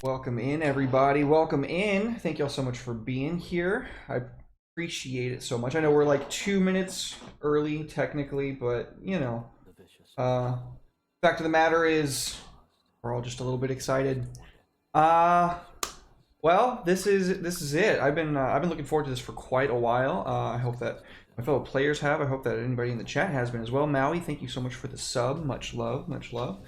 Welcome in, everybody. Welcome in. Thank y'all so much for being here. I appreciate it so much. I know we're like 2 minutes early, technically, but you know, uh, fact of the matter is, we're all just a little bit excited. Uh, well, this is it. I've been looking forward to this for quite a while. I hope that my fellow players have. I hope that anybody in the chat has been as well. Maui, thank you so much for the sub. Much love, much love.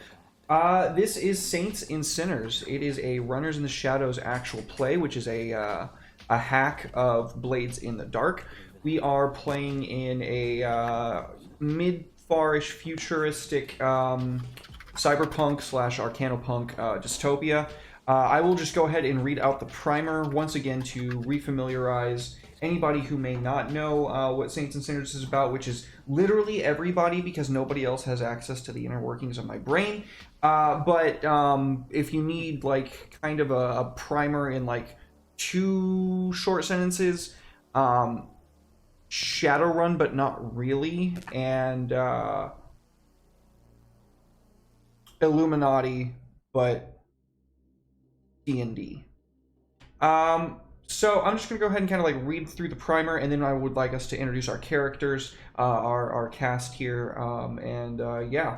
This is Saints and Sinners. It is a Runners in the Shadows actual play, which is a hack of Blades in the Dark. We are playing in a mid-farish futuristic cyberpunk slash arcanopunk dystopia. I will just go ahead and read out the primer once again to refamiliarize anybody who may not know what Saints and Sinners is about, which is literally everybody because nobody else has access to the inner workings of my brain. But if you need like kind of a primer in like 2 short sentences, Shadowrun, but not really, and Illuminati, but D&D. So I'm just gonna go ahead and kind of like read through the primer, and then I would like us to introduce our characters, our cast here, yeah.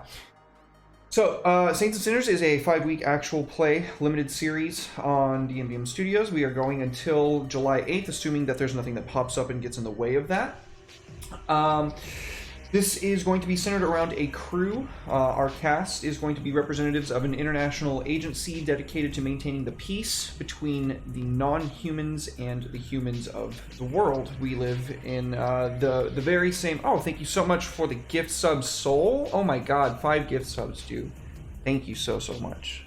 So, Saints and Sinners is a 5-week actual play limited series on DMBM Studios. We are going until July 8th, assuming that there's nothing that pops up and gets in the way of that. This is going to be centered around a crew. Our cast is going to be representatives of an international agency dedicated to maintaining the peace between the non-humans and the humans of the world. We live in the very same... Oh, thank you so much for the gift sub, Soul. Oh my god, 5 gift subs, dude. Thank you so much.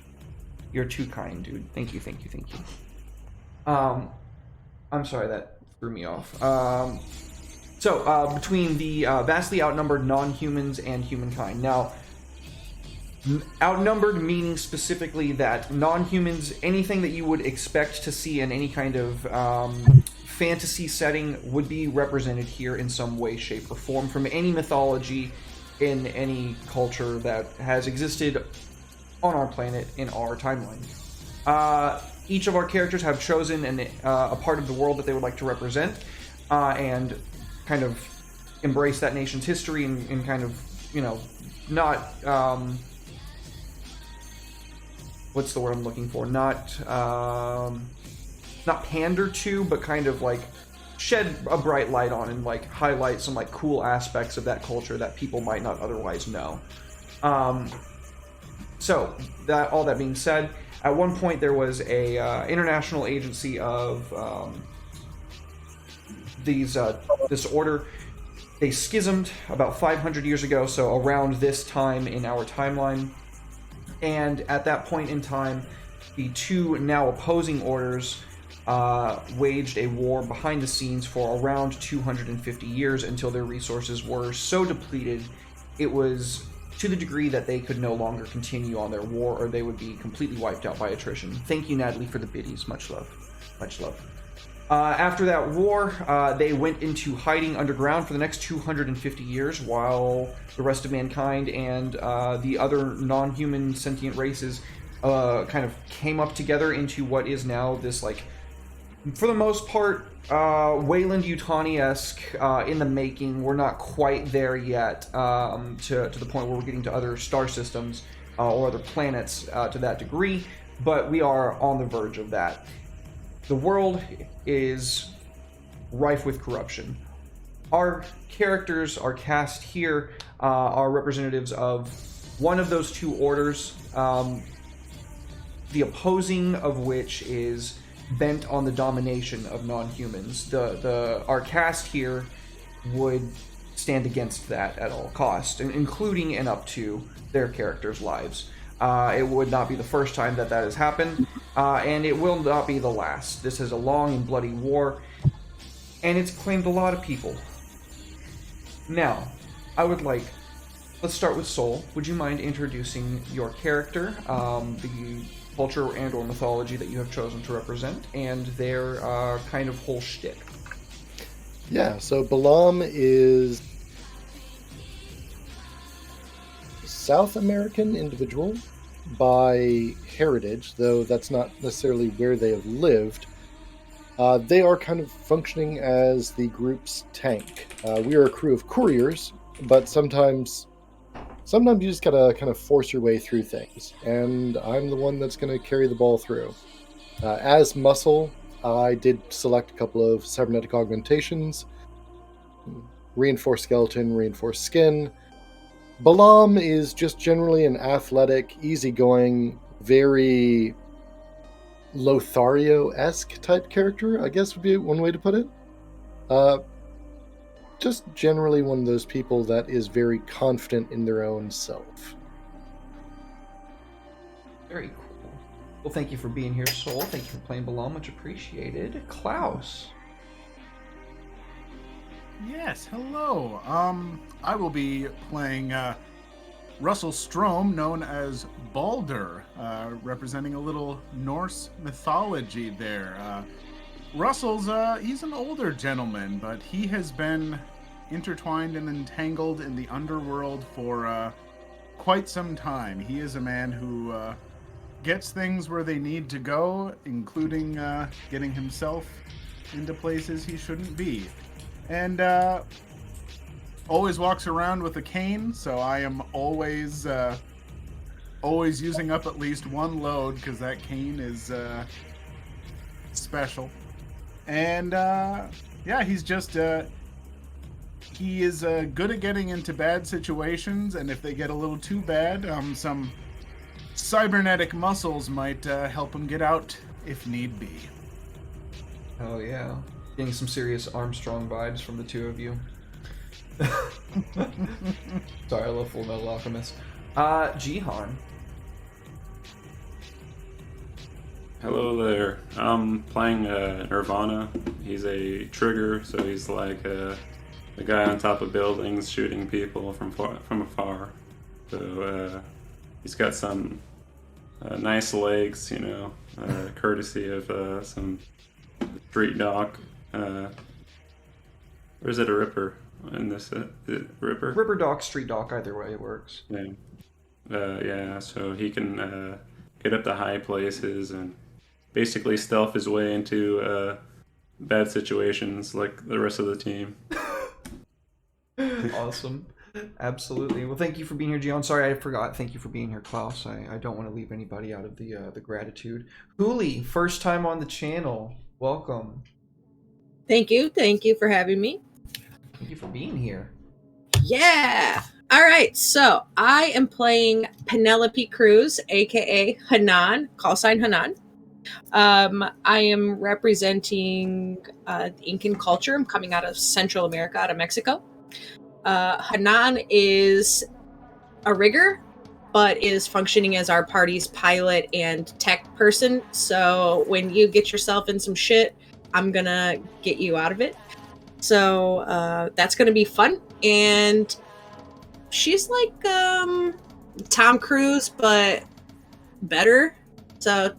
You're too kind, dude. Thank you. I'm sorry, that threw me off. So, between the vastly outnumbered non-humans and humankind. Now, outnumbered meaning specifically that non-humans, anything that you would expect to see in any kind of fantasy setting would be represented here in some way, shape, or form from any mythology in any culture that has existed on our planet in our timeline. Each of our characters have chosen a part of the world that they would like to represent, and kind of embrace that nation's history and kind of, you know, not, what's the word I'm looking for? Not pander to, but kind of like shed a bright light on and like highlight some like cool aspects of that culture that people might not otherwise know. So that, all that being said, at one point there was a international agency of this order. They schismed about 500 years ago, so around this time in our timeline. And at that point in time, the two now opposing orders waged a war behind the scenes for around 250 years until their resources were so depleted, it was to the degree that they could no longer continue on their war, or they would be completely wiped out by attrition. Thank you, Natalie, for the biddies. Much love. Much love. After that war, they went into hiding underground for the next 250 years while the rest of mankind and the other non-human sentient races kind of came up together into what is now this, like, for the most part, Wayland-Yutani-esque in the making. We're not quite there yet to the point where we're getting to other star systems or other planets to that degree, but we are on the verge of that. The world is rife with corruption. Our characters, our cast here, are representatives of one of those two orders, the opposing of which is bent on the domination of non-humans. Our cast here would stand against that at all costs, including and up to their characters' lives. It would not be the first time that has happened, and it will not be the last. This is a long and bloody war, and it's claimed a lot of people. Now, let's start with Soul. Would you mind introducing your character, the culture and or mythology that you have chosen to represent, and their kind of whole shtick? Yeah, so Balaam is South American individual by heritage, though that's not necessarily where they have lived. They are kind of functioning as the group's tank. We are a crew of couriers, but sometimes you just gotta kind of force your way through things, and I'm the one that's gonna carry the ball through. As muscle, I did select a couple of cybernetic augmentations, reinforced skeleton, reinforced skin. Balaam is just generally an athletic, easygoing, very Lothario-esque type character, I guess would be one way to put it. Just generally one of those people that is very confident in their own self. Very cool. Well, thank you for being here, Soul. Thank you for playing Balaam. Much appreciated. Klaus. Yes, hello. I will be playing Russell Strom, known as Balder, representing a little Norse mythology there. Russell's he's an older gentleman, but he has been intertwined and entangled in the underworld for quite some time. He is a man who gets things where they need to go, including getting himself into places he shouldn't be. And always walks around with a cane, so I am always using up at least one load because that cane is special. And yeah, he's just he is good at getting into bad situations, and if they get a little too bad, some cybernetic muscles might help him get out if need be. Oh yeah, getting some serious Armstrong vibes from the two of you. Sorry, I love Full Metal Alchemist. Jihan. Hello there. I'm playing Nirvana. He's a trigger, so he's like the guy on top of buildings shooting people from afar. So he's got some nice legs, courtesy of some street doc. Or is it a Ripper in this? Ripper? Ripper Doc, Street Doc, either way it works. Yeah. Yeah, so he can get up to high places and basically stealth his way into bad situations like the rest of the team. Awesome. Absolutely. Well, thank you for being here, Jihan. Sorry, I forgot. Thank you for being here, Klaus. I don't want to leave anybody out of the gratitude. Huli, first time on the channel. Welcome. Thank you. Thank you for having me. Thank you for being here. Yeah. All right. So I am playing Penelope Cruz, aka Hanan, call sign Hanan. I am representing the Incan culture. I'm coming out of Central America, out of Mexico. Hanan is a rigger, but is functioning as our party's pilot and tech person. So when you get yourself in some shit, I'm gonna get you out of it. So that's gonna be fun. And she's like Tom Cruise, but better. So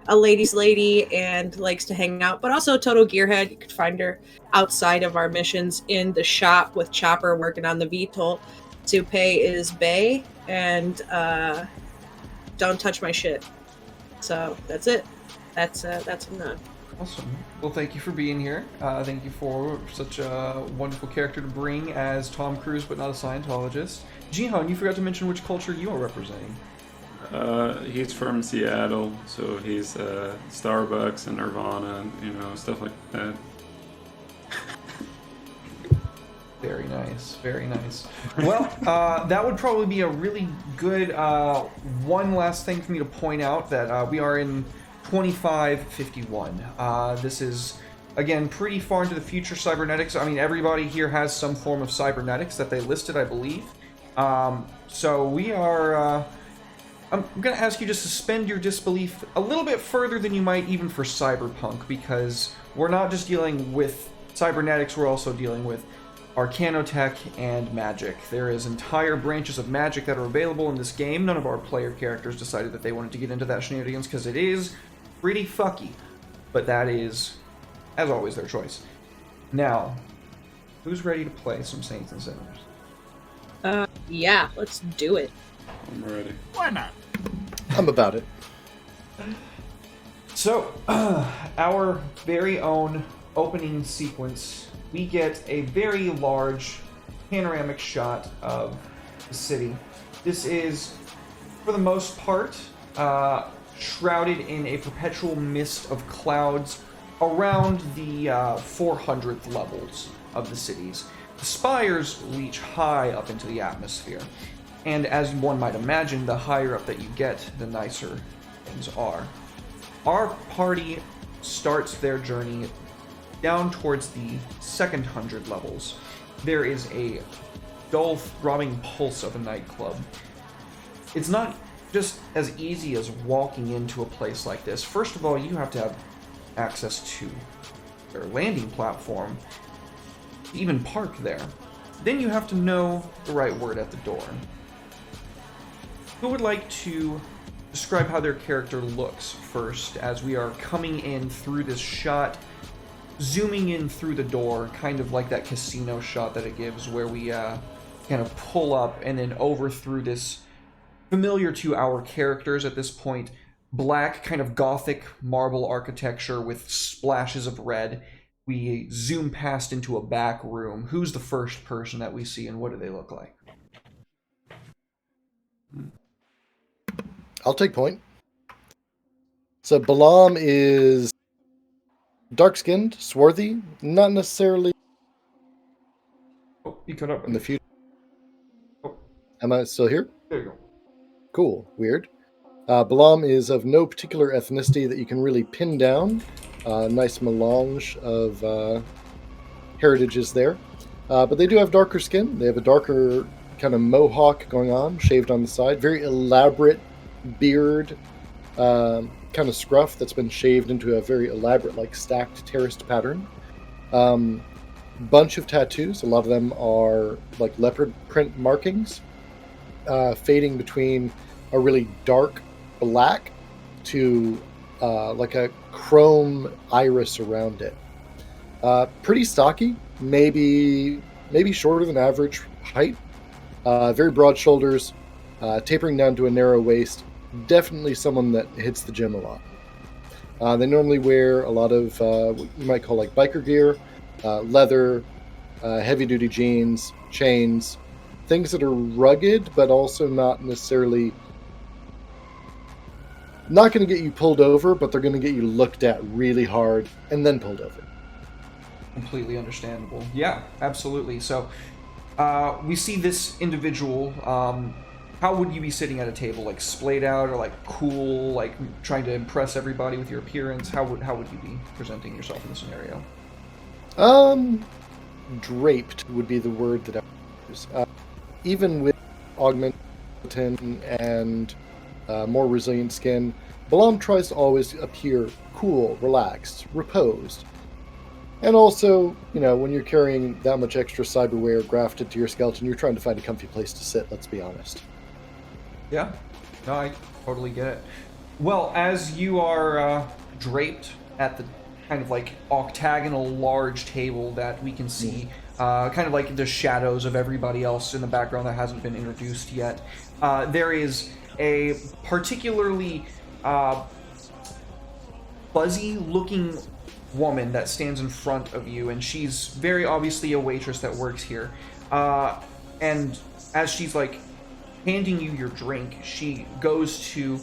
a ladies' lady and likes to hang out, but also a total gearhead. You could find her outside of our missions in the shop with Chopper working on the VTOL. Supe is Bay, and don't touch my shit. So that's it. That's enough. Awesome. Well, thank you for being here. Thank you for such a wonderful character to bring as Tom Cruise, but not a Scientologist. Jihan, you forgot to mention which culture you are representing. He's from Seattle, so he's Starbucks and Nirvana and stuff like that. Very nice, very nice. Well, that would probably be a really good one last thing for me to point out, that we are in 2551. This is, again, pretty far into the future cybernetics. I mean, everybody here has some form of cybernetics that they listed, I believe. So we are... I'm going to ask you to suspend your disbelief a little bit further than you might even for cyberpunk, because we're not just dealing with cybernetics, we're also dealing with arcanotech and magic. There is entire branches of magic that are available in this game. None of our player characters decided that they wanted to get into that shenanigans because it is pretty fucky, but that is, as always, their choice. Now, who's ready to play some Saints and Sinners? Yeah, let's do it. I'm ready. Why not? I'm about it. So, our very own opening sequence, we get a very large panoramic shot of the city. This is, for the most part, shrouded in a perpetual mist of clouds around the 400th levels of the cities. The spires reach high up into the atmosphere. And as one might imagine, the higher up that you get, the nicer things are. Our party starts their journey down towards the second 100 levels. There is a dull, throbbing pulse of a nightclub. It's not just as easy as walking into a place like this. First of all, you have to have access to their landing platform, even park there. Then you have to know the right word at the door. Who would like to describe how their character looks first, as we are coming in through this shot zooming in through the door, kind of like that casino shot that it gives, where we kind of pull up and then over through this familiar to our characters at this point, black kind of gothic marble architecture with splashes of red. We zoom past into a back room. Who's the first person that we see, and what do they look like? I'll take point. So Balaam is dark-skinned, swarthy, not necessarily Oh, you cut up in the future. Oh. Am I still here? There you go. Cool. Weird. Balaam is of no particular ethnicity that you can really pin down. Nice melange of heritages there. But they do have darker skin. They have a darker kind of mohawk going on, shaved on the side. Very elaborate beard, kind of scruff that's been shaved into a very elaborate, like stacked, terraced pattern. Bunch of tattoos. A lot of them are like leopard print markings, fading between a really dark black to like a chrome iris around it. Pretty stocky, maybe shorter than average height. Very broad shoulders, tapering down to a narrow waist. Definitely someone that hits the gym a lot. They normally wear a lot of what you might call like biker gear, leather, heavy-duty jeans, chains, things that are rugged, but also not necessarily not going to get you pulled over, but they're going to get you looked at really hard and then pulled over. Completely understandable. Yeah, absolutely. So we see this individual. How would you be sitting at a table? Like splayed out, or like cool, like trying to impress everybody with your appearance? How would you be presenting yourself in this scenario? Draped would be the word that I would use. Even with augmented and more resilient skin, Balaam tries to always appear cool, relaxed, reposed. And also, you know, when you're carrying that much extra cyberware grafted to your skeleton, you're trying to find a comfy place to sit, let's be honest. Yeah, no, I totally get it. Well, as you are draped at the kind of like octagonal large table that we can see, kind of like the shadows of everybody else in the background that hasn't been introduced yet, there is a particularly fuzzy-looking woman that stands in front of you, and she's very obviously a waitress that works here. And as she's like handing you your drink, she goes to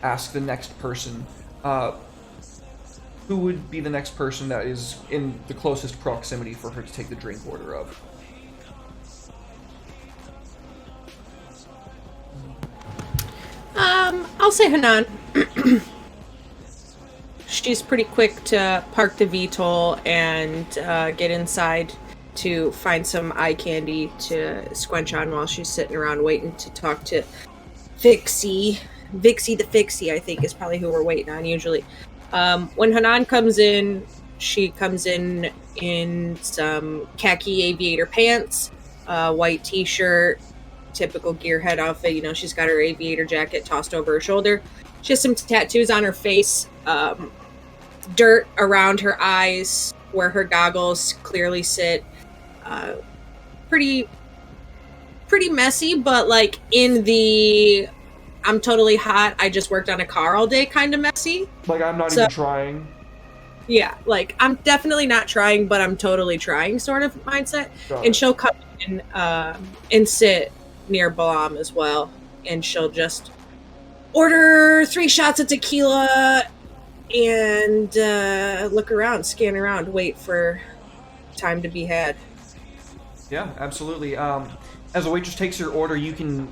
ask the next person, who would be the next person that is in the closest proximity for her to take the drink order of. I'll say Hanan. She's pretty quick to park the VTOL and get inside to find some eye candy to squench on while she's sitting around waiting to talk to Vixie. Vixie the Fixie, I think, is probably who we're waiting on usually. When Hanan comes in, she comes in some khaki aviator pants, white t-shirt, typical gearhead outfit. You know, she's got her aviator jacket tossed over her shoulder. She has some tattoos on her face, dirt around her eyes where her goggles clearly sit. Pretty messy, but like in the I'm totally hot, I just worked on a car all day kind of messy. Like, I'm not even trying. Yeah, like I'm definitely not trying, but I'm totally trying sort of mindset. And she'll come in and sit near Balaam as well, and she'll just order 3 shots of tequila and look around, scan around, wait for time to be had. Yeah, absolutely. As the waitress takes your order, you can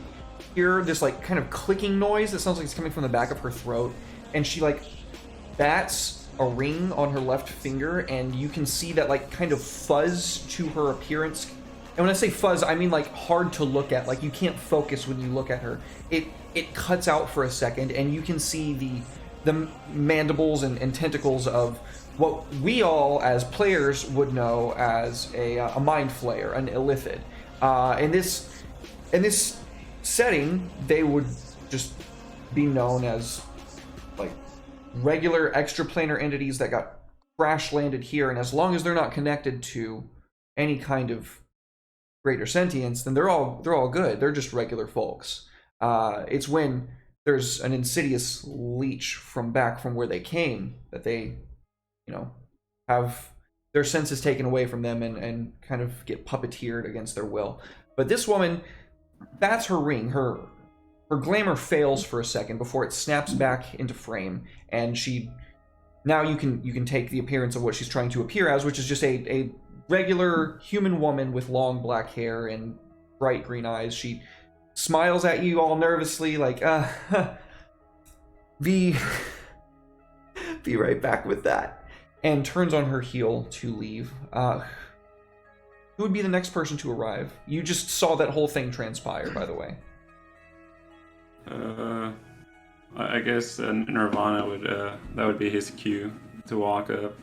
hear this like kind of clicking noise that sounds like it's coming from the back of her throat, and she like bats a ring on her left finger, and you can see that like kind of fuzz to her appearance. And when I say fuzz, I mean like hard to look at, like you can't focus when you look at her. It cuts out for a second, and you can see the mandibles and tentacles of what we all as players would know as a mind flayer, an illithid. In this setting, they would just be known as like regular extraplanar entities that got crash landed here, and as long as they're not connected to any kind of greater sentience, then they're all good. They're just regular folks. It's when there's an insidious leech from back from where they came that they, have their senses taken away from them and kind of get puppeteered against their will. But this woman, that's her ring. Her glamour fails for a second before it snaps back into frame, and now you can take the appearance of what she's trying to appear as, which is just a regular human woman with long black hair and bright green eyes. She smiles at you all nervously, like, be right back with that, and turns on her heel to leave. Who would be the next person to arrive? You just saw that whole thing transpire, by the way. I guess Nirvana would, that would be his cue to walk up.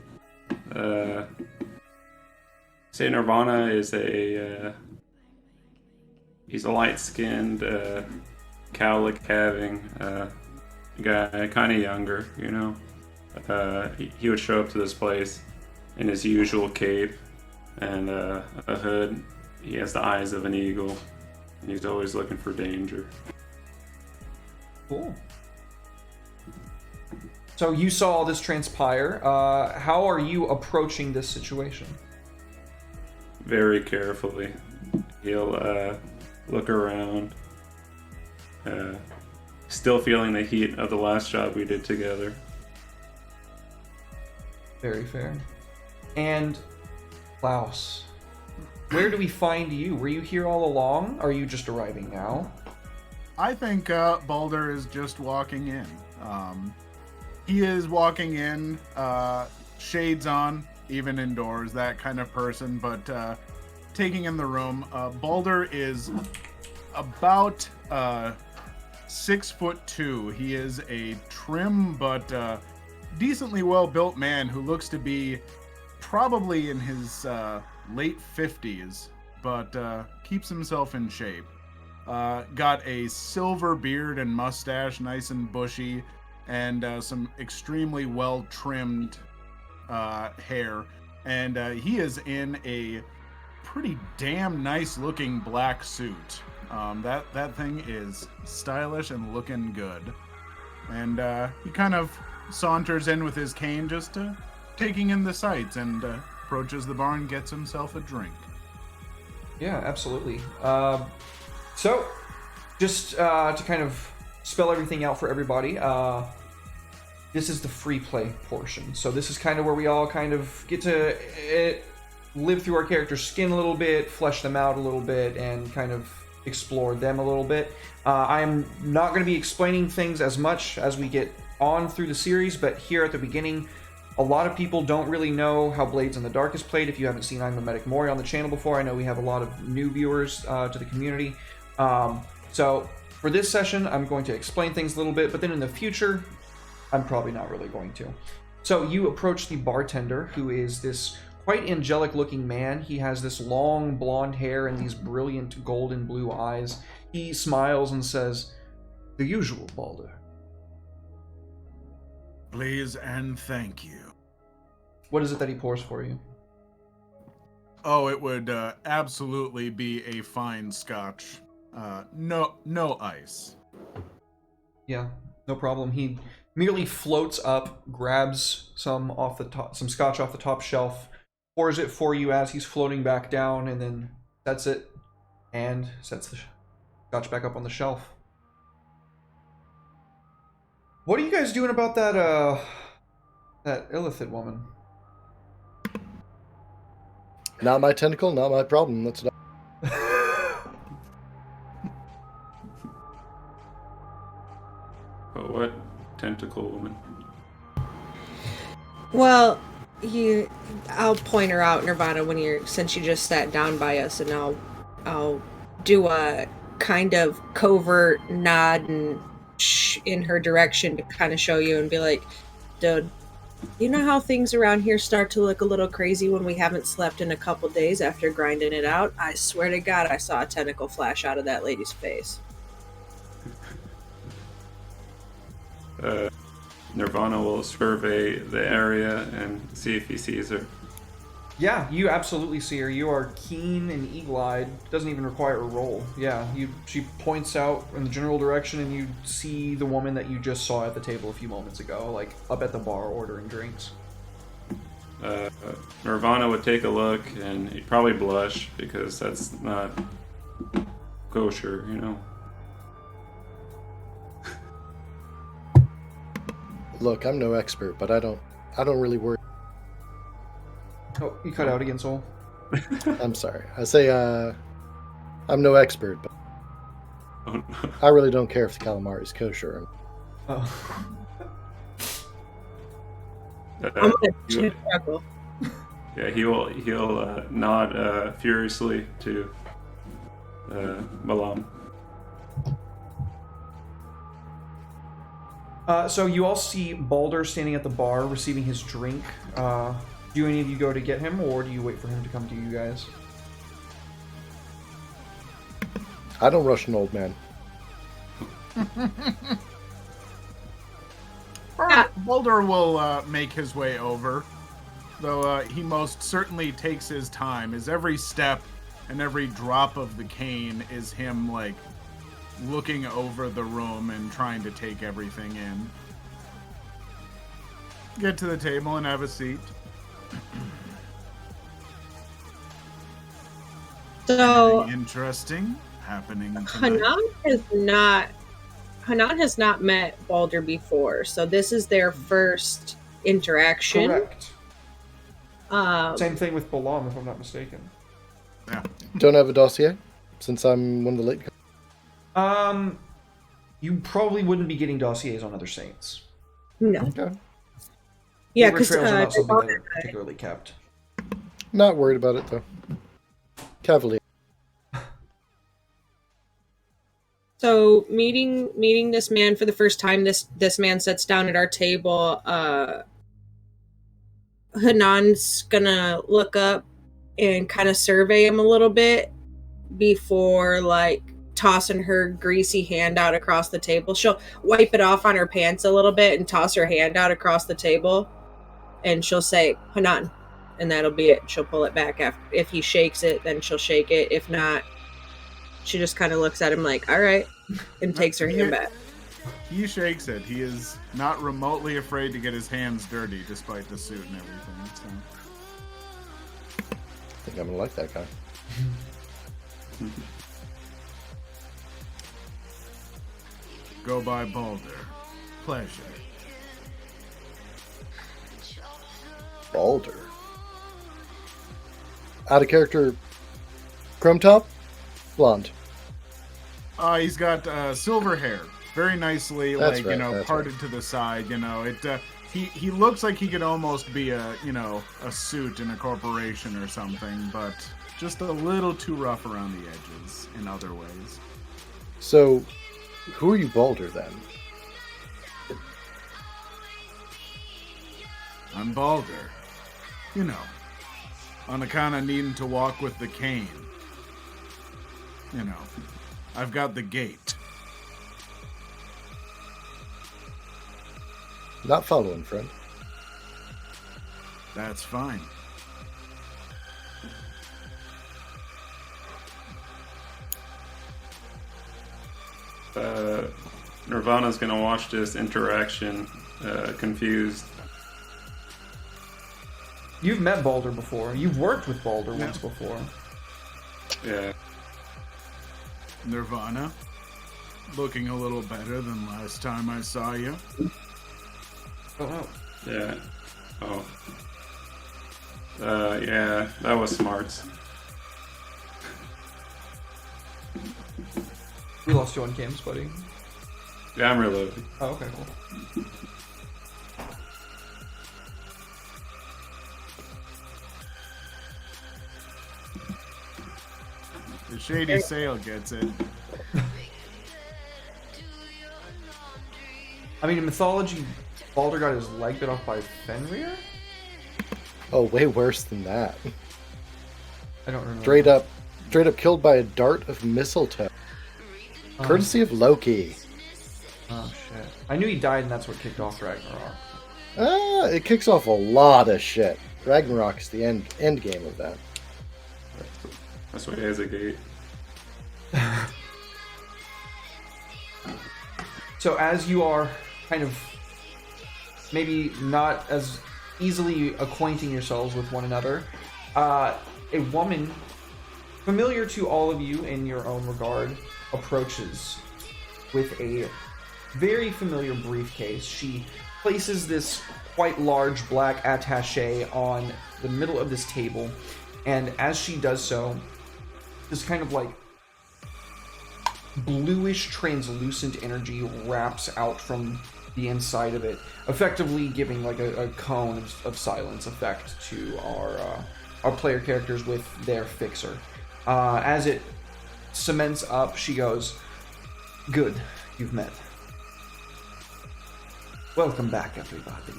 Say Nirvana is he's a light-skinned, cowlick having guy, kind of younger, He would show up to this place in his usual cape and a hood. He has the eyes of an eagle, and he's always looking for danger. Cool. So you saw all this transpire. How are you approaching this situation? Very carefully. He'll look around, still feeling the heat of the last job we did together. Very fair. And Klaus, where do we find you? Were you here all along? Are you just arriving now? I think Balder is just walking in. He is walking in, shades on, even indoors, that kind of person, but taking in the room. Balder is about 6'2". He is a trim but decently well-built man who looks to be probably in his late 50s, but keeps himself in shape. Got a silver beard and mustache, nice and bushy, and some extremely well-trimmed hair. And he is in a pretty damn nice-looking black suit. That thing is stylish and looking good. And he kind of saunters in with his cane, just taking in the sights, and approaches the bar and gets himself a drink. Yeah, absolutely. So, just to kind of spell everything out for everybody, this is the free play portion. So this is kind of where we all kind of get to live through our character's skin a little bit, flesh them out a little bit, and kind of explore them a little bit. I'm not going to be explaining things as much as we get on through the series, but here at the beginning, a lot of people don't really know how Blades in the Dark is played. If you haven't seen I'm a Medic Mori on the channel before, I know we have a lot of new viewers to the community. So for this session, I'm going to explain things a little bit, but then in the future, I'm probably not really going to. So you approach the bartender, who is this quite angelic looking man. He has this long blonde hair and these brilliant golden blue eyes. He smiles and says, "The usual, Balder." Please and thank you. What is it that he pours for you? Oh, it would absolutely be a fine scotch. No ice. Yeah, no problem. He merely floats up, grabs some scotch off the top shelf, pours it for you as he's floating back down, and then sets it and sets the scotch back up on the shelf. What are you guys doing about that Illithid woman? Not my tentacle, not my problem. That's not. But what tentacle woman? Well, I'll point her out, Nirvana, since you just sat down by us, and I'll do a kind of covert nod and in her direction to kind of show you and be like, dude, you know how things around here start to look a little crazy when we haven't slept in a couple days after grinding it out? I swear to God, I saw a tentacle flash out of that lady's face. Nirvana will survey the area and see if he sees her. Yeah, you absolutely see her. You are keen and eagle-eyed. Doesn't even require a roll. Yeah, she points out in the general direction, and you see the woman that you just saw at the table a few moments ago, like up at the bar ordering drinks. Nirvana would take a look and he'd probably blush because that's not kosher, you know. Look, I'm no expert, but I don't really worry. Oh, you cut out again, Soul. I'm sorry. I say I'm no expert, but Oh, no. I really don't care if the calamari is kosher. Oh. I'm gonna you- struggle. Yeah, he'll nod furiously to Malam. So you all see Balder standing at the bar receiving his drink. Do any of you go to get him, or do you wait for him to come to you guys? I don't rush an old man. Boulder will make his way over, though he most certainly takes his time, as every step and every drop of the cane is him, like, looking over the room and trying to take everything in. Get to the table and have a seat. So Anything interesting happening tonight? Hanan has not met Balder before, so this is their first interaction. Correct. Um, Same thing with Balam, if I'm not mistaken. Yeah. Don't have a dossier, since I'm one of the late. You probably wouldn't be getting dossiers on other saints. no, Okay. yeah, Paper because trails are not something that are particularly kept. Not worried about it though. Cavalier. so meeting this man for the first time. This man sits down at our table. Hanan's gonna look up and kind of survey him a little bit before like tossing her greasy hand out across the table. She'll wipe it off on her pants a little bit and toss her hand out across the table, and she'll say Hanan, and that'll be it. She'll pull it back after. If he shakes it, then she'll shake it. If not, she just kind of looks at him like, all right, and takes her hand back. He shakes it. He is not remotely afraid to get his hands dirty, despite the suit and everything. So. I think I'm gonna like that guy. Go by Balder. Pleasure. Balder. Out of character. Chrome top, blonde. He's got silver hair, very nicely, That's like right, you know, that's parted to the side. You know, it. He looks like he could almost be a suit in a corporation or something, but just a little too rough around the edges in other ways. So, who are you, Balder, then? I'm Balder. You know, on account of needing to walk with the cane. You know, I've got the gait. Not following, friend. That's fine. Nirvana's gonna watch this interaction, confused. You've met Balder before. You've worked with Balder once before. Yeah. Nirvana, looking a little better than last time I saw you. Oh, no. Yeah. Oh. Yeah, that was smart. We lost you on cams, buddy. Yeah, I'm reloading. Oh, okay, cool. The shady sail gets it. I mean, in mythology, Balder got his leg bit off by Fenrir? Oh, way worse than that. I don't remember. Straight up killed by a dart of mistletoe. Courtesy of Loki. Oh, shit. I knew he died, and that's what kicked off Ragnarok. It kicks off a lot of shit. Ragnarok is the end game of that. That's why he has a gate. So as you are kind of maybe not as easily acquainting yourselves with one another, a woman familiar to all of you in your own regard approaches with a very familiar briefcase. She places this quite large black attaché on the middle of this table, and as she does so, this kind of like bluish translucent energy wraps out from the inside of it, effectively giving like a cone of silence effect to our player characters with their fixer. As it cements up, she goes, "Good, you've met. Welcome back, everybody.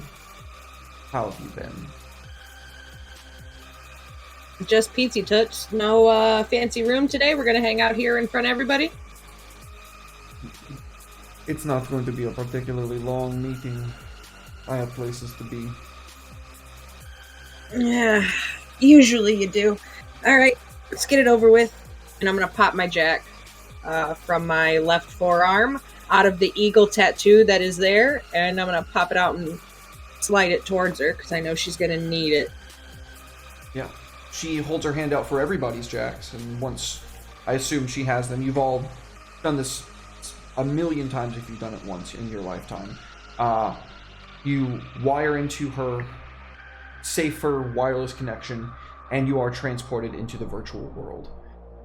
How have you been?" Just Pizzy Touch. No fancy room today. We're gonna hang out here in front of everybody. It's not going to be a particularly long meeting. I have places to be. Yeah, usually you do. All right, let's get it over with. And I'm gonna pop my jack from my left forearm out of the eagle tattoo that is there, and I'm gonna pop it out and slide it towards her because I know she's gonna need it. Yeah. She holds her hand out for everybody's jacks, and once I assume she has them, you've all done this a million times if you've done it once in your lifetime. You wire into her safer wireless connection, and you are transported into the virtual world.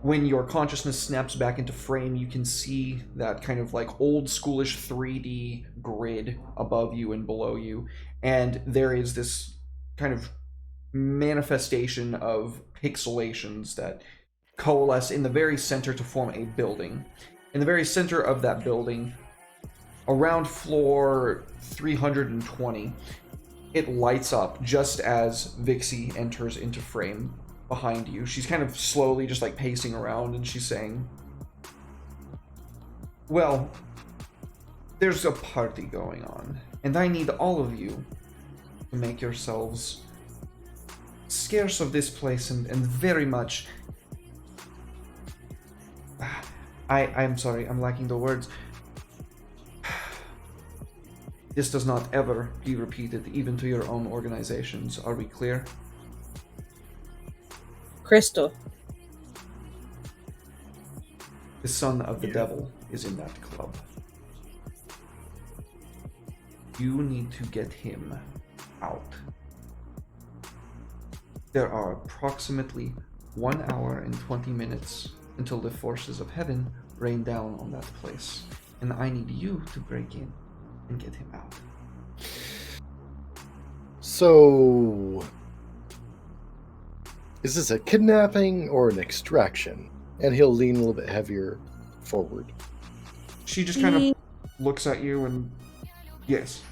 When your consciousness snaps back into frame, you can see that kind of like old schoolish 3D grid above you and below you, and there is this kind of manifestation of pixelations that coalesce in the very center to form a building. In the very center of that building, around floor 320, it lights up just as Vixie enters into frame behind you. She's kind of slowly just like pacing around, and she's saying, "Well, there's a party going on, and I need all of you to make yourselves scarce of this place and very much..." I'm sorry, I'm lacking the words. This does not ever be repeated, even to your own organizations. Are we clear? Crystal. The son of the devil is in that club. You need to get him out. There are approximately 1 hour and 20 minutes until the forces of heaven rain down on that place, and I need you to break in and get him out. So, is this a kidnapping or an extraction? And he'll lean a little bit heavier forward. She just kind of looks at you and, yes.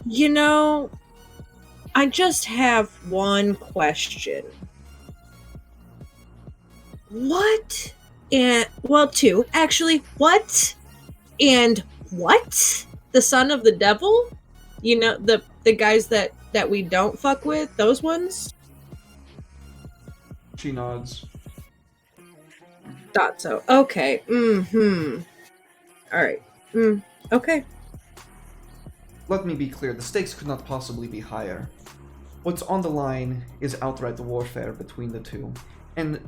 You know, I just have one question. What? And, well, two. Actually, what? And what? The son of the devil? You know, the guys that we don't fuck with? Those ones? She nods. Thought so. Okay. Alright. Okay. Let me be clear, the stakes could not possibly be higher. What's on the line is outright warfare between the two, and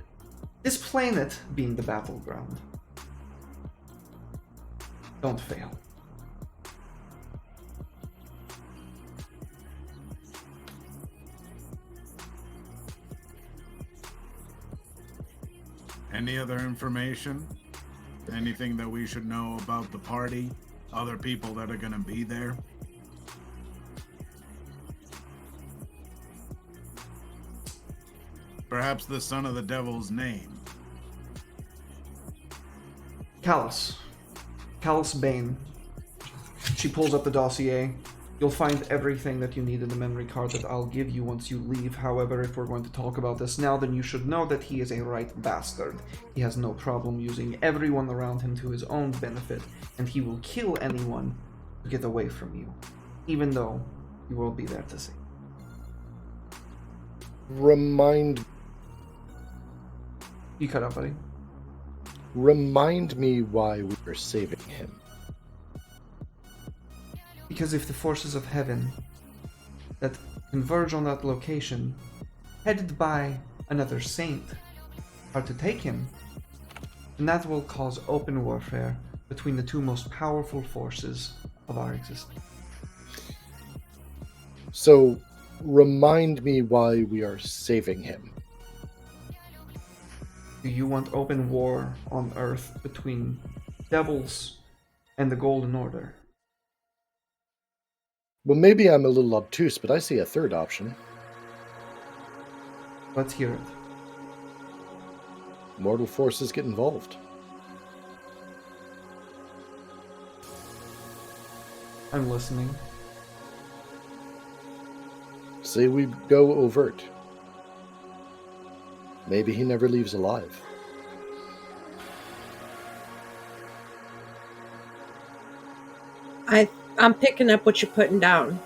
this planet being the battleground. Don't fail. Any other information? Anything that we should know about the party? Other people that are gonna be there? Perhaps the son of the devil's name. Callus Bane. She pulls up the dossier, You'll find everything that you need in the memory card that I'll give you once you leave. However, if we're going to talk about this now, then you should know that he is a right bastard. He has no problem using everyone around him to his own benefit, and he will kill anyone to get away from you, even though you will be there to see. You cut out, buddy. Remind me why we were saving him. Because if the forces of heaven that converge on that location, headed by another saint, are to take him, then that will cause open warfare between the two most powerful forces of our existence. So, remind me why we are saving him. Do you want open war on Earth between devils and the Golden Order? Well, maybe I'm a little obtuse, but I see a third option. Let's hear it. Mortal forces get involved. I'm listening. Say we go overt. Maybe he never leaves alive. I'm picking up what you're putting down.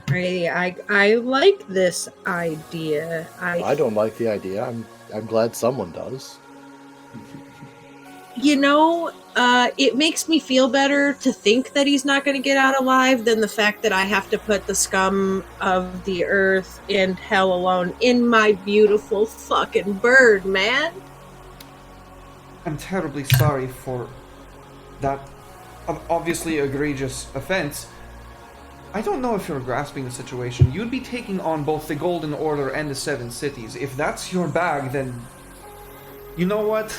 I like this idea. I don't like the idea. I'm glad someone does. You know, it makes me feel better to think that he's not going to get out alive than the fact that I have to put the scum of the earth and hell alone in my beautiful fucking bird, man. I'm terribly sorry for that obviously egregious offense. I don't know if you're grasping the situation. You'd be taking on both the Golden Order and the Seven Cities. If that's your bag, then... You know what?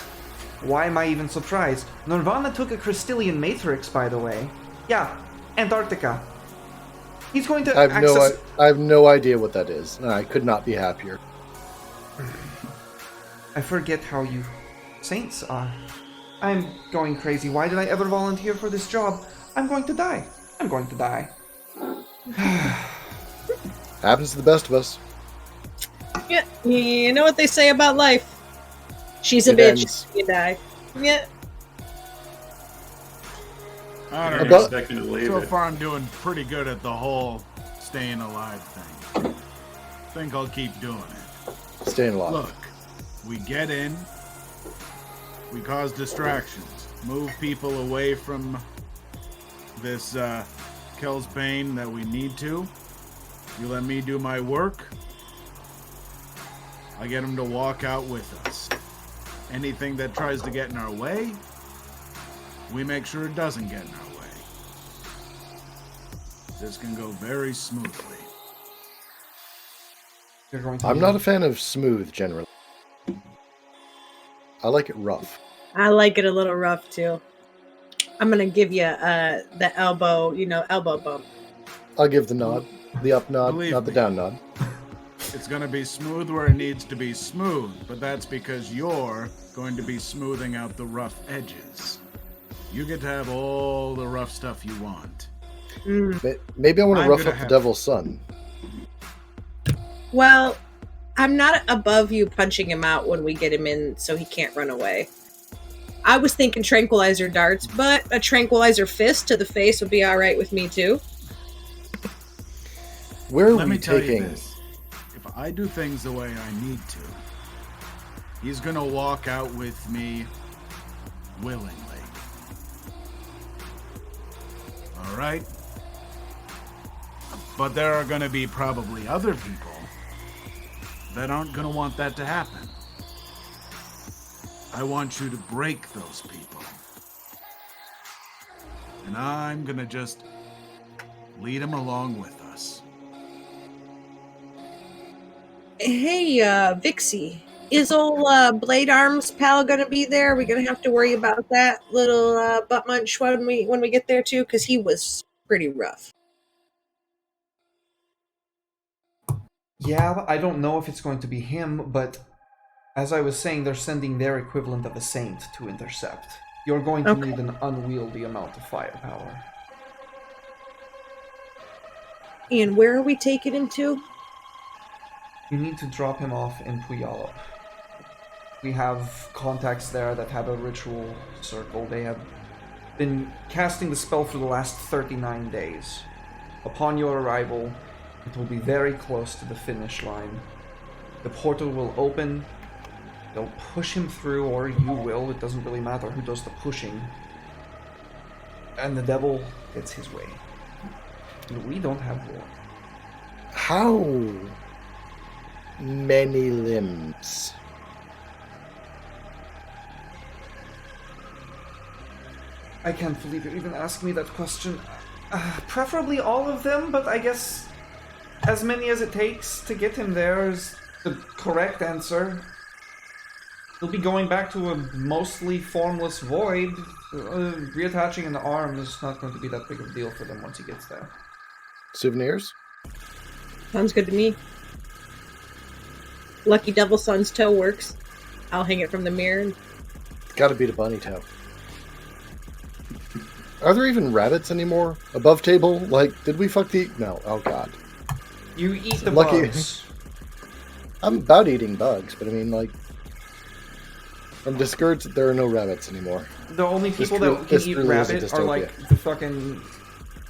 Why am I even surprised? Nirvana took a Crystallian Matrix, by the way. Yeah, Antarctica. He's going to I have no idea what that is, and I could not be happier. I forget how you saints are. I'm going crazy. Why did I ever volunteer for this job? I'm going to die. I'm going to die. Happens to the best of us. Yeah, you know what they say about life. She's a It bitch. ends. You die. Yeah. I I'm don't About- know. expecting to leave So it. far, I'm doing pretty good at the whole staying alive thing. Think I'll keep doing it. Staying alive. Look, we get in, we cause distractions, move people away from this Kel's Bane that we need to. You let me do my work. I get him to walk out with us. Anything that tries to get in our way, we make sure it doesn't get in our way. This can go very smoothly. You're going to I'm not a fan of smooth, generally. I like it rough. I like it a little rough too. I'm gonna give you the elbow, elbow bump. I'll give the nod. The up nod, Believe not the me. down nod. It's going to be smooth where it needs to be smooth, but that's because you're going to be smoothing out the rough edges. You get to have all the rough stuff you want. Maybe I want to I'm rough gonna up the have- devil's son. Well, I'm not above you punching him out when we get him in so he can't run away. I was thinking tranquilizer darts, but a tranquilizer fist to the face would be alright with me too. Where are Let we me tell taking? you this. If I do things the way I need to, he's going to walk out with me willingly. All right? But there are going to be probably other people that aren't going to want that to happen. I want you to break those people. And I'm going to just lead them along with us. Hey, Vixie, is old Blade Arms pal gonna be there? Are we gonna have to worry about that little butt munch when we get there too? Because he was pretty rough. Yeah, I don't know if it's going to be him, but as I was saying, they're sending their equivalent of a saint to intercept. You're going to Okay. need an unwieldy amount of firepower. And where are we taking him to? You need to drop him off in Puyallup. We have contacts there that have a ritual circle. They have been casting the spell for the last 39 days. Upon your arrival, it will be very close to the finish line. The portal will open. They'll push him through, or you will. It doesn't really matter who does the pushing. And the devil gets his way. And we don't have war. How many limbs? I can't believe you even asked me that question. Preferably all of them, but I guess as many as it takes to get him there is the correct answer. He'll be going back to a mostly formless void. Reattaching an arm is not going to be that big of a deal for them once he gets there. Souvenirs? Sounds good to me. Lucky Devil Sun's toe works. I'll hang it from the mirror. Gotta be the bunny toe. Are there even rabbits anymore? Above table? Like, did we fuck the... No. Oh, God. You eat the Lucky- bugs. I'm about eating bugs, but I mean, like... I'm discouraged that there are no rabbits anymore. The only people This that can eat truly is a rabbit are like dystopia. the fucking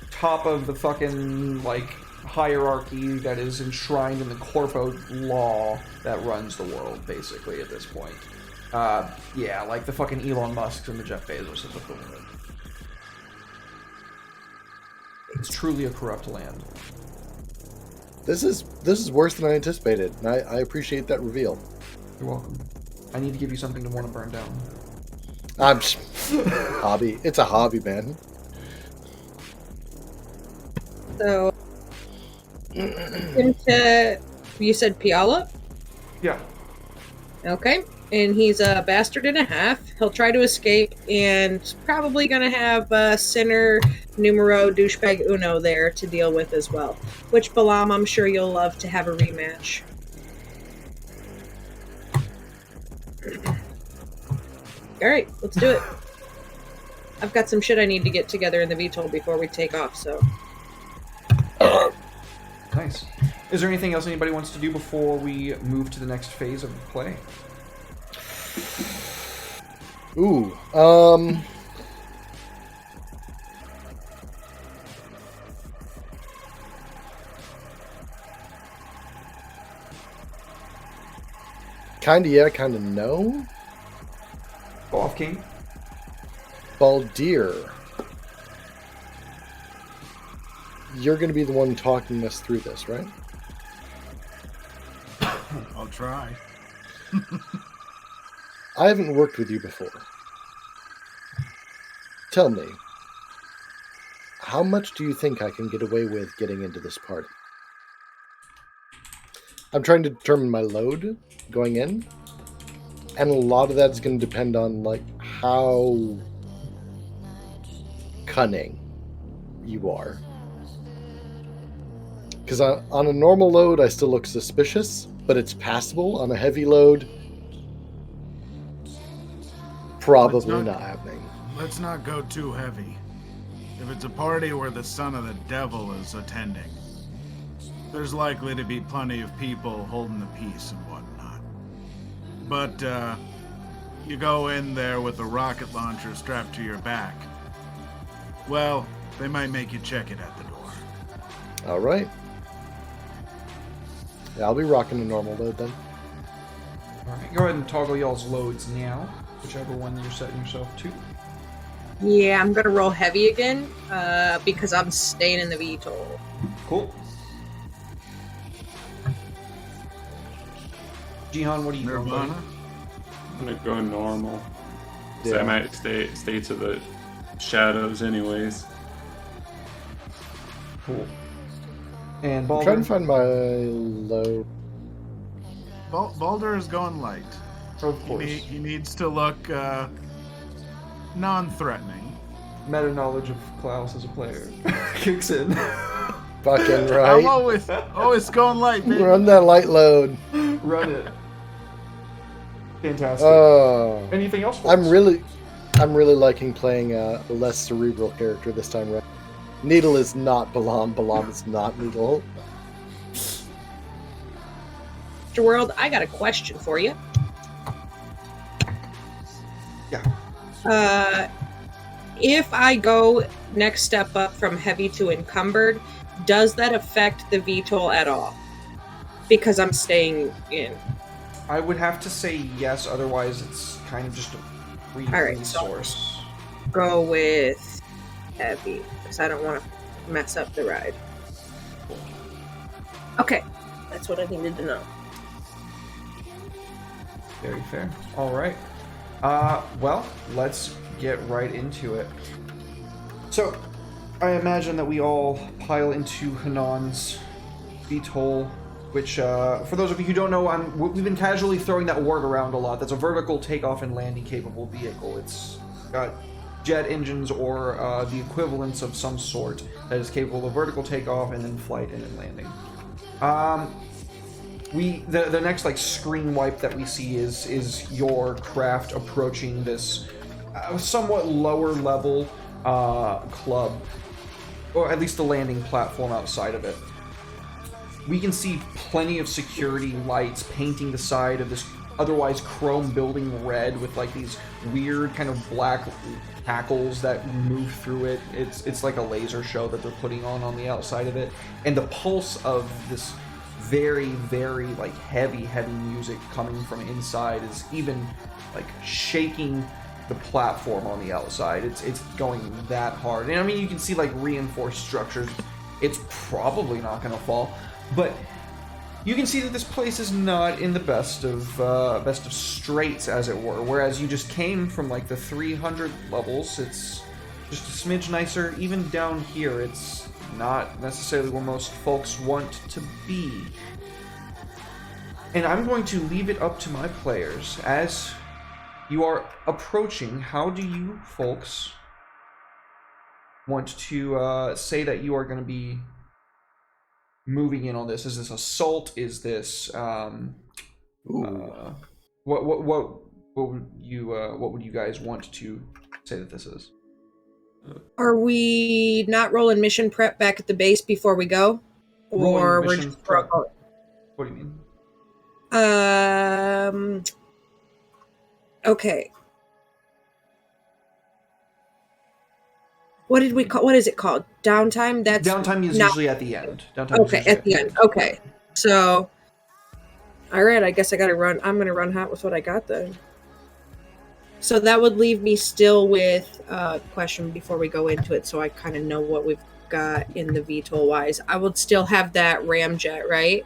top of the fucking like hierarchy that is enshrined in the Corpo law that runs the world, basically, at this point. Yeah, like the fucking Elon Musks and the Jeff Bezos of the world. It's truly a corrupt land. This is worse than I anticipated, and I appreciate that reveal. You're welcome. I need to give you something to want to burn down. I'm hobby. It's a hobby, man. So, into, you said Puyallup? Yeah. Okay. And he's a bastard and a half. He'll try to escape, and probably going to have Sinner, Numero, Douchebag Uno there to deal with as well. Which, Balam, I'm sure you'll love to have a rematch. Alright, let's do it. I've got some shit I need to get together in the VTOL before we take off, so... Nice. Is there anything else anybody wants to do before we move to the next phase of the play? Ooh, kinda yeah, kinda no. Go off, King. Baldir, you're gonna be the one talking us through this, right? I'll try. I haven't worked with you before. Tell me, how much do you think I can get away with getting into this party? I'm trying to determine my load going in, and a lot of that's going to depend on like how cunning you are. Because on a normal load, I still look suspicious, but it's passable. On a heavy load, probably not happening. Let's not go too heavy. If it's a party where the son of the devil is attending, there's likely to be plenty of people holding the peace and whatnot. But, you go in there with a rocket launcher strapped to your back, well, they might make you check it at the door. All right. Yeah, I'll be rocking a normal load then. Alright, go ahead and toggle y'all's loads now, whichever one you're setting yourself to. Yeah, I'm gonna roll heavy again, because I'm staying in the VTOL. Cool. Jihan, what are you doing, buddy? Nirvana? I'm gonna go normal. So Yeah. I might stay to the shadows anyways. Cool. And I'm Baldur? trying to find my load. Baldur is going light. Of course. He needs to look non-threatening. Meta knowledge of Klaus as a player kicks in. Fucking I'm right. always going light, baby. Run that light load. Run it. Fantastic. Oh, Anything else for I'm us? really liking playing a less cerebral character this time around. Needle is not Balam. Balam is not Needle. Mr. World, I got a question for you. Yeah. If I go next step up from heavy to encumbered, does that affect the VTOL at all? Because I'm staying in. I would have to say yes, otherwise it's kind of just a free Alright, so- resource. Go with heavy, because I don't want to mess up the ride. Okay, that's what I needed to know. Very fair. All right. Well, let's get right into it. So, I imagine that we all pile into Hanan's VTOL, which, for those of you who don't know, we've been casually throwing that word around a lot. That's a vertical takeoff and landing capable vehicle. It's got jet engines or the equivalents of some sort that is capable of vertical takeoff and then flight and then landing. The next like screen wipe that we see is your craft approaching this somewhat lower level club, or at least the landing platform outside of it. We can see plenty of security lights painting the side of this otherwise chrome building red with like these weird kind of black hackles that move through it. It's like a laser show that they're putting on the outside of it, and the pulse of this very, very like heavy music coming from inside is even like shaking the platform on the outside. It's going that hard, and I mean you can see like reinforced structures. It's probably not going to fall, but you can see that this place is not in the best of straits, as it were. Whereas you just came from like the 300 levels, it's just a smidge nicer. Even down here, it's not necessarily where most folks want to be. And I'm going to leave it up to my players. As you are approaching, how do you folks want to say that you are going to be moving in on this? Is this assault? Is this what would you guys want to say that this is? Are we not rolling mission prep back at the base before we go? Or Rolling we're mission just prep. What do you mean? Okay. What is it called? Downtime? That's Downtime is not- usually at the end. Downtime Okay, is usually at the end. Okay. So alright, I guess I'm gonna run hot with what I got then. So that would leave me still with a question before we go into it, so I kind of know what we've got in the VTOL wise. I would still have that ramjet, right?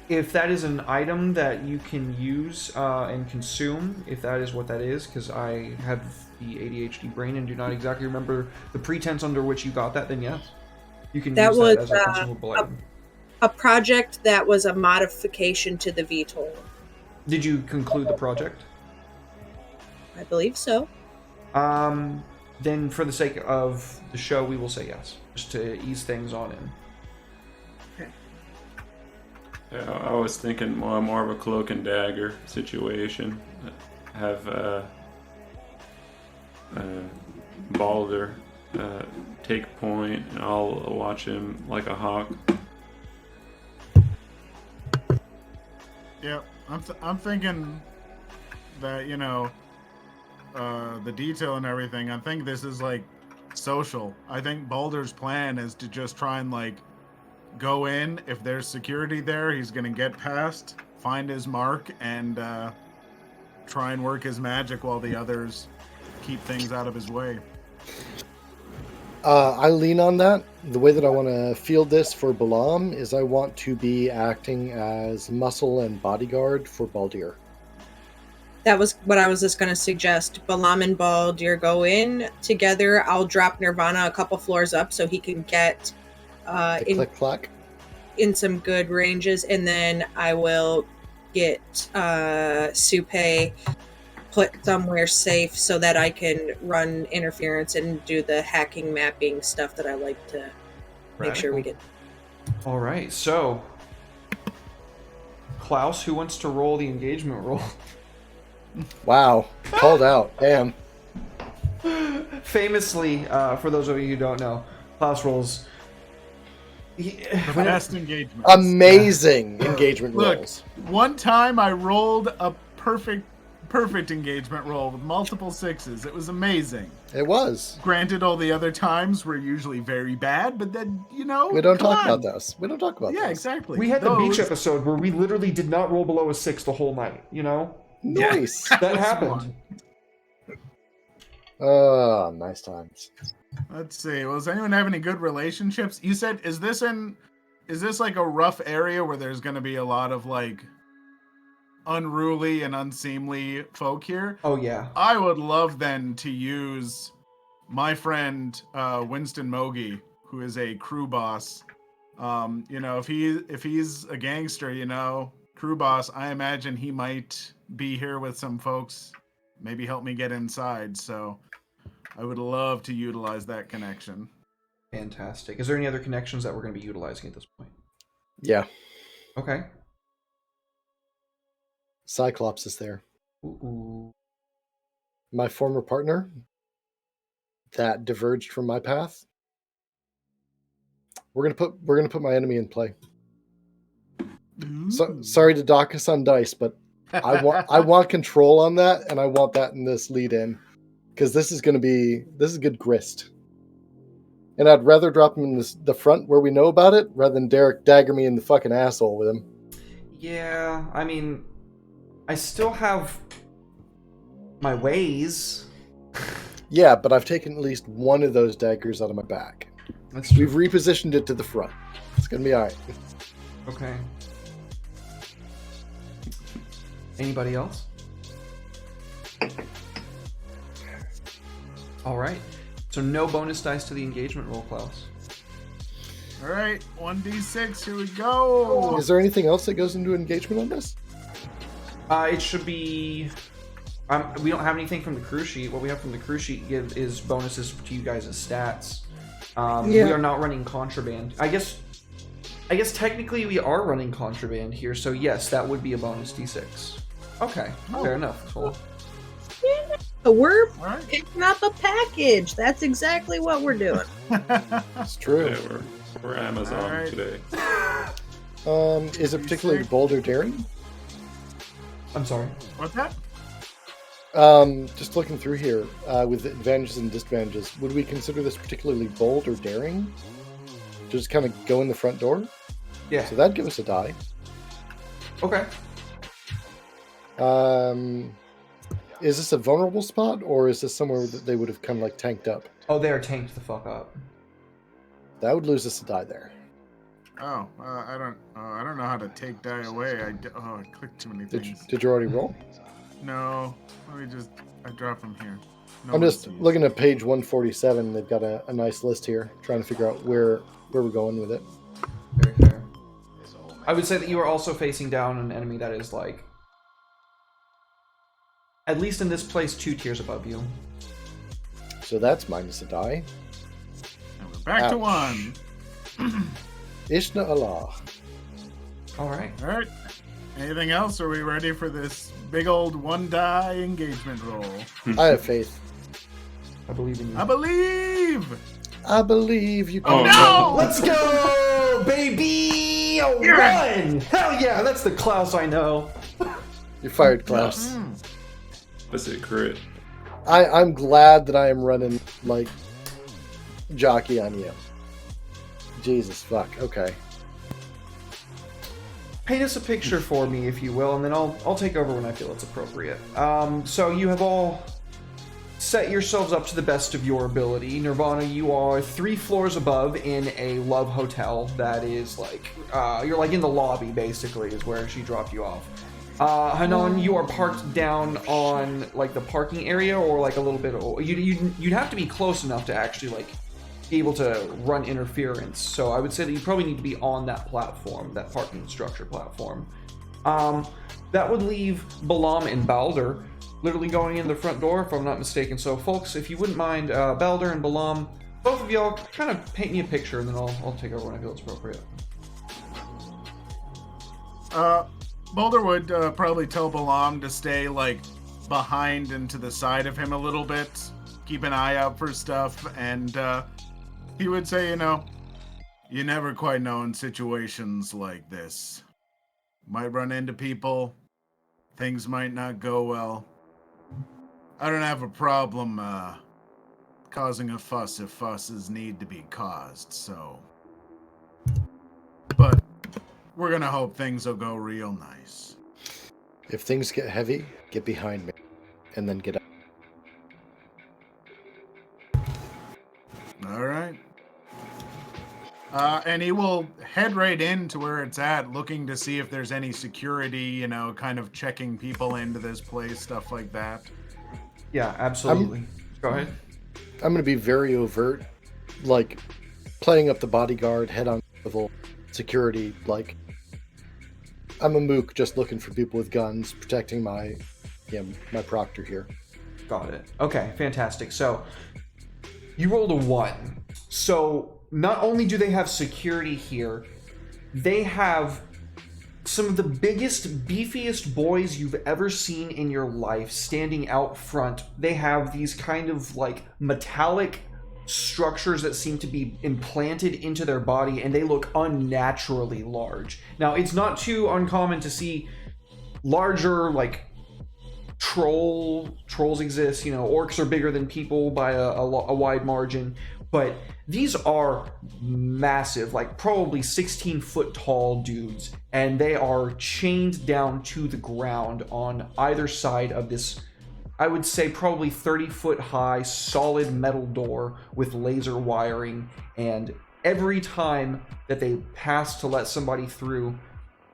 If that is an item that you can use and consume, if that is what that is, because I have the ADHD brain and do not exactly remember the pretense under which you got that, then yes. You can That use was, that as a consumable item. A project that was a modification to the VTOL. Did you conclude the project? I believe so. Then for the sake of the show, we will say yes, just to ease things on in. Yeah, I was thinking more of a cloak and dagger situation. Have Balder take point, and I'll watch him like a hawk. Yeah, I'm thinking that, you know, the detail and everything, I think this is like social. I think Balder's plan is to just try and like go in. If there's security there, he's gonna get past, find his mark, and try and work his magic while the others keep things out of his way. I lean on that. The way that I want to field this for Balam is I want to be acting as muscle and bodyguard for Baldir. That was what I was just going to suggest. Balam and Baldir go in together. I'll drop Nirvana a couple floors up so he can get Click clack. in some good ranges, and then I will get Supe put somewhere safe so that I can run interference and do the hacking mapping stuff that I like to make sure we get. All right, so Klaus, who wants to roll the engagement roll? Wow, called out. Damn. Famously, for those of you who don't know, Klaus rolls. The best engagement. Amazing engagement Look, rolls. one time I rolled a perfect engagement roll with multiple sixes. It was amazing. It was. Granted, all the other times were usually very bad, but then, We don't come talk on. about those. We don't talk about Yeah, those. exactly. We had the beach Those- episode where we literally did not roll below a 6 the whole night, you know? Nice. That was happened. one. Oh, nice times. Let's see. Well, does anyone have any good relationships? You said, is this like a rough area where there's going to be a lot of like unruly and unseemly folk here? Oh, yeah. I would love then to use my friend Winston Mogi, who is a crew boss. If he's a gangster, crew boss, I imagine he might be here with some folks, maybe help me get inside. So I would love to utilize that connection. Fantastic. Is there any other connections that we're going to be utilizing at this point? Yeah. Okay. Cyclops is there. Ooh. My former partner that diverged from my path. We're gonna put my enemy in play. So sorry to dock us on dice, but I want control on that, and I want that in this lead in, because this is good grist. And I'd rather drop him in the front where we know about it, rather than Derek dagger me in the fucking asshole with him. Yeah, I mean, I still have my ways. Yeah, but I've taken at least one of those daggers out of my back. That's true. We've repositioned it to the front. It's gonna be alright. Okay. Anybody else? All right. So no bonus dice to the engagement roll, Klaus. All right, 1d6, here we go. Is there anything else that goes into engagement on this? It should be. We don't have anything from the crew sheet. What we have from the crew sheet is bonuses to you guys as stats. We are not running contraband. I guess technically we are running contraband here. So yes, that would be a bonus d6. Okay, fair enough. Cool. We're All right. picking up a package. That's exactly what we're doing. It's true. Yeah, we're Amazon All right. today. Is it particularly bold or daring? I'm sorry. What's that? Just looking through here with advantages and disadvantages, would we consider this particularly bold or daring? Just kind of go in the front door? Yeah. So that'd give us a die. Okay. Is this a vulnerable spot, or is this somewhere that they would have kind of like tanked up? Oh, they are tanked the fuck up. That would lose us a die there. Oh, I don't know how to take die away. I clicked too many Did things. you already roll? No, I drop them here. No I'm just one sees. looking at page 147. They've got a nice list here, trying to figure out where we're going with it. Very fair. I would say that you are also facing down an enemy that is like, at least in this place, 2 tiers above you. So that's minus a die. And we're back to Ouch. 1. Ishna Allah. All right. All right. Anything else? Are we ready for this big old 1 die engagement roll? I have faith. I believe in you. I believe. I believe you can. Oh, No! Let's go, baby! A run! Hell yeah, that's the Klaus I know. You're fired, Klaus. Mm. That's a crit. I'm glad that I am running like jockey on you. Jesus fuck. Okay. Paint us a picture for me, if you will, and then I'll take over when I feel it's appropriate. So you have all set yourselves up to the best of your ability. Nirvana, you are 3 floors above in a love hotel that is like, you're like in the lobby, basically, is where she dropped you off. Hanan, you are parked down on like the parking area, or like a little bit. You'd have to be close enough to actually like be able to run interference. So I would say that you probably need to be on that platform, that parking structure platform. That would leave Balam and Balder literally going in the front door, if I'm not mistaken. So folks, if you wouldn't mind, Balder and Balam, both of y'all kind of paint me a picture, and then I'll take over when I feel it's appropriate. Boulder would probably tell Balam to stay like behind and to the side of him a little bit, keep an eye out for stuff, and he would say, you never quite know in situations like this. Might run into people, things might not go well. I don't have a problem causing a fuss if fusses need to be caused, so. But we're gonna hope things will go real nice. If things get heavy, get behind me, and then get up. All right. And he will head right into where it's at, looking to see if there's any security, kind of checking people into this place, stuff like that. Yeah, absolutely. Go ahead. I'm going to be very overt, like playing up the bodyguard, head on level, security. Like, I'm a mook just looking for people with guns, protecting my proctor here. Got it. Okay, fantastic. So you rolled a 1. So not only do they have security here, they have some of the biggest, beefiest boys you've ever seen in your life standing out front. They have these kind of like metallic structures that seem to be implanted into their body, and they look unnaturally large. Now, it's not too uncommon to see larger, like, trolls exist. Orcs are bigger than people by a wide margin, but these are massive, like probably 16-foot tall dudes, and they are chained down to the ground on either side of this, I would say probably 30-foot high solid metal door with laser wiring, and every time that they pass to let somebody through,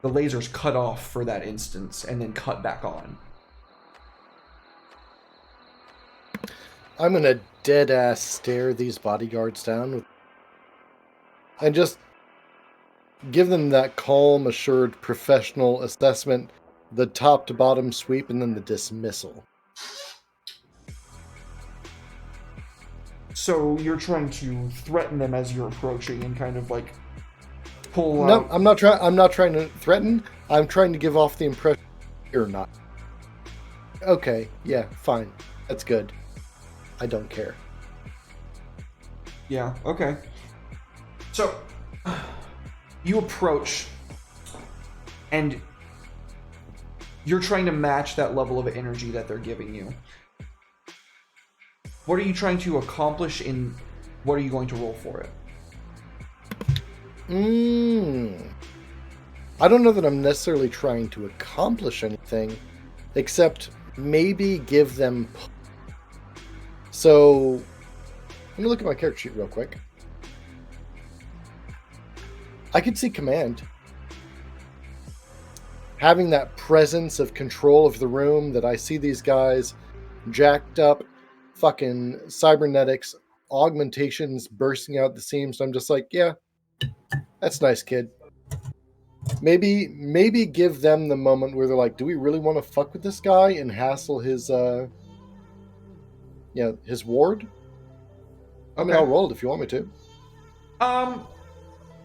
the laser's cut off for that instance and then cut back on. I'm going to dead-ass stare these bodyguards down and just give them that calm, assured, professional assessment, the top-to-bottom sweep, and then the dismissal. So you're trying to threaten them as you're approaching and kind of like pull No, out... I'm not trying to threaten. I'm trying to give off the impression you're not. Okay, yeah, fine. That's good. I don't care. Yeah, okay. So, you approach, and you're trying to match that level of energy that they're giving you. What are you trying to accomplish, and what are you going to roll for it? I don't know that I'm necessarily trying to accomplish anything, except maybe give them... So, let me look at my character sheet real quick. I could see command. Having that presence of control of the room, that I see these guys jacked up, fucking cybernetics, augmentations bursting out the seams. I'm just like, yeah, that's nice, kid. Maybe give them the moment where they're like, do we really want to fuck with this guy and hassle his his ward? I mean, Okay. I'll roll it if you want me to.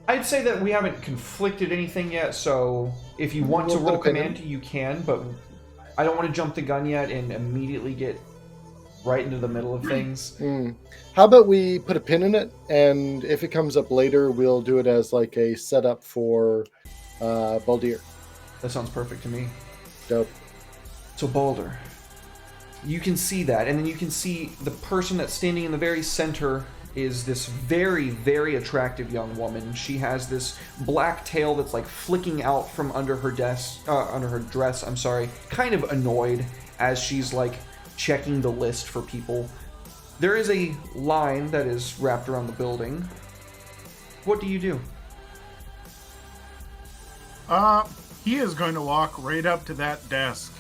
I'd say that we haven't conflicted anything yet, so if you want to roll command, you can, but I don't want to jump the gun yet and immediately get right into the middle of things. How about we put a pin in it, and if it comes up later, we'll do it as like a setup for Baldir. That sounds perfect to me. Dope. So Baldur, you can see that, and then you can see the person that's standing in the very center is this very, very attractive young woman. She has this black tail that's like flicking out from under her dress, kind of annoyed as she's like checking the list for people. There is a line that is wrapped around the building. What do you do? He is going to walk right up to that desk.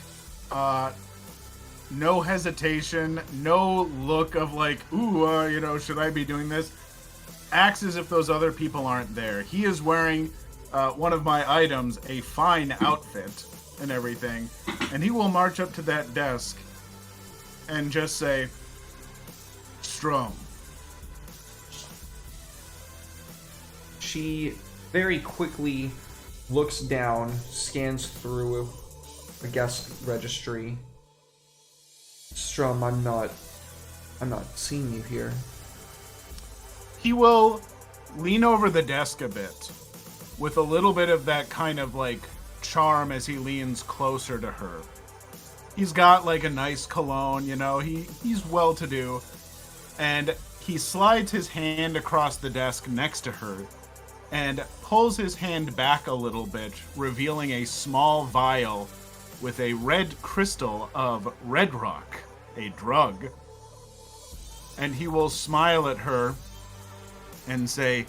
No hesitation, no look of like, ooh, should I be doing this? Acts as if those other people aren't there. He is wearing one of my items, a fine outfit and everything, and he will march up to that desk and just say, Strom. She very quickly looks down, scans through a guest registry. Strom, I'm I'm not seeing you here. He will lean over the desk a bit with a little bit of that kind of like charm as he leans closer to her. He's got like a nice cologne, you know, he's well-to-do, and he slides his hand across the desk next to her and pulls his hand back a little bit, revealing a small vial with a red crystal of Red Rock, a drug. And he will smile at her and say,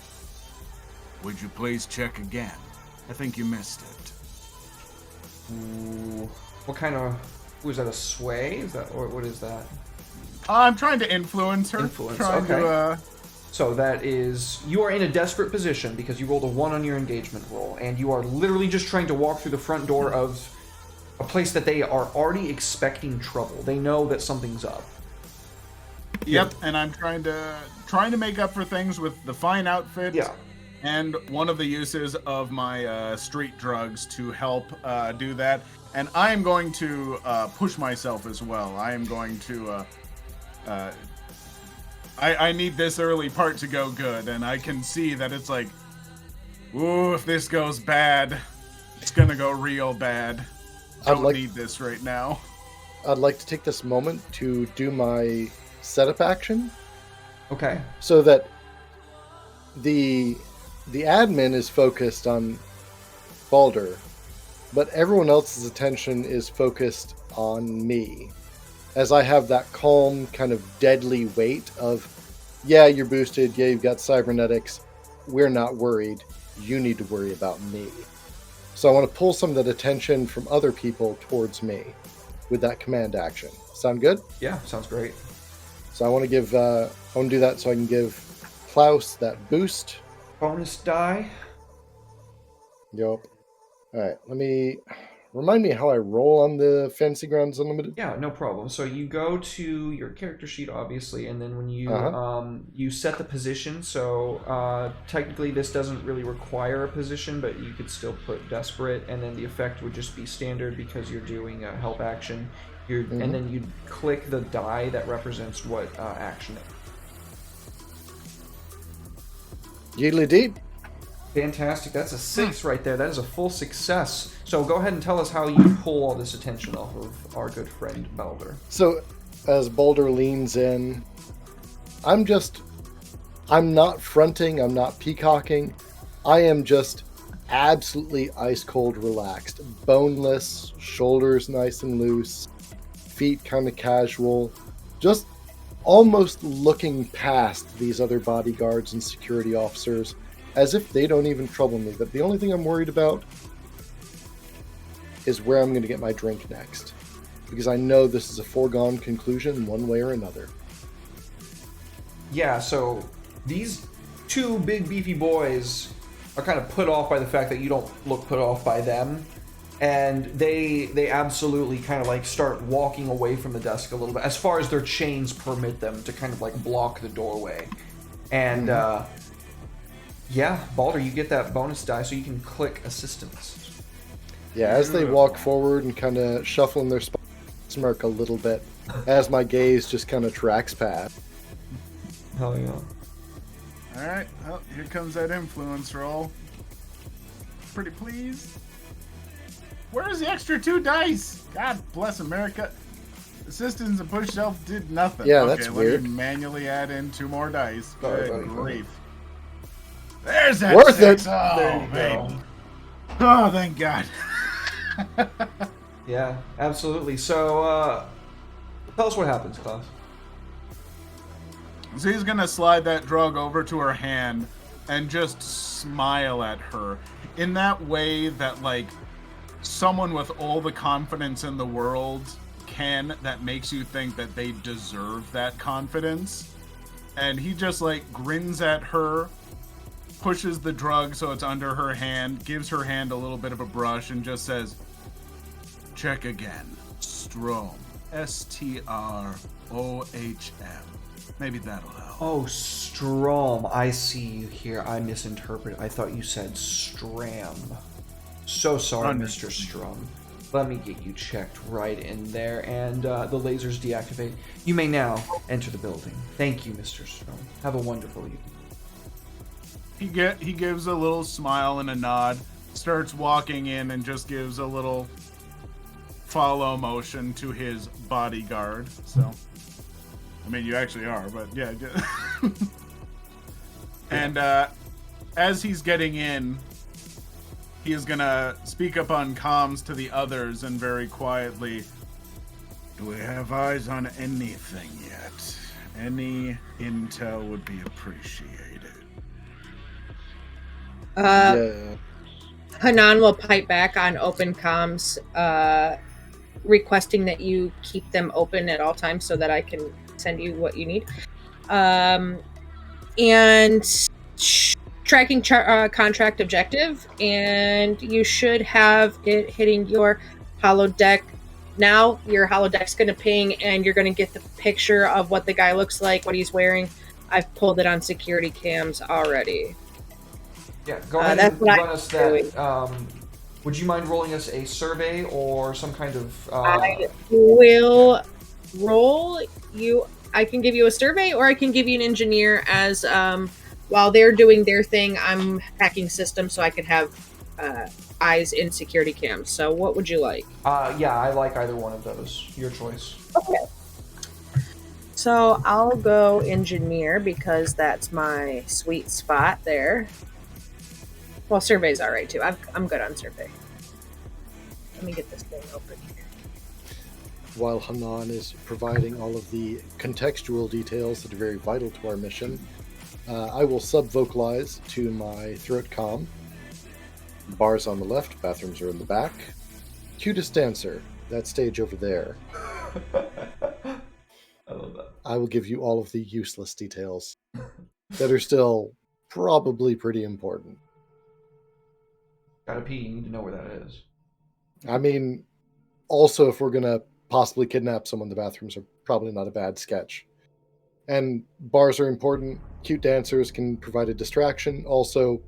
"Would you please check again? I think you missed it." Ooh. What kind of... Was that a sway? Is that... Or what is that? I'm trying to influence her. Influence, Trying okay. to, So that is... You are in a desperate position because you rolled a 1 on your engagement roll, and you are literally just trying to walk through the front door of a place that they are already expecting trouble. They know that something's up. Yep, and I'm trying to make up for things with the fine outfit. Yeah. And one of the uses of my street drugs to help do that. And I am going to push myself as well. I am going to... I need this early part to go good, and I can see that it's like, ooh, if this goes bad, it's gonna go real bad. Don't need this right now. I'd like to take this moment to do my setup action Okay. so that the admin is focused on Balder, but everyone else's attention is focused on me, as I have that calm, kind of deadly weight of, yeah, you're boosted, yeah, you've got cybernetics, we're not worried, you need to worry about me. So I want to pull some of that attention from other people towards me with that command action. Sound good? Yeah, sounds great. So I want to give, I want to do that so I can give Klaus that boost. Bonus die. Yup. Alright, let me... Remind me how I roll on the Fantasy Grounds Unlimited? Yeah, no problem. So you go to your character sheet, obviously, and then when you you set the position. So technically, this doesn't really require a position, but you could still put desperate, and then the effect would just be standard because you're doing a help action. And then you click the die that represents what action. Yeedly deep. Fantastic. That's a 6 right there. That is a full success. So go ahead and tell us how you pull all this attention off of our good friend Balder. So, as Balder leans in, I'm not fronting, I'm not peacocking. I am just absolutely ice cold relaxed. Boneless, shoulders nice and loose, feet kind of casual. Just almost looking past these other bodyguards and security officers as if they don't even trouble me. But the only thing I'm worried about is where I'm going to get my drink next. Because I know this is a foregone conclusion one way or another. Yeah, so these two big beefy boys are kind of put off by the fact that you don't look put off by them. And they absolutely kind of like start walking away from the desk a little bit, as far as their chains permit them to kind of like block the doorway. And yeah, Balder, you get that bonus die so you can click assistance. Yeah, as they walk forward and kind of shuffle in their spot, smirk a little bit as my gaze just kind of tracks past. Hell yeah. Alright, well, here comes that influence roll. Pretty pleased. Where's the extra 2 dice? God bless America. Assistance and push shelf did nothing. Yeah, okay, that's let weird. me manually add in 2 more dice. Sorry, Good buddy. grief. There's that Worth 6. it. Oh, There you baby. go. Oh, thank God. Yeah, absolutely. So, tell us what happens, Klaus. So he's gonna slide that drug over to her hand and just smile at her in that way that, like, someone with all the confidence in the world can, that makes you think that they deserve that confidence. And he just, like, grins at her, pushes the drug so it's under her hand, gives her hand a little bit of a brush, and just says, "Check again. Strom. Strom. Maybe that'll help." Oh, Strom. I see you here. I misinterpreted. I thought you said Stram. So sorry, Mr. Strom. Let me get you checked right in there, and the lasers deactivate. You may now enter the building. Thank you, Mr. Stone. Have a wonderful evening. He gives a little smile and a nod, starts walking in, and just gives a little follow motion to his bodyguard. So, I mean, you actually are, but yeah. And as he's getting in, he is gonna speak up on comms to the others and very quietly, "Do we have eyes on anything yet? Any intel would be appreciated." Yeah. Hanan will pipe back on open comms, requesting that you keep them open at all times so that I can send you what you need. And tracking contract objective, and you should have it hitting your holodeck. Now your holodeck's going to ping, and you're going to get the picture of what the guy looks like, what he's wearing. I've pulled it on security cams already. Yeah, go ahead that's and what run I'm us doing. that. Would you mind rolling us a survey or some kind of... I will roll you. I can give you a survey, or I can give you an engineer as while they're doing their thing, I'm hacking systems so I could have eyes in security cams. So what would you like? Yeah, I like either one of those. Your choice. Okay. So I'll go engineer because that's my sweet spot there. Well, survey's all right too. I'm good on survey. Let me get this thing open here. While Hanan is providing all of the contextual details that are very vital to our mission, I will sub-vocalize to my throat comm. Bars on the left, bathrooms are in the back. Cutest dancer, that stage over there. I love that. I will give you all of the useless details that are still probably pretty important. Gotta pee, you need to know where that is. I mean, also, if we're going to possibly kidnap someone, the bathrooms are probably not a bad sketch. And bars are important. Cute dancers can provide a distraction. Also,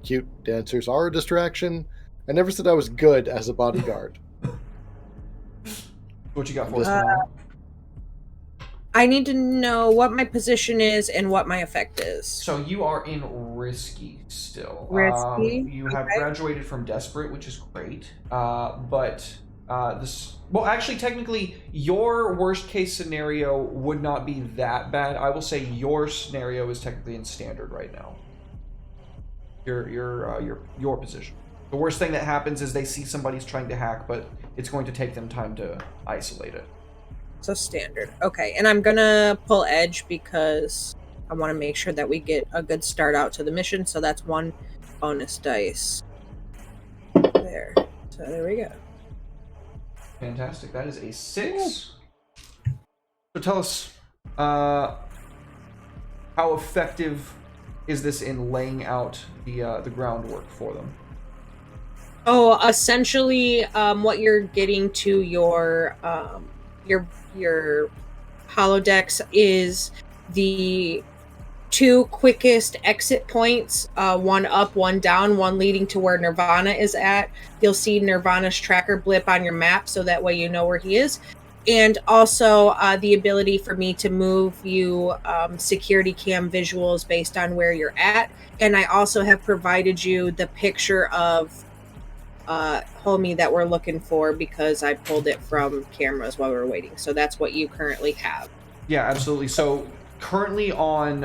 cute dancers are a distraction. I never said I was good as a bodyguard. What you got for us, Uh, Hanan? I need to know what my position is and what my effect is. So you are in Risky still. Risky? You have Okay. graduated from Desperate, which is great. But this... Well, actually, technically, your worst case scenario would not be that bad. I will say your scenario is technically in Standard right now. Your position. The worst thing that happens is they see somebody's trying to hack, but it's going to take them time to isolate it. So standard. Okay, and I'm gonna pull edge because I want to make sure that we get a good start out to the mission. So that's one bonus dice. There. So there we go. Fantastic. That is a 6. So tell us, how effective is this in laying out the groundwork for them? Oh, essentially, what you're getting to your holodecks is the 2 quickest exit points, one up, one down, one leading to where Nirvana is at. You'll see Nirvana's tracker blip on your map, so that way you know where he is. And also the ability for me to move you security cam visuals based on where you're at. And I also have provided you the picture of homie that we're looking for because I pulled it from cameras while we were waiting. So that's what you currently have. Yeah, absolutely. So currently on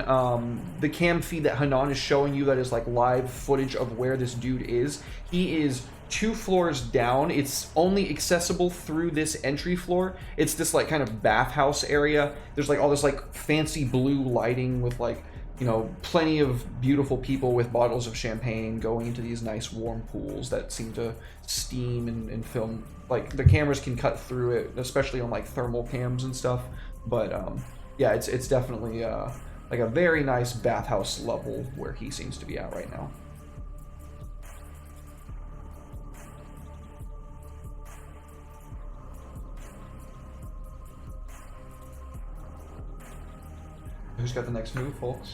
the cam feed that Hanan is showing you, that is like live footage of where this dude is. He is 2 floors down. It's only accessible through this entry floor. It's this like kind of bathhouse area. There's like all this like fancy blue lighting with like, you know, plenty of beautiful people with bottles of champagne going into these nice warm pools that seem to steam and film. Like the cameras can cut through it, especially on like thermal cams and stuff. But yeah, it's definitely like a very nice bathhouse level where he seems to be at right now. Who's got the next move, folks?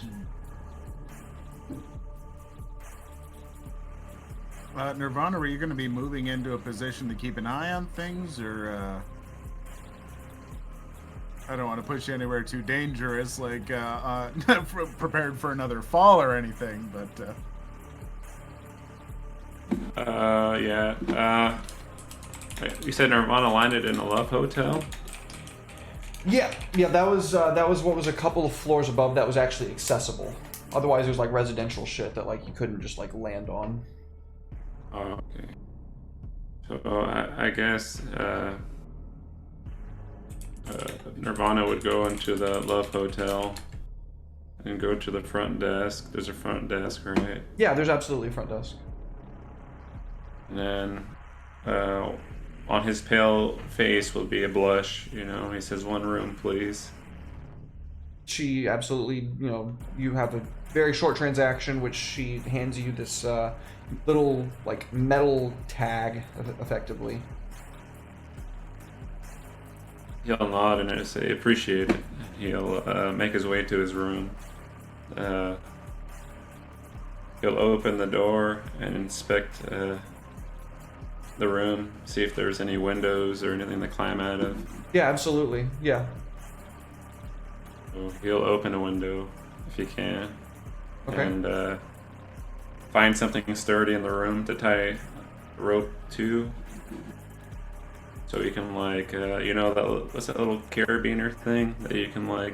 Nirvana, are you going to be moving into a position to keep an eye on things, or I don't want to push you anywhere too dangerous, like prepared for another fall or anything, but yeah. You said Nirvana landed in a Love Hotel? Yeah, that was what was a couple of floors above that was actually accessible. Otherwise, there's like residential shit that like you couldn't just like land on. Oh, okay. So I guess Nirvana would go into the Love Hotel and go to the front desk. There's a front desk, right? Yeah, there's absolutely a front desk. And then on his pale face will be a blush. You know, he says, "One room, please." She absolutely, you have a very short transaction, which she hands you this little like metal tag, effectively. He'll nod and say, "Appreciate it." He'll make his way to his room. He'll open the door and inspect the room, see if there's any windows or anything to climb out of. Yeah, absolutely. Yeah. So he'll open a window if he can, Okay. and find something sturdy in the room to tie rope to. So you can what's that little carabiner thing that you can like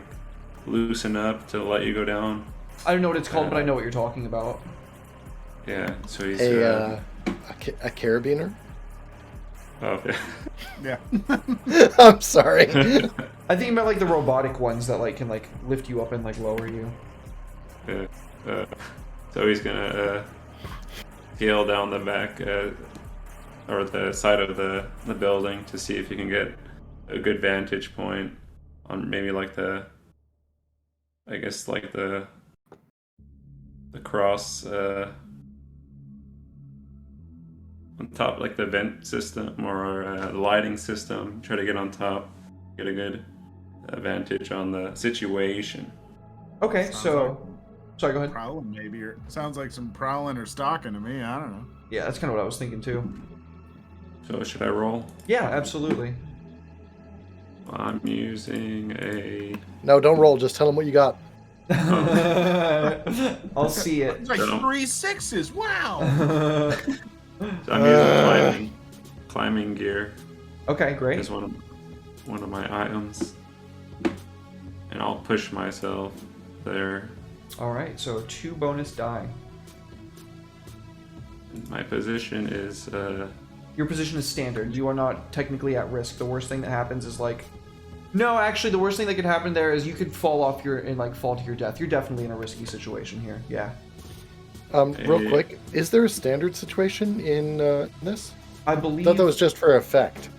loosen up to let you go down? I don't know what it's called, but I know what you're talking about. Yeah. So he's A carabiner? oh yeah. yeah. I'm sorry. I think about like the robotic ones that like can like lift you up and like lower you. Yeah. So he's gonna scale down the back or the side of the building to see if he can get a good vantage point on maybe like the cross on top, like the vent system or the lighting system. Try to get on top, get a good vantage on the situation. Okay, Sounds so sorry, go ahead. Prowling maybe, or sounds like some prowling or stalking to me. I don't know. Yeah, that's kind of what I was thinking too. So should I roll? Yeah, absolutely. I'm using a. No, don't roll. Just tell them what you got. I'll see it. It's like So- 3 6s. Wow. So I'm using climbing gear Okay, great. as one of my items, and I'll push myself there. All right, so 2 bonus die. My position is Your position is standard. You are not technically at risk. The worst thing that happens is like, no, actually, the worst thing that could happen there is you could fall off and like fall to your death. You're definitely in a risky situation here. Yeah. Real quick, is there a standard situation in this? I I believe thought that was just for effect.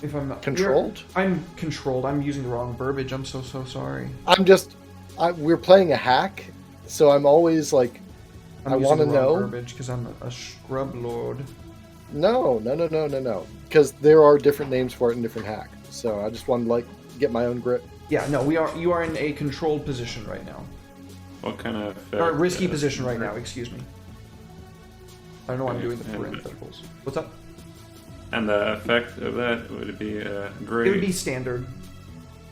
if I'm not Controlled? I'm controlled. I'm using the wrong verbiage. I'm so sorry. We're playing a hack, so I'm always like, I'm I using want to the wrong know. verbiage because I'm a scrub lord. No. Because there are different names for it in different hacks. So I just wanted to like get my own grip. Yeah, no, you are in a controlled position right now. what kind of effect, Or a risky position right now, excuse me. I don't know why I'm doing the And- parentheticals. What's up? And the effect of that would be great. It would be standard.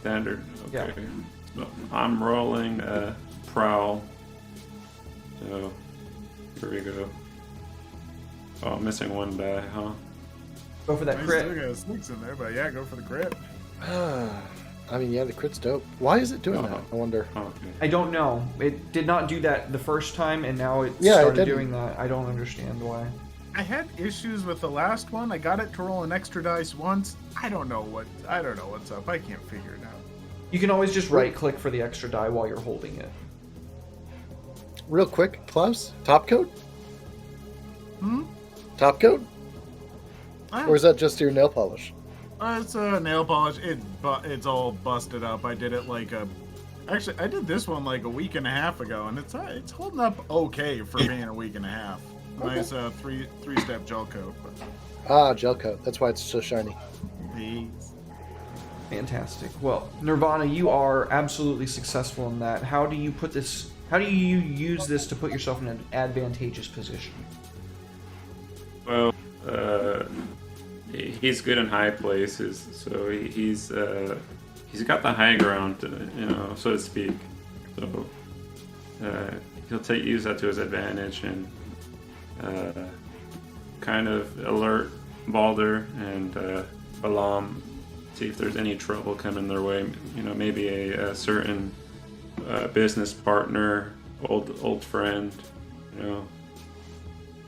Standard. Yeah. Okay. So I'm rolling a prowl. So here we go. Oh, I'm missing 1 die, huh? Go for that I still crit. got 6 in there, but yeah, go for the crit. I mean, yeah, the crit's dope. Why is it doing that? I wonder. Okay. I don't know. It did not do that the first time, and now it Yeah, it started didn't. doing that. I don't understand why. I had issues with the last one. I got it to roll an extra dice once. I don't know what's up. I can't figure it out. You can always just right-click for the extra die while you're holding it. Real quick, Klaus, top coat? Hmm? Top coat? Ah, Or is that just your nail polish? it's a nail polish. It's all busted up. I did it actually, I did this one like a week and a half ago, and it's holding up okay for being a week and a half. Nice three-step gel coat. But Gel coat. That's why it's so shiny. these. Fantastic. Well, Nirvana, you are absolutely successful in that. How do you use this to put yourself in an advantageous position? Well, he's good in high places, so he's got the high ground, so to speak. So he'll use that to his advantage and kind of alert Balder and Balam, see if there's any trouble coming their way. Maybe a certain business partner, old friend.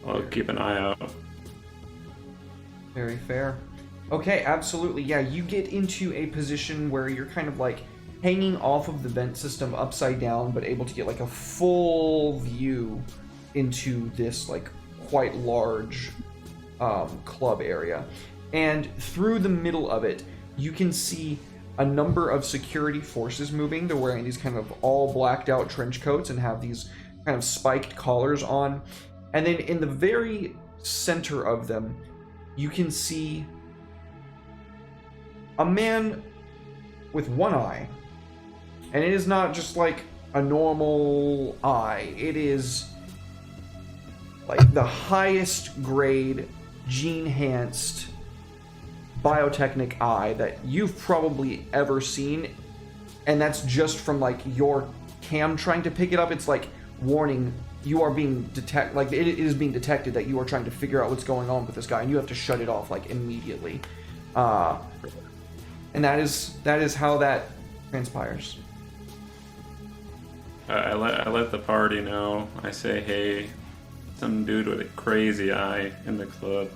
I'll keep an eye out. Very fair. Okay, absolutely. Yeah, you get into a position where you're kind of like hanging off of the vent system upside down, but able to get like a full view into this like quite large club area. And through the middle of it, you can see a number of security forces moving. They're wearing these kind of all blacked out trench coats and have these kind of spiked collars on. And then in the very center of them, you can see a man with one eye. And it is not just like a normal eye. It is like the highest grade gene-enhanced biotechnic eye that you've probably ever seen. And that's just from like your cam trying to pick it up. It's like, warning, you are being it is being detected that you are trying to figure out what's going on with this guy, and you have to shut it off like immediately. And that is how that transpires. I let the party know. I say, hey, some dude with a crazy eye in the club.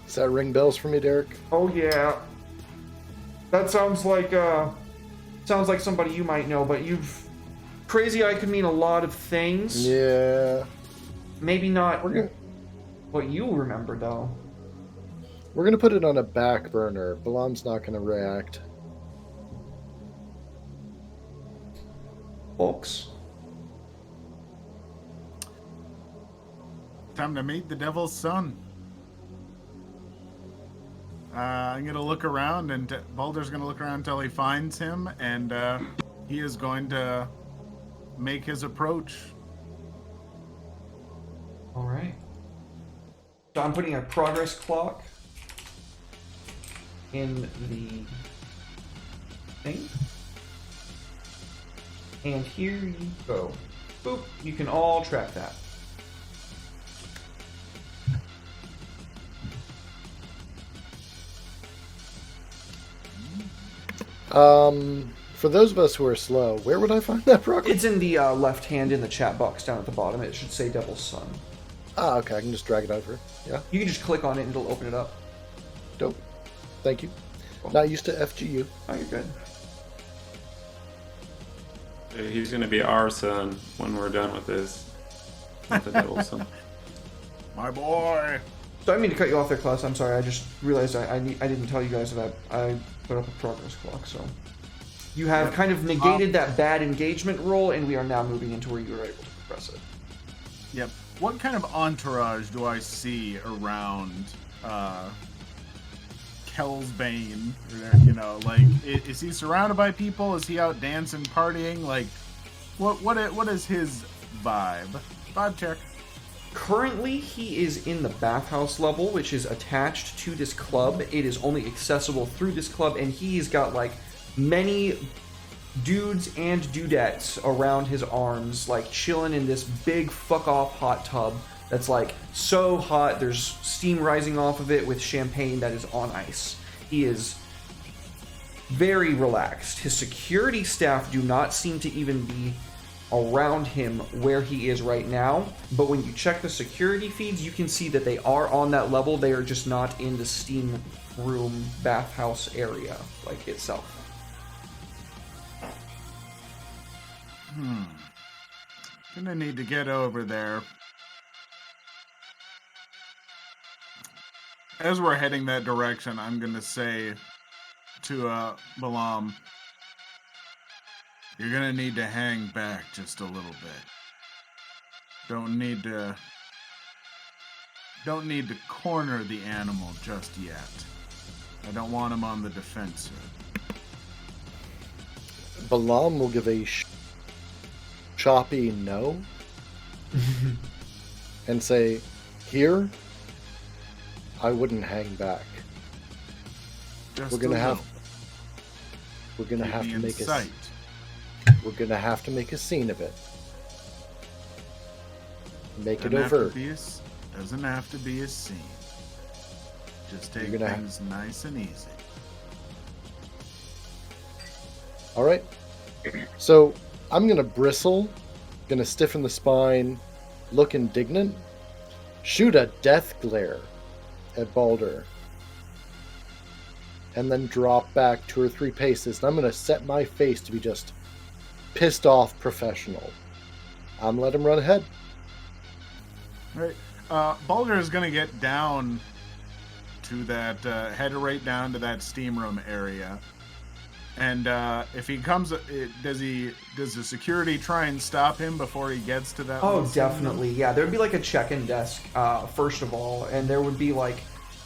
Does that ring bells for me, Derek? Oh yeah, that sounds like somebody you might know, but crazy eye could mean a lot of things. Yeah. Maybe not what you remember though. We're gonna put it on a back burner. Balam's not gonna react. Folks. Time to meet the devil's son. I'm gonna look around, and Balder's gonna look around until he finds him, and he is going to make his approach. All right. So I'm putting a progress clock in the thing. And here you go. Boop. You can all track that. For those of us who are slow, where would I find that progress? It's in the left hand in the chat box down at the bottom. It should say Devil's Son. Ah, okay, I can just drag it over. Yeah, You can just click on it and it'll open it up. dope. Thank you. Not used to FGU. Oh, you're good. He's gonna be our son when we're done with this. Not the devil's son. My boy. So I didn't mean to cut you off there, Klaus. I'm sorry. I just realized I didn't tell you guys that I put up a progress clock. So you have kind of negated that bad engagement roll, and we are now moving into where you were able to progress it. Yep. What kind of entourage do I see around Kelsbane? Is he surrounded by people? Is he out dancing, partying? Like, what is his vibe? Vibe check. Currently, he is in the bathhouse level, which is attached to this club. It is only accessible through this club, and he's got like many dudes and dudettes around his arms, like chilling in this big fuck off hot tub that's like so hot there's steam rising off of it with champagne that is on ice. He is very relaxed. His security staff do not seem to even be around him where he is right now, but when you check the security feeds, you can see that they are on that level. They are just not in the steam room bathhouse area like itself. Gonna need to get over there. As we're heading that direction, I'm gonna say to Balam, you're gonna need to hang back just a little bit. Don't need to corner the animal just yet. I don't want him on the defensive. Balam will give a choppy no and say, Here, I wouldn't hang back. Just We're gonna a have little. we're gonna Keep have me to in make sight. we're gonna have to make a scene of it. Make it Doesn't have to overt. be a s- Doesn't have to be a scene. Just take You're gonna things nice and easy. All right. So I'm gonna bristle, gonna stiffen the spine, look indignant, shoot a death glare at Balder, and then drop back 2 or 3 paces. And I'm gonna set my face to be just pissed off professional. I'm gonna let him run ahead. Right. Balder is going to get down to that, head right down to that steam room area. And if he comes, does the security try and stop him before he gets to that? Oh, little steam room? definitely. Yeah, there'd be like a check-in desk, first of all, and there would be like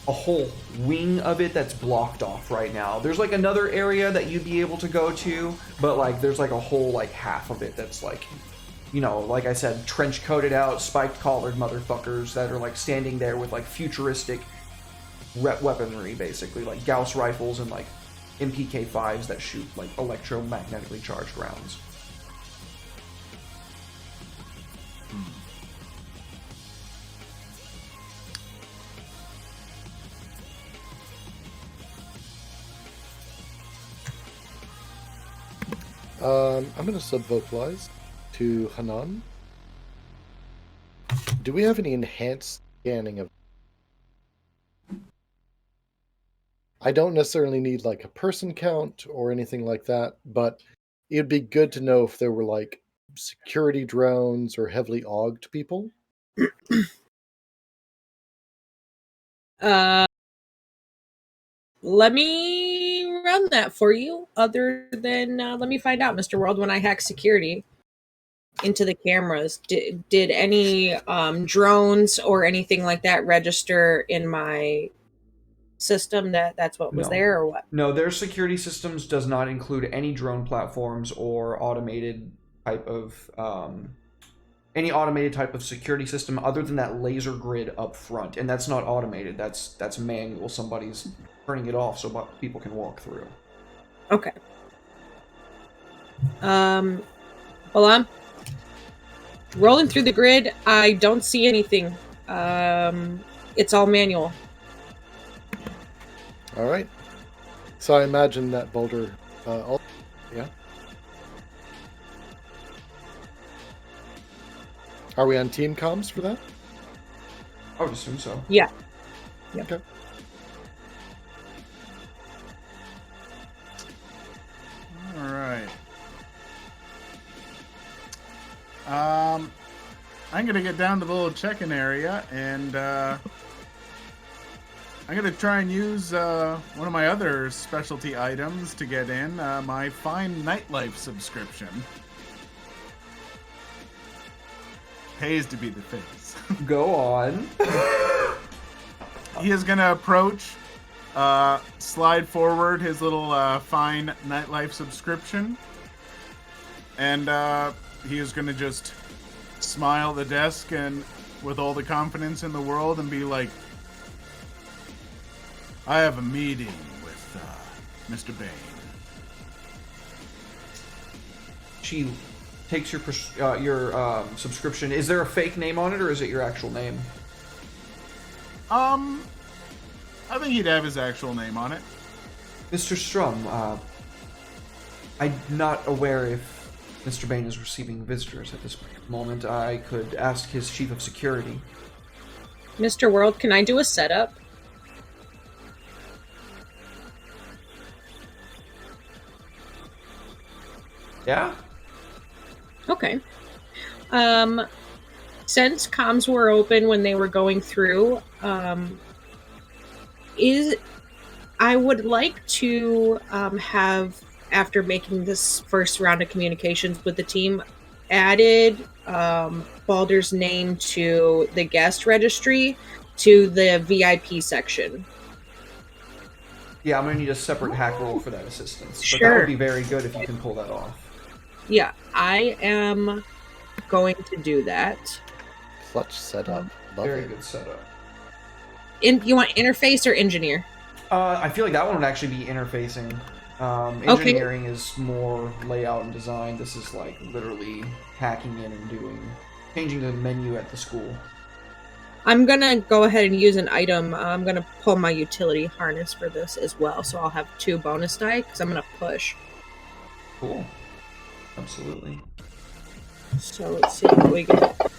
a whole wing of it that's blocked off right now. There's like another area that you'd be able to go to, but like there's like a whole like half of it that's like, you know, like I said, trench coated out, spiked collared motherfuckers that are like standing there with like futuristic weaponry, basically like Gauss rifles and like MPK5s that shoot like electromagnetically charged rounds. I'm gonna sub-vocalize to Hanan. Do we have any enhanced scanning of? I don't necessarily need like a person count or anything like that, but it'd be good to know if there were like security drones or heavily auged people. Let me run that for you. Other than, let me find out, Mr. World, when I hack security into the cameras, did any drones or anything like that register in my system that's what was No. there, or what? No, their security systems does not include any drone platforms or automated type of any automated type of security system other than that laser grid up front, and that's not automated. That's manual. Somebody's turning it off so people can walk through. Okay. Hold on. Rolling through the grid, I don't see anything. It's all manual. All right. So I imagine that Boulder. Yeah. Are we on team comms for that? I would assume so. Yeah. Okay. All right. I'm gonna get down to the little check-in area, and I'm gonna try and use one of my other specialty items to get in, my Fine Nightlife subscription. Pays to be the face. Go on. He is gonna approach, slide forward his little Fine Nightlife subscription, and he is gonna just smile at the desk and with all the confidence in the world and be like, I have a meeting with Mr. Bane. She takes your subscription. Is there a fake name on it, or is it your actual name? I think he'd have his actual name on it. Mr. Strum, I'm not aware if Mr. Bane is receiving visitors at this moment. I could ask his chief of security. Mr. World, can I do a setup? Yeah? Okay. Since comms were open when they were going through, I would like to have, after making this first round of communications with the team, added Balder's name to the guest registry to the VIP section. Yeah, I'm gonna need a separate hack roll for that assistance. But that Sure. would be very good if you can pull that off. Yeah, I am going to do that. Clutch setup. Love Very it. good setup. You want interface or engineer? I feel like that one would actually be interfacing. Okay. Engineering is more layout and design. This is like literally hacking in and changing the menu at the school. I'm gonna go ahead and use an item. I'm gonna pull my utility harness for this as well, so I'll have 2 bonus die because I'm gonna push. Cool. Absolutely. So let's see what we get.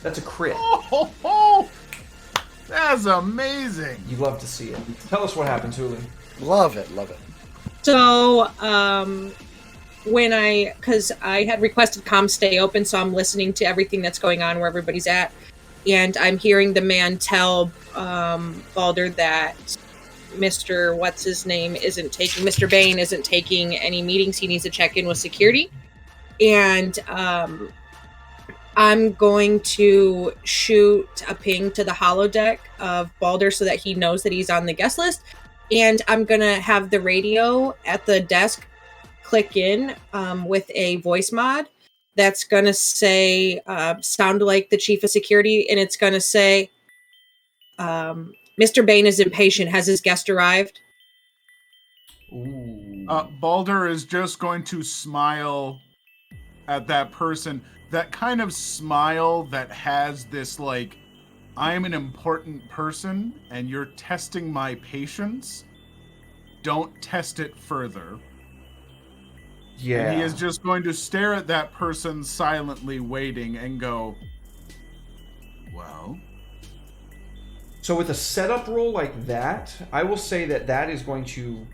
That's a crit. Oh, that's amazing. You love to see it. Tell us what happened, Huli. Love it. Love it. So, because I had requested comms stay open, so I'm listening to everything that's going on where everybody's at, and I'm hearing the man tell Balder that Mr. Mr. Bain isn't taking any meetings. He needs to check in with security, and I'm going to shoot a ping to the holodeck of Balder so that he knows that he's on the guest list. And I'm going to have the radio at the desk click in with a voice mod that's going to say, sound like the chief of security. And it's going to say, Mr. Bain is impatient. Has his guest arrived? Ooh. Balder is just going to smile at that person. That kind of smile that has this, like, I'm an important person and you're testing my patience. Don't test it further. Yeah. And he is just going to stare at that person silently waiting and go, well. So with a setup roll like that, I will say that is going to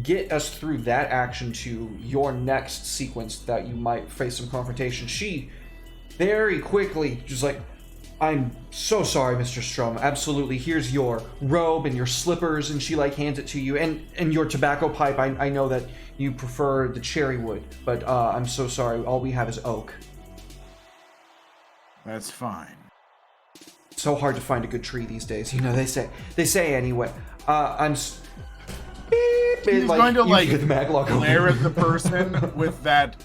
get us through that action to your next sequence that you might face some confrontation. She very quickly just like, I'm so sorry, Mr. Strom. Absolutely. Here's your robe and your slippers, and she like hands it to you, and your tobacco pipe. I know that you prefer the cherry wood, but I'm so sorry. All we have is oak. That's fine. So hard to find a good tree these days. You know, they say anyway. He's going to like the maglock glare at the person with that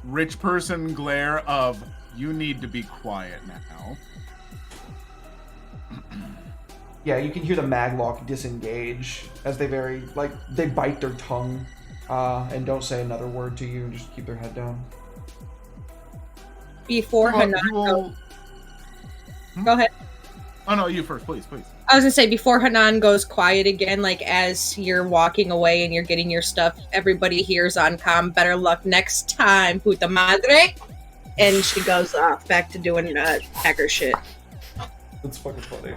rich person glare of, you need to be quiet now. Yeah, you can hear the maglock disengage as they they bite their tongue and don't say another word to you and just keep their head down. Before Hanan Go ahead. Oh no, you first, please. I was gonna say, before Hanan goes quiet again, like as you're walking away and you're getting your stuff, everybody hears on comm, better luck next time, puta madre. And she goes off back to doing hacker shit. That's fucking funny.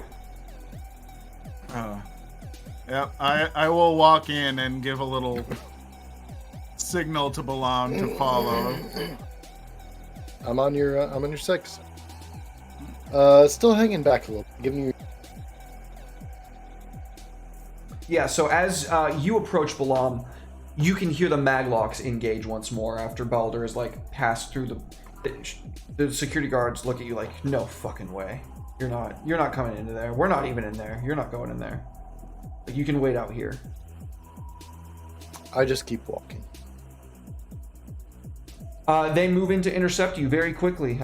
Yep, I will walk in and give a little signal to Balam to follow. I'm on your 6. Still hanging back a little. Giving you. Yeah, so as you approach Balam, you can hear the maglocks engage once more after Balder has like passed through the security guards look at you like, no fucking way. You're not coming into there. We're not even in there. You're not going in there. Like, you can wait out here. I just keep walking. They move in to intercept you very quickly.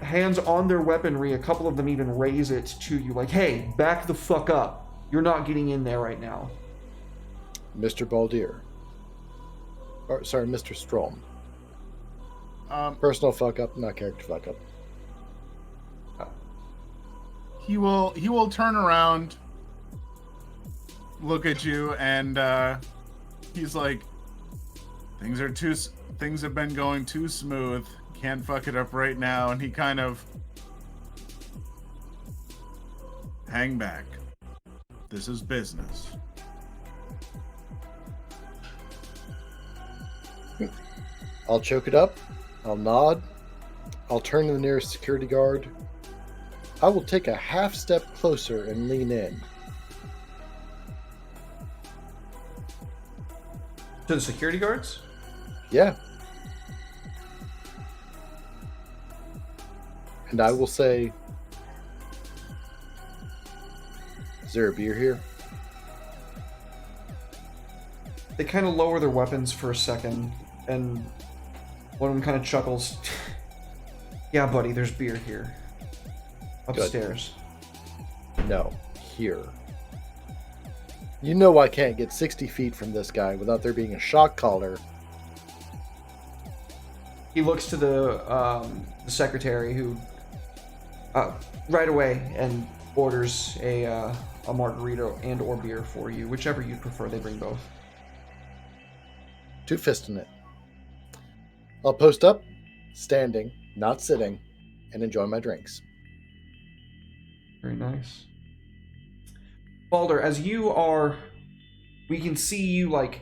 Hands on their weaponry, a couple of them even raise it to you like, hey, back the fuck up. You're not getting in there right now. Mr. Baldir. Or, sorry, Mr. Strom. Personal fuck up, not character fuck up. He will turn around, look at you, and he's like, things have been going too smooth. Can't fuck it up right now. And he kind of, hang back. This is business. I'll choke it up. I'll nod. I'll turn to the nearest security guard. I will take a half step closer and lean in. To the security guards? Yeah. And I will say, is there a beer here? They kind of lower their weapons for a second, and one of them kind of chuckles. Yeah, buddy, there's beer here. Upstairs. No, here. You know I can't get 60 feet from this guy without there being a shock collar. He looks to the secretary who, right away, and orders a margarita and or beer for you, whichever you prefer. They bring both. 2 fists in it. I'll post up, standing, not sitting, and enjoy my drinks. Very nice. Balder, as you are, we can see you like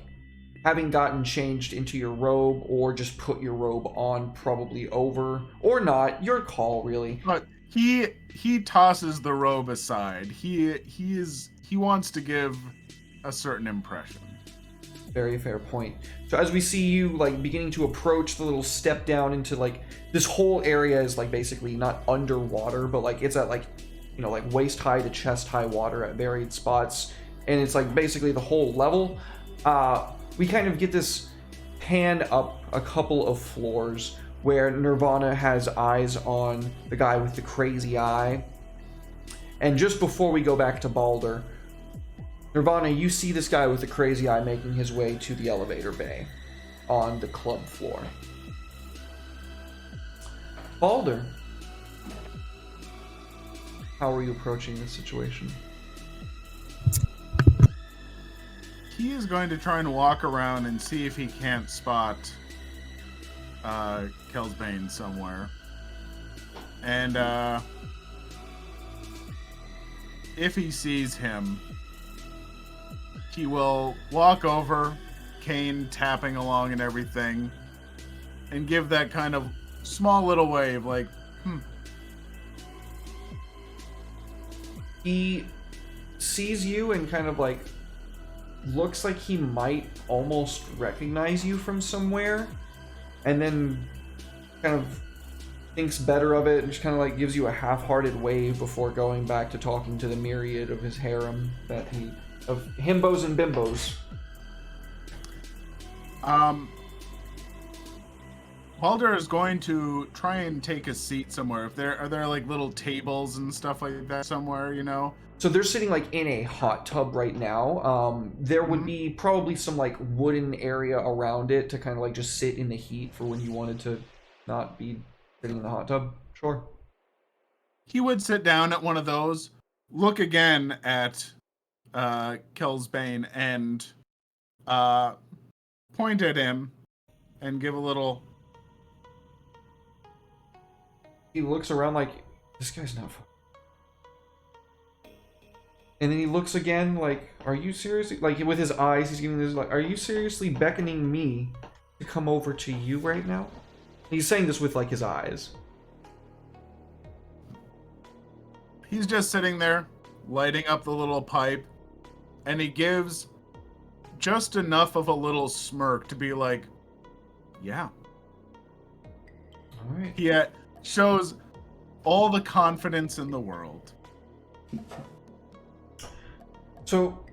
having gotten changed into your robe or just put your robe on probably over or not. Your call, really. But he tosses the robe aside. He wants to give a certain impression. Very fair point. So as we see you like beginning to approach the little step down into like this whole area is like basically not underwater, but like it's at like, you know, like waist high to chest high water at varied spots, and it's like basically the whole level. We kind of get this pan up a couple of floors where Nirvana has eyes on the guy with the crazy eye. And just before we go back to Balder, Nirvana, you see this guy with the crazy eye making his way to the elevator bay on the club floor. Balder, how are you approaching this situation? He is going to try and walk around and see if he can't spot Kelsbane somewhere. And if he sees him, he will walk over, cane tapping along and everything, and give that kind of small little wave like, He sees you and kind of like looks like he might almost recognize you from somewhere, and then kind of thinks better of it and just kind of like gives you a half-hearted wave before going back to talking to the myriad of his harem of himbos and bimbos. Balder is going to try and take a seat somewhere. Are there like little tables and stuff like that somewhere, you know? So they're sitting like in a hot tub right now. There would be probably some like wooden area around it to kind of like just sit in the heat for when you wanted to not be sitting in the hot tub. Sure. He would sit down at one of those, look again at Kelsbane, and point at him and give a little. He looks around like, this guy's not fun. And then he looks again like, are you seriously, like with his eyes, he's giving this like, are you seriously beckoning me to come over to you right now? He's saying this with like his eyes. He's just sitting there, lighting up the little pipe, and he gives just enough of a little smirk to be like, yeah. All right. He shows all the confidence in the world. So,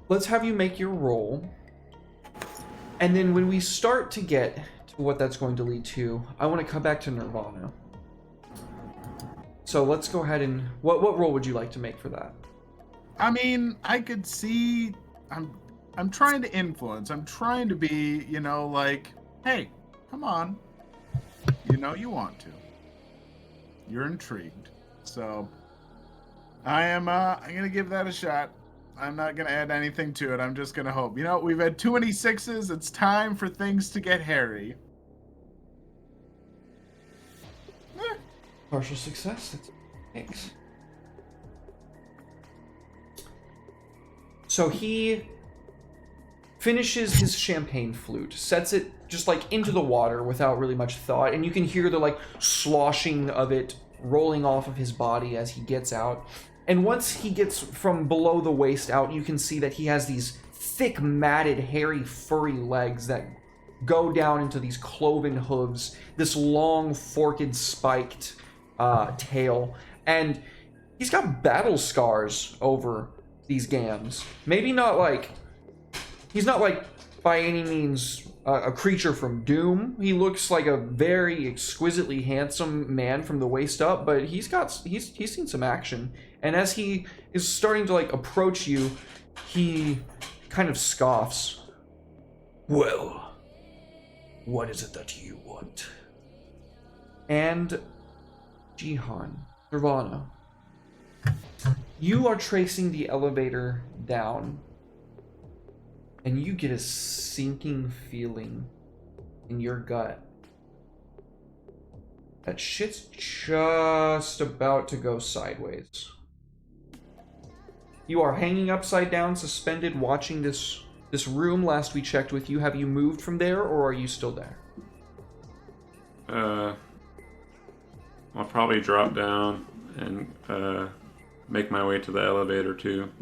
let's have you make your roll. And then when we start to get to what that's going to lead to, I want to come back to Nirvana. So let's go ahead and... What roll would you like to make for that? I mean, I could see... I'm trying to influence. I'm trying to be, you know, like, hey, come on. You know you want to. You're intrigued. So... I'm gonna give that a shot. I'm not gonna add anything to it. I'm just gonna hope. You know, we've had too many sixes. It's time for things to get hairy. Partial success. Thanks. So he finishes his champagne flute, sets it just like into the water without really much thought, and you can hear the like sloshing of it rolling off of his body as he gets out. And once he gets from below the waist out, you can see that he has these thick, matted, hairy, furry legs that go down into these cloven hooves, this long, forked, spiked tail. And he's got battle scars over these gams. Maybe not like... He's not like by any means a creature from Doom. He looks like a very exquisitely handsome man from the waist up, but he's seen some action. And as he is starting to like approach you, he kind of scoffs. Well, what is it that you want? And Jihan, Nirvana, you are tracing the elevator down, and you get a sinking feeling in your gut that shit's just about to go sideways. You are hanging upside down, suspended, watching this room. Last we checked with you, have you moved from there, or are you still there? I'll probably drop down and make my way to the elevator too.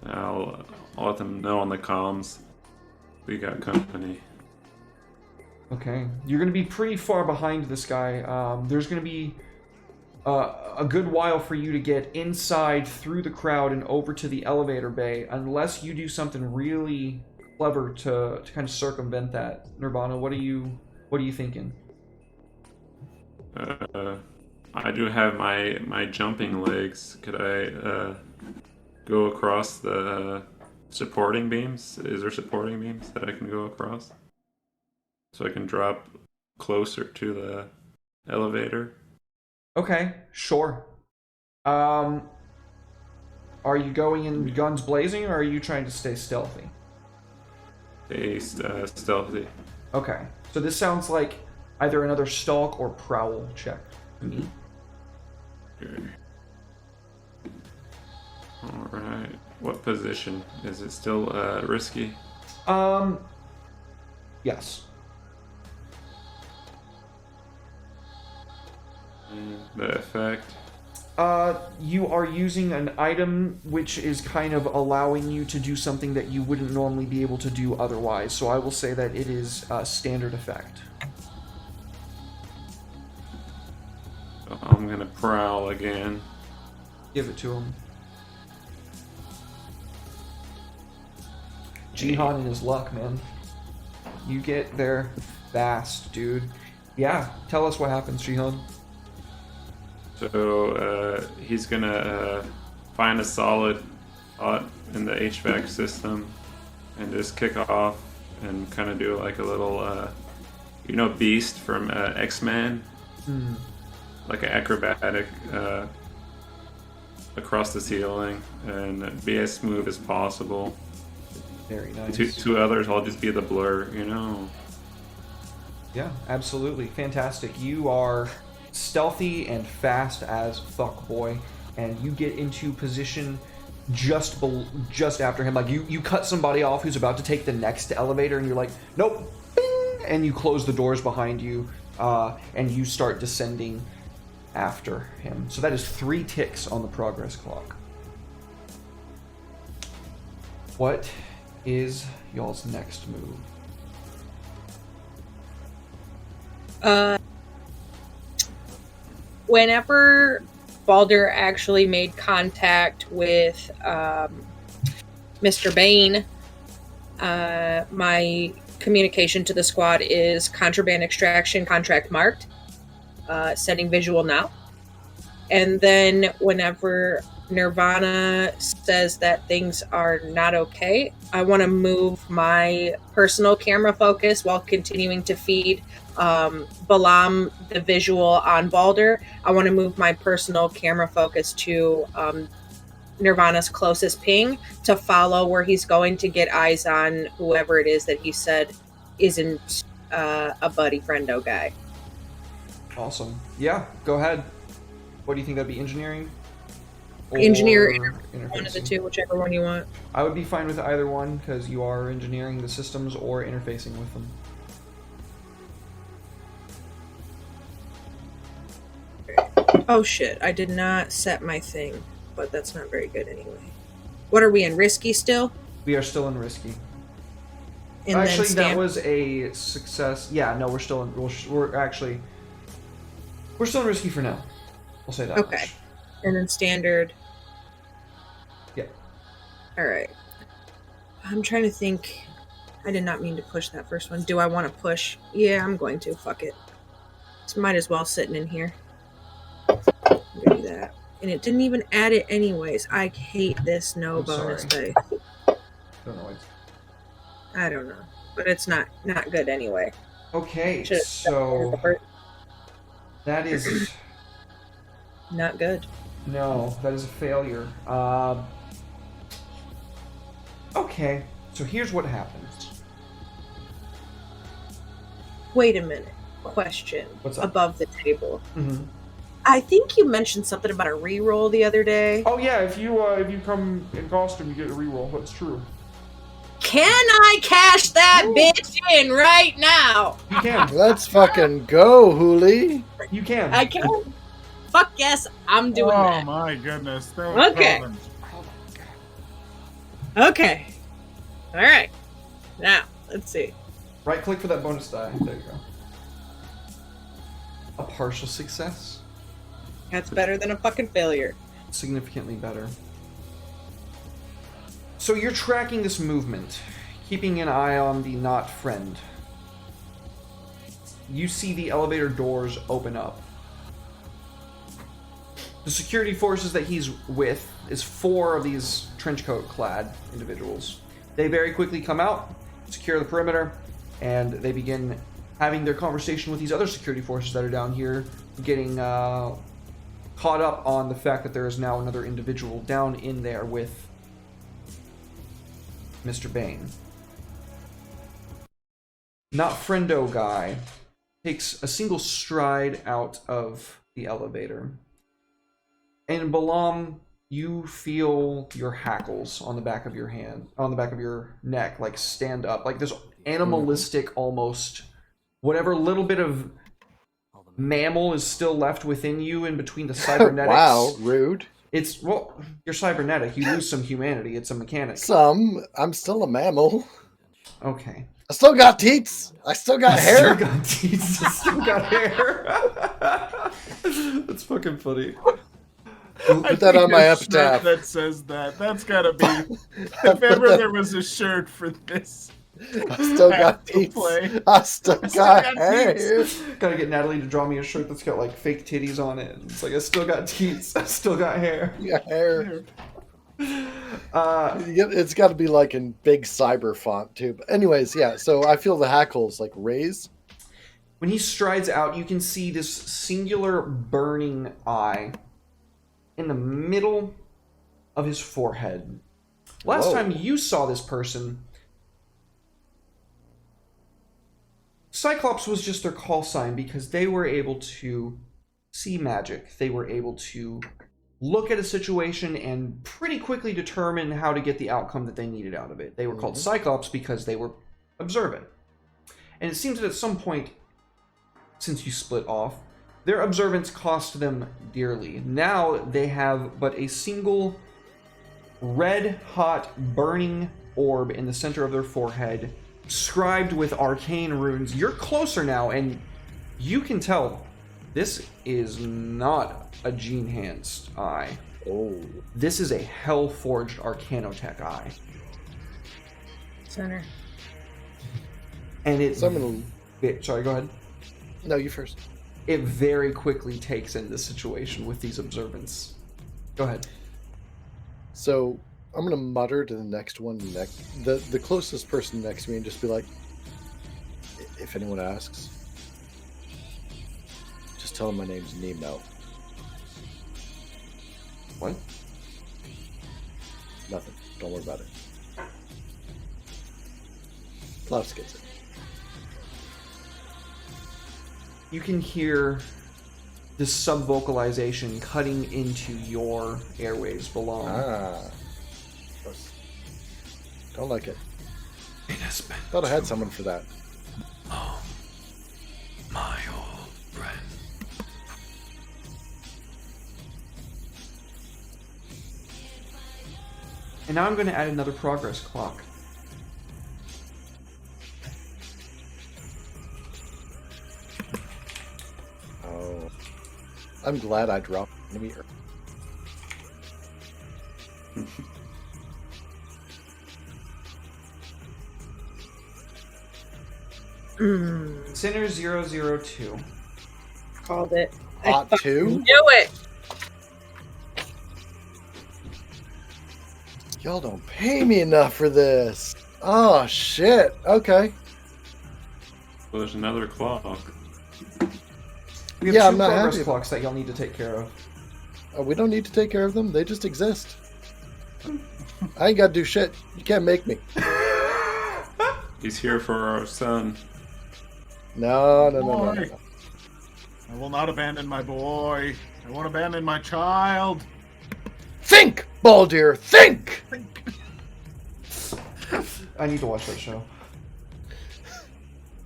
I'll let them know on the comms we got company. Okay, you're gonna be pretty far behind this guy. There's gonna be a good while for you to get inside through the crowd and over to the elevator bay, unless you do something really clever to kind of circumvent that. Nirvana, what are you thinking? I do have my jumping legs. Could I go across the supporting beams? Is there supporting beams that I can go across? So I can drop closer to the elevator? Okay, sure. Are you going in guns blazing, or are you trying to stay stealthy? Stay stealthy. Okay, so this sounds like either another stalk or prowl check to me. Okay. Alright. What position? Is it still risky? Yes. And the effect? You are using an item which is kind of allowing you to do something that you wouldn't normally be able to do otherwise, so I will say that it is a standard effect. So I'm gonna prowl again. Give it to him. Jihan in his luck, man. You get there fast, dude. Yeah, tell us what happens, Jihan. So he's gonna find a solid spot in the HVAC system and just kick off and kind of do like a little, Beast from X-Men, like an acrobatic across the ceiling and be as smooth as possible. Very nice. Two others, I'll just be the blur, Yeah, absolutely. Fantastic. You are stealthy and fast as fuck, boy, and you get into position just after him. Like you cut somebody off who's about to take the next elevator, and you're like, nope, bing, and you close the doors behind you, and you start descending after him. So that is 3 ticks on the progress clock. What is y'all's next move? Whenever Balder actually made contact with Mr. Bane, my communication to the squad is contraband extraction contract marked, setting visual now. And then whenever Nirvana says that things are not okay, I want to move my personal camera focus while continuing to feed Balam the visual on Balder. I want to move my personal camera focus to Nirvana's closest ping to follow where he's going to get eyes on whoever it is that he said isn't a buddy friendo guy. Awesome. Yeah, go ahead. What do you think? That'd be engineering? Engineer, interfacing? one of the two, whichever one you want. I would be fine with either one because you are engineering the systems or interfacing with them. Oh shit, I did not set my thing, but that's not very good anyway. What are we in, risky still? We are still in risky. And Actually, then that was a success. Yeah, no, we're still in. We're still in risky for now. We'll say that. Okay. Much. And then standard. Yeah. Alright. I'm trying to think I did not mean to push that first one. Do I want to push? Yeah, I'm going to. Fuck it. This might as well sitting in here. I'm gonna do that. And it didn't even add it anyways. I hate this no I'm bonus sorry. dice. Don't know. I don't know. But it's not good anyway. Okay, Should've so that is not good. no, that is a failure. Okay, so here's what happens. Wait a minute. Question. What's up? Above the table. Mm-hmm. I think you mentioned something about a reroll the other day. Oh yeah, if you come in costume, you get a reroll. That's true. Can I cash that bitch in right now? You can. Let's fucking go, Hooli. You can. I can. Fuck yes, I'm doing Oh that. my goodness. Okay. Okay. All right. Now, let's see. Right click for that bonus die. There you go. A partial success. That's better than a fucking failure. Significantly better. So you're tracking this movement, keeping an eye on the not friend. You see the elevator doors open up. The security forces that he's with is 4 of these trenchcoat clad individuals. They very quickly come out, secure the perimeter, and they begin having their conversation with these other security forces that are down here, getting caught up on the fact that there is now another individual down in there with Mr. Bane. Not friendo guy takes a single stride out of the elevator. And Balam, you feel your hackles on the back of your hand, on the back of your neck, like stand up, like this animalistic almost, whatever little bit of mammal is still left within you in between the cybernetics. Wow, rude. It's, well, you're cybernetic. You lose some humanity. It's a mechanic. I'm still a mammal. Okay. I still got teats. I still got hair. Still got teeth. Still got hair. That's fucking funny. Put that on my epitaph. That says that. That's gotta be. If ever there was a shirt for this. I still got have to teats. play. I still got hair. Gotta get Natalie to draw me a shirt that's got like fake titties on it. It's like I still got teeth. I still got hair. You got hair. Uh, It's got to be like in big cyber font too. But anyways, yeah. So I feel the hackles like raise. when he strides out, you can see this singular burning eye in the middle of his forehead. Last Whoa. time you saw this person, Cyclops was just their call sign because they were able to see magic. They were able to look at a situation and pretty quickly determine how to get the outcome that they needed out of it. They were called Cyclops because they were observant. And it seems that at some point, since you split off, their observance cost them dearly. Now they have but a single red-hot burning orb in the center of their forehead, scribed with arcane runes. You're closer now, and you can tell this is not a gene-enhanced eye. Oh. This is a hell-forged Arcanotech eye. Center. And it... So I'm gonna. Sorry, go ahead. No, you first. It very quickly takes in the situation with these observants. Go ahead. So I'm gonna mutter to the next one, the closest person next to me, and just be like, if anyone asks, just tell them my name's Nemo. What? Nothing. Don't worry about it. Klaus gets it. You can hear this sub-vocalization cutting into your airwaves below. Ah. Gross. Don't like it. It has been Thought I had someone for that. my old friend. And now I'm going to add another progress clock. Oh. I'm glad I dropped enemy earth. Sinner 002. Called it. I Hot fucking 2? knew it. Y'all don't pay me enough for this. Oh, shit. Okay. Well, there's another clock. We have Yeah, two I'm not progress happy. clocks that you'll need to take care of. We don't need to take care of them. They just exist. I ain't got to do shit. You can't make me. He's here for our son. No. I will not abandon my boy. I won't abandon my child. Think, Baldir, think! I need to watch that show.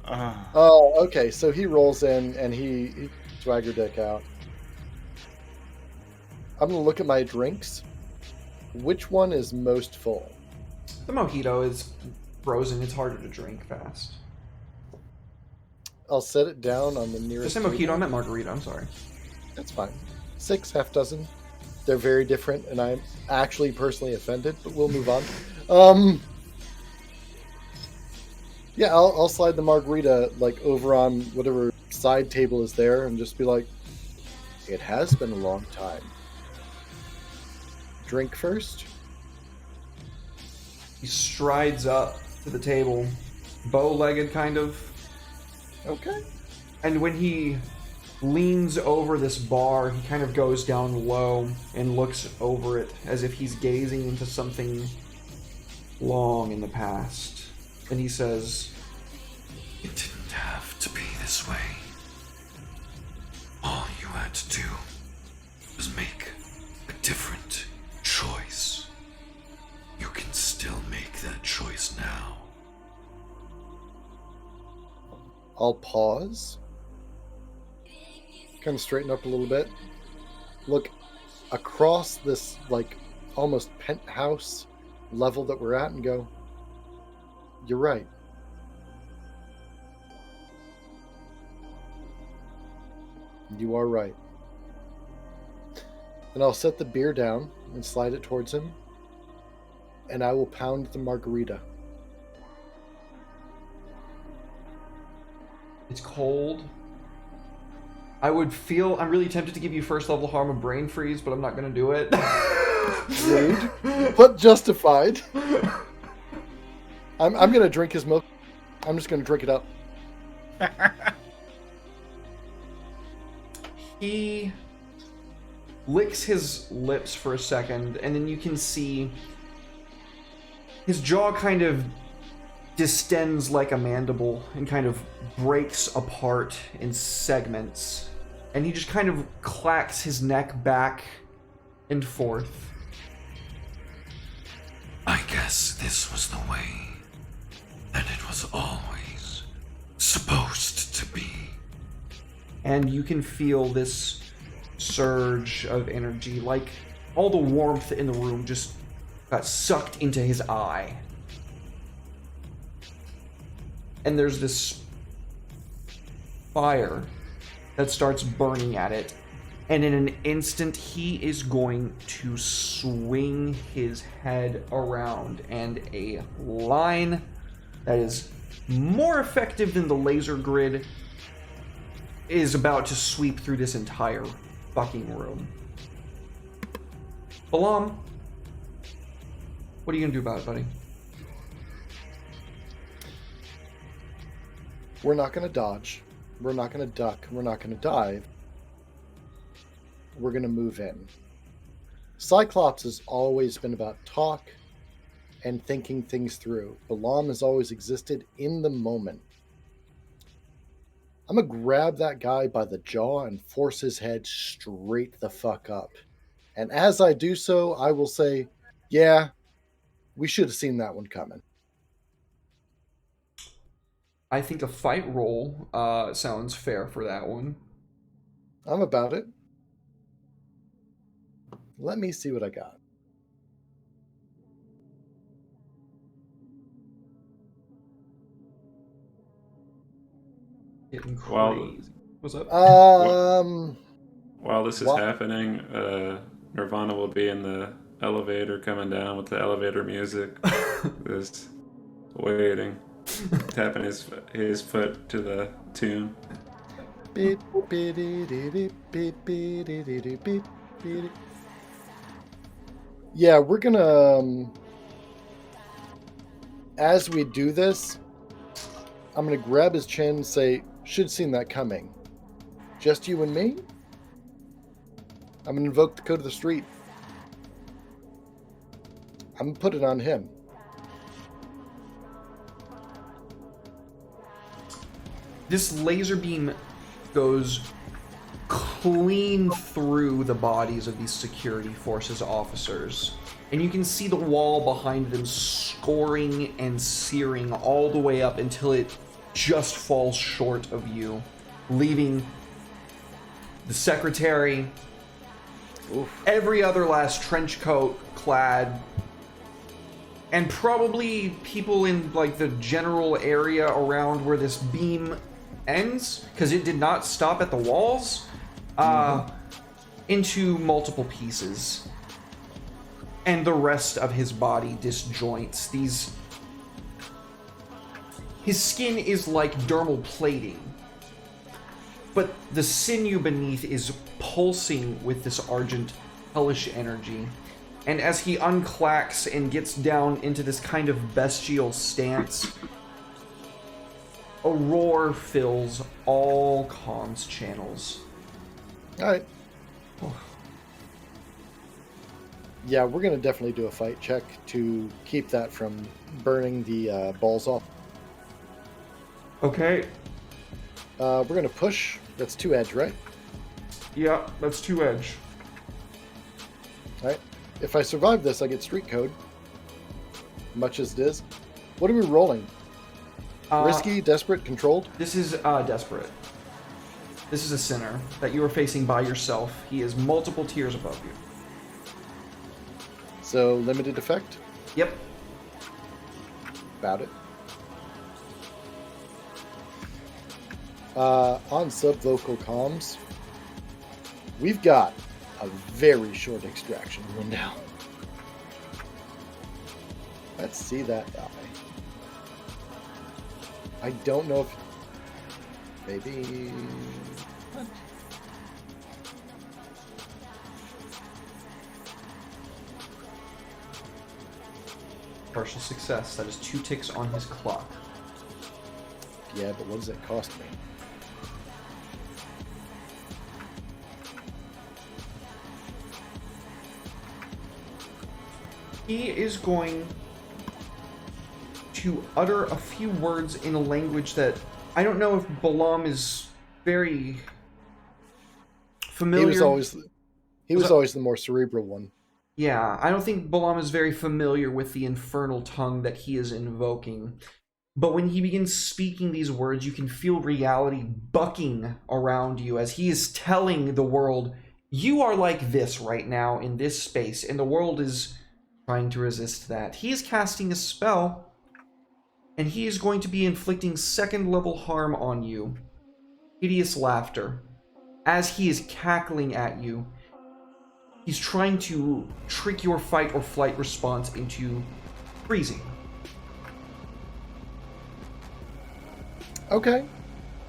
Oh, okay. So he rolls in and he swagger dick out. I'm gonna look at my drinks. Which one is most full? The mojito is frozen. It's harder to drink fast. I'll set it down on the Did I nearest. say mojito? table. I meant margarita. I'm sorry. That's fine. 6 half dozen. They're very different, and I'm actually personally offended. But we'll move on. Yeah, I'll slide the margarita like over on whatever side table is there, and just be like, "It has been a long time." Drink first. He strides up to the table, bow-legged kind of, Okay. and when he leans over this bar, he kind of goes down low and looks over it as if he's gazing into something long in the past. And he says, It didn't have to be this way. All you had to do was make a different choice. You can still make that choice now. I'll pause. Kind of straighten up a little bit. Look across this, like, almost penthouse level that we're at and go, "You're right. You are right." And I'll set the beer down and slide it towards him. And I will pound the margarita. it's cold. I'm really tempted to give you first level harm of brain freeze, but I'm not going to do it. Rude, but justified. I'm going to drink his milk. I'm just going to drink it up. He licks his lips for a second, and then you can see his jaw kind of distends like a mandible and kind of breaks apart in segments. And he just kind of clacks his neck back and forth. I guess this was the way that it was always supposed to be. And you can feel this surge of energy, like all the warmth in the room just got sucked into his eye. And there's this fire that starts burning at it. And in an instant, he is going to swing his head around, and a line that is more effective than the laser grid is about to sweep through this entire fucking room. Balam, what are you gonna do about it, buddy? We're not going to dodge. We're not going to duck. We're not going to dive. We're going to move in. Cyclops has always been about talk and thinking things through. Balam has always existed in the moment. I'm going to grab that guy by the jaw and force his head straight the fuck up. And as I do so, I will say, yeah, we should have seen that one coming. I think a fight roll sounds fair for that one. I'm about it. Let me see what I got. Getting crazy. Well- What's up? While this is What? happening, Nirvana will be in the elevator coming down with the elevator music. Just waiting. tapping his foot to the tune. Beep, beep, beep, beep, beep. Yeah, we're gonna. As we do this, I'm gonna grab his chin and say, "Should seen that coming. Just you and me?" I'm gonna invoke the code of the street. I'm gonna put it on him. This laser beam goes clean through the bodies of these security forces officers. And you can see the wall behind them scoring and searing all the way up until it just falls short of you, leaving the secretary, every other last trench coat clad, and probably people in like the general area around where this beam ends, because it did not stop at the walls, into multiple pieces. And the rest of his body disjoints. His skin is like dermal plating, but the sinew beneath is pulsing with this argent, hellish energy. And as he unclacks and gets down into this kind of bestial stance, a roar fills all comms channels. All right. Yeah, we're going to definitely do a fight check to keep that from burning the balls off. Okay. We're going to push. That's 2 edge, right? Yeah, that's 2 edge. All right. If I survive this, I get street code. Much as it is. What are we rolling? Risky, desperate, controlled? This is desperate. This is a sinner that you are facing by yourself. He is multiple tiers above you. So, limited effect? Yep. About it. On subvocal comms, we've got a very short extraction window. Let's see that die. I don't know if... Maybe... Partial success. That is 2 ticks on his clock. Yeah, but what does it cost me? He is going to utter a few words in a language that I don't know if Balam is very familiar. He was always the more cerebral one. Yeah, I don't think Balam is very familiar with the infernal tongue that he is invoking. But when he begins speaking these words, you can feel reality bucking around you as he is telling the world, you are like this right now in this space, and the world is trying to resist that. He is casting a spell, and he is going to be inflicting 2nd level harm on you. Hideous laughter. As he is cackling at you, he's trying to trick your fight or flight response into freezing. Okay.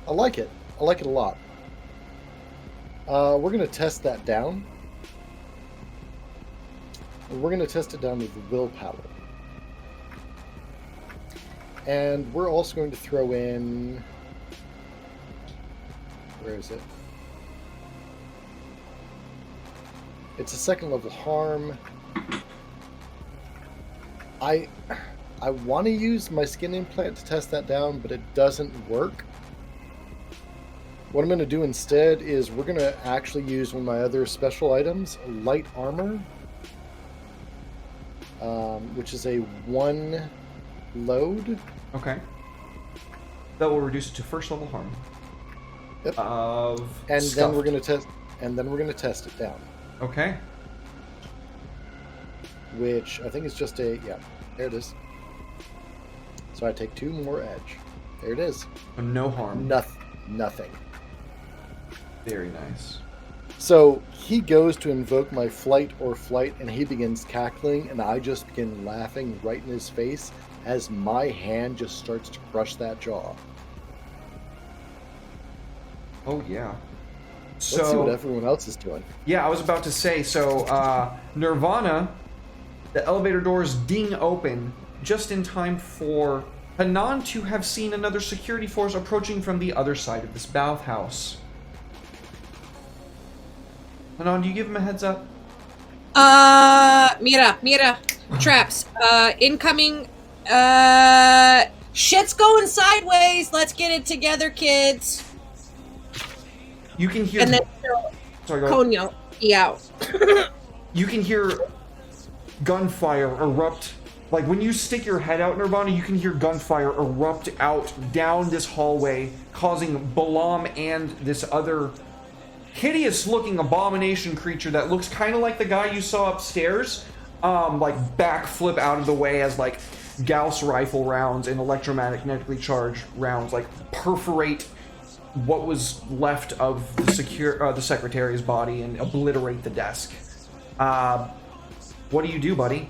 I like it. I like it a lot. We're going to test that down. We're going to test it down with willpower. And we're also going to throw in... Where is it? It's a 2nd level harm. I want to use my skin implant to test that down, but it doesn't work. What I'm going to do instead is we're going to actually use one of my other special items, light armor, which is a 1 load. Okay. That will reduce it to 1st level harm. Yep. And then we're going to test it down. Okay. Which I think is just a... Yeah, there it is. So I take 2 more edge. There it is. No harm. Nothing. Very nice. So he goes to invoke my flight or flight, and he begins cackling, and I just begin laughing right in his face as my hand just starts to crush that jaw. Oh yeah. So Let's see what everyone else is doing. yeah, I was about to say. So Nirvana, the elevator doors ding open just in time for Hanan to have seen another security force approaching from the other side of this bathhouse. Hanan, do you give him a heads up? Mira, traps. Incoming. Shit's going sideways. Let's get it together, kids. You can hear. And then Sorry, go ahead. Konyo, be out. You can hear gunfire erupt. Like when you stick your head out, Nirvana, you can hear gunfire erupt out down this hallway, causing Balam and this other hideous-looking abomination creature that looks kind of like the guy you saw upstairs, like backflip out of the way as like Gauss rifle rounds and electromagnetically charged rounds like perforate what was left of the secretary's body and obliterate the desk. What do you do, buddy?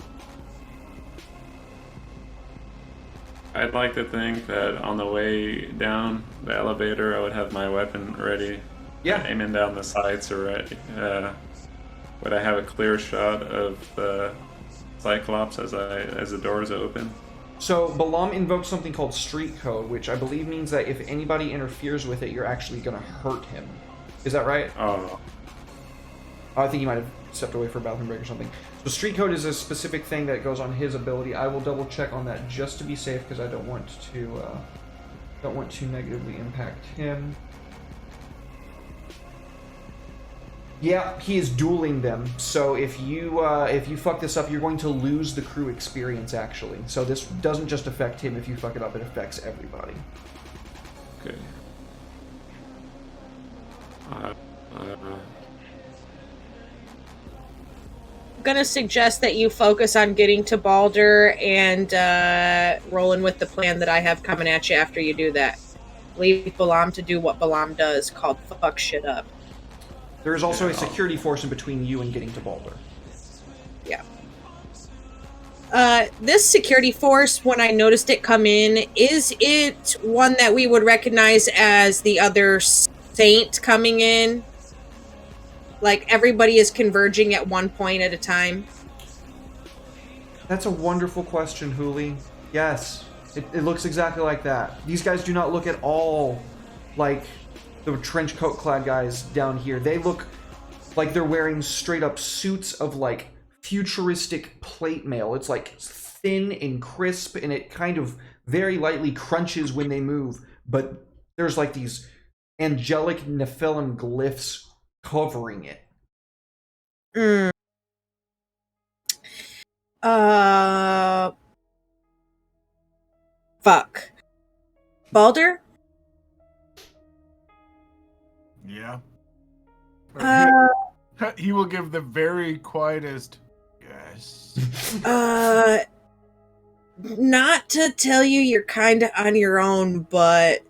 I'd like to think that on the way down the elevator, I would have my weapon ready. Yeah. Aiming down the sights already. Would I have a clear shot of the Cyclops as the doors open? So Balam invokes something called Street Code, which I believe means that if anybody interferes with it, you're actually going to hurt him. Is that right? Oh. I think he might have stepped away for a bathroom break or something. So Street Code is a specific thing that goes on his ability. I will double check on that just to be safe because I don't want to negatively impact him. Yeah, he is dueling them. So if you fuck this up, you're going to lose the crew experience actually. So this doesn't just affect him. If you fuck it up, it affects everybody. Okay. I'm gonna suggest that you focus on getting to Balder and rolling with the plan that I have coming at you after you do that. Leave Balam to do what Balam does, called fuck shit up. There is also a security force in between you and getting to Balder. Yeah. This security force, when I noticed it come in, is it one that we would recognize as the other saint coming in? Like, everybody is converging at one point at a time? That's a wonderful question, Huli. Yes, it looks exactly like that. These guys do not look at all like the trench coat clad guys down here. They look like they're wearing straight up suits of like futuristic plate mail. It's like thin and crisp, and it kind of very lightly crunches when they move, but there's like these angelic Nephilim glyphs covering it. Fuck. Balder? Yeah. Uh, He will give the very quietest yes. Not to tell you you're kind of on your own, but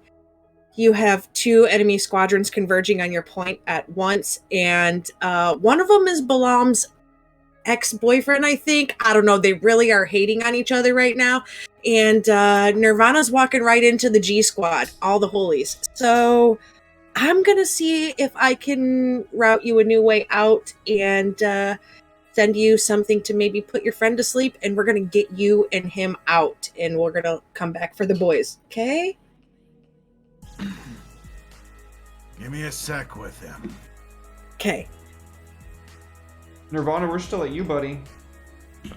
you have two enemy squadrons converging on your point at once, and one of them is Balam's ex-boyfriend, I think. I don't know. They really are hating on each other right now. And Nirvana's walking right into the G Squad, all the holies. So I'm going to see if I can route you a new way out and send you something to maybe put your friend to sleep, and we're going to get you and him out, and we're going to come back for the boys. Okay? Give me a sec with him. Okay. Nirvana, we're still at you, buddy.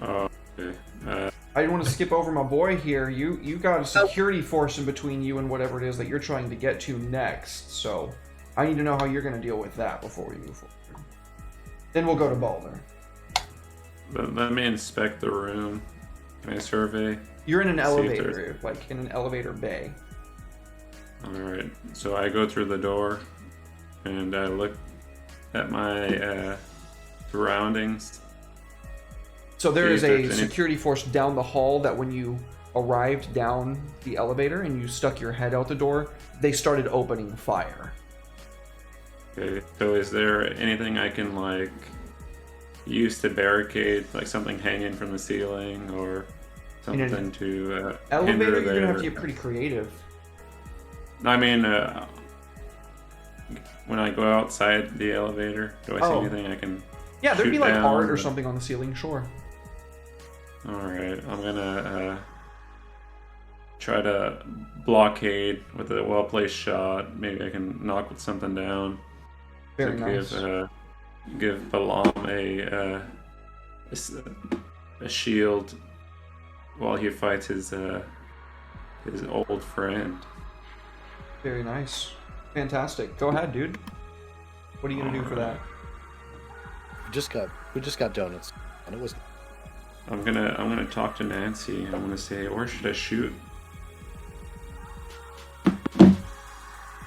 Oh, okay. I didn't want to skip over my boy here. You got a security force in between you and whatever it is that you're trying to get to next. So I need to know how you're going to deal with that before we move forward. Then we'll go to Balder. Let me inspect the room. Can I survey? You're in an See if elevator, like in an elevator bay. Alright, so I go through the door and I look at my surroundings. So there See is if a there's any- security force down the hall that when you arrived down the elevator and you stuck your head out the door, they started opening fire. Okay, so is there anything I can like use to barricade, like something hanging from the ceiling or In an something to Elevator, hinder you're gonna have to their- get pretty creative. I mean, when I go outside the elevator, do I see Oh. anything I can? Yeah, there'd be shoot like down, art or but- something on the ceiling, sure. All right, I'm gonna try to blockade with a well-placed shot. Maybe I can knock with something down Very to nice. give Balam a shield while he fights his old friend. Very nice. Fantastic. Go ahead, dude. What are you gonna do for that? We just got donuts, and it was I'm gonna talk to Nancy. I'm gonna say, where should I shoot?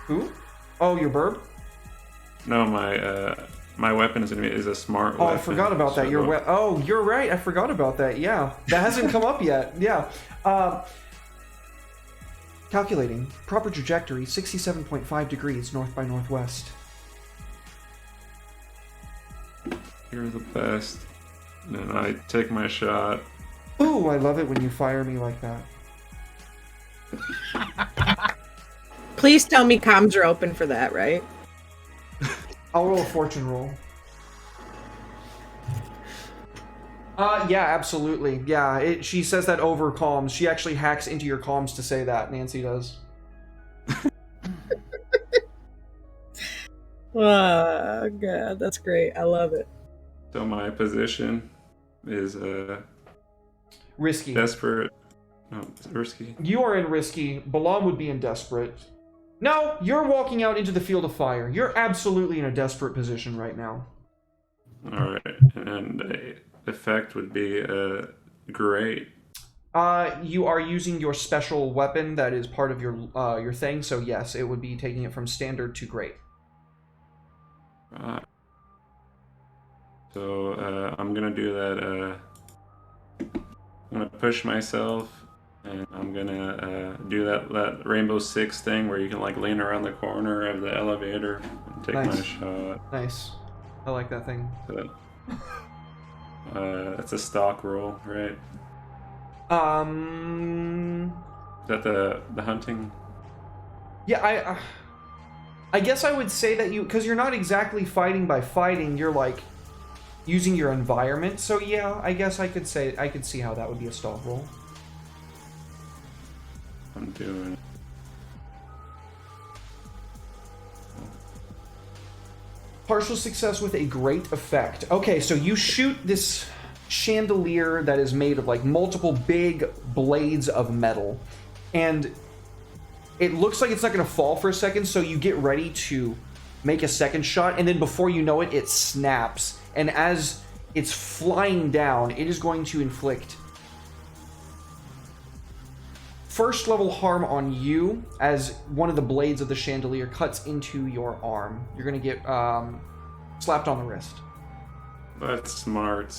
Who? Oh, your burb? No, my weapon is a smart Oh, weapon. I forgot about that. so- Oh, you're right. I forgot about that. Yeah, that hasn't come up yet. Yeah. Calculating proper trajectory: 67.5 degrees north by northwest. You're the best. And then I take my shot. Ooh, I love it when you fire me like that. Please tell me comms are open for that, right? I'll roll a fortune roll. Yeah, absolutely. Yeah, she says that over comms. She actually hacks into your comms to say that. Nancy does. Oh, God, that's great. I love it. So my position is Risky. desperate. No, it's risky. You are in risky. Balam would be in desperate. No, you're walking out into the field of fire. You're absolutely in a desperate position right now. All right, and the effect would be great. You are using your special weapon that is part of your thing, so yes, it would be taking it from standard to great. So I'm gonna do that. I'm gonna push myself, and I'm gonna do that Rainbow Six thing where you can like lean around the corner of the elevator and take my Nice. shot. Nice. I like that thing. So, that's a stock roll, right? Is that the hunting? Yeah, I guess I would say that because you're not exactly fighting by fighting, you're like using your environment. So yeah, I guess I could see how that would be a stealth roll. I'm doing. Partial success with a great effect. Okay, so you shoot this chandelier that is made of like multiple big blades of metal, and it looks like it's not going to fall for a second, so you get ready to make a second shot, and then before you know it, it snaps, and as it's flying down, it is going to inflict first level harm on you as one of the blades of the chandelier cuts into your arm. You're going to get slapped on the wrist. That's smart.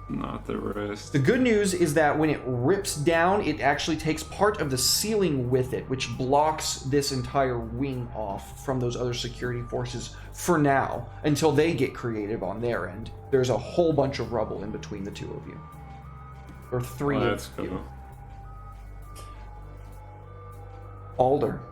Not the rest. The good news is that when it rips down, it actually takes part of the ceiling with it, which blocks this entire wing off from those other security forces for now, until they get creative on their end. There's a whole bunch of rubble in between the two of you. Or three Let's of go. you. Alder.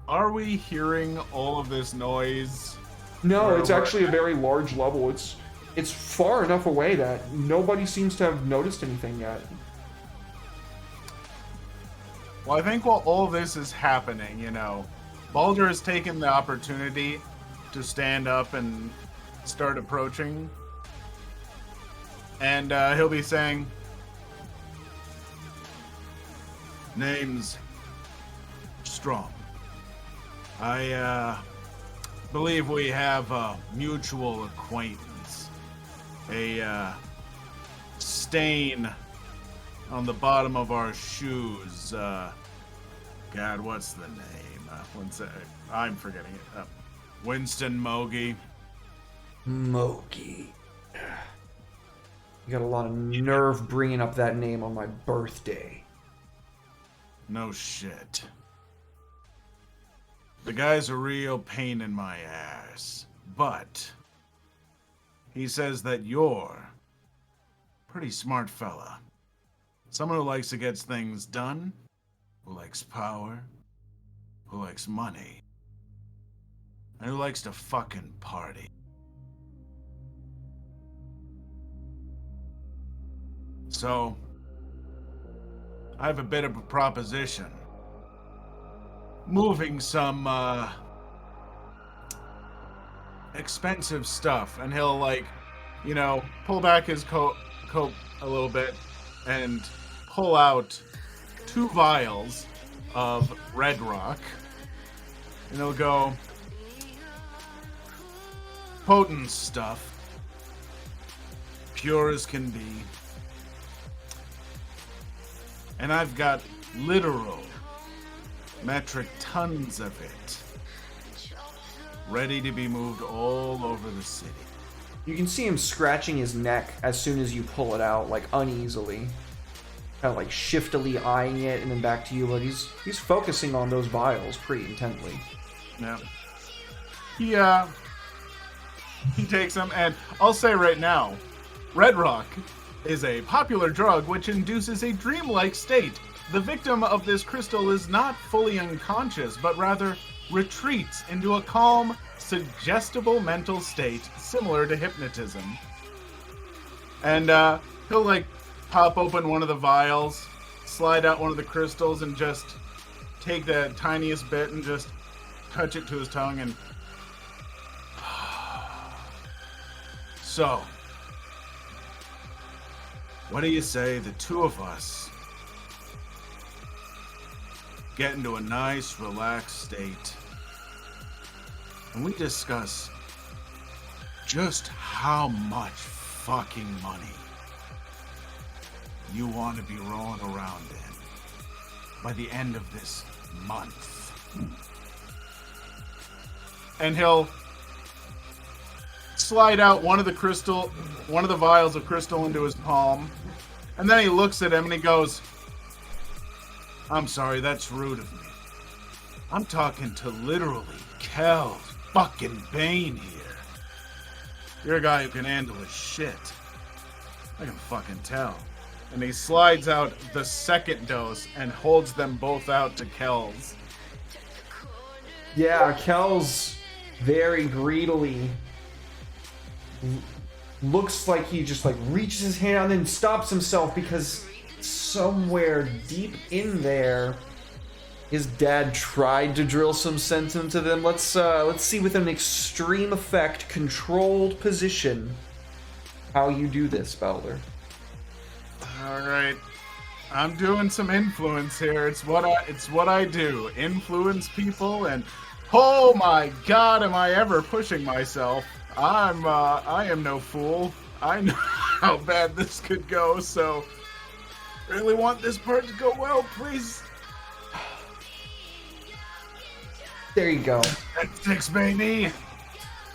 Are we hearing all of this noise? No, Where it's we're actually a at? very large level. It's far enough away that nobody seems to have noticed anything yet. Well, I think while all this is happening, Baldur has taken the opportunity to stand up and start approaching. And he'll be saying, "Name's Strong. I believe we have a mutual acquaintance. A stain on the bottom of our shoes. God, what's the name? I'm forgetting it. Winston Mogi. Mogi. You got a lot of nerve bringing up that name on my birthday. No shit. The guy's a real pain in my ass. But he says that you're a pretty smart fella. Someone who likes to get things done, who likes power, who likes money, and who likes to fucking party. So, I have a bit of a proposition. Moving some, expensive stuff, and he'll, like, you know, pull back his coat a little bit and pull out 2 vials of Red Rock, and he'll go, potent stuff, pure as can be, and I've got literal metric tons of it ready to be moved all over the city. You can see him scratching his neck as soon as you pull it out, like uneasily. Kind of like shiftily eyeing it and then back to you, but he's focusing on those vials pretty intently. Yeah. He takes them, and I'll say right now, Red Rock is a popular drug which induces a dreamlike state. The victim of this crystal is not fully unconscious, but rather retreats into a calm, suggestible mental state similar to hypnotism. And he'll like pop open one of the vials, slide out one of the crystals, and just take the tiniest bit and just touch it to his tongue and... So, what do you say the 2 of us get into a nice, relaxed state, and we discuss just how much fucking money you want to be rolling around in by the end of this month? And he'll slide out one of the vials of crystal into his palm, and then he looks at him and he goes, I'm sorry, that's rude of me. I'm talking to literally Kel fucking Bane here. You're a guy who can handle his shit. I can fucking tell. And he slides out the second dose and holds them both out to Kel's. Yeah, Kel's very greedily looks like he just like reaches his hand out and then stops himself because somewhere deep in there his dad tried to drill some sense into them. Let's see with an extreme effect, controlled position, how you do this, Belder. Alright. I'm doing some influence here. It's what I do. Influence people, and oh my god, am I ever pushing myself. I am no fool. I know how bad this could go, so really want this part to go well, please. There you go. That's 6, baby.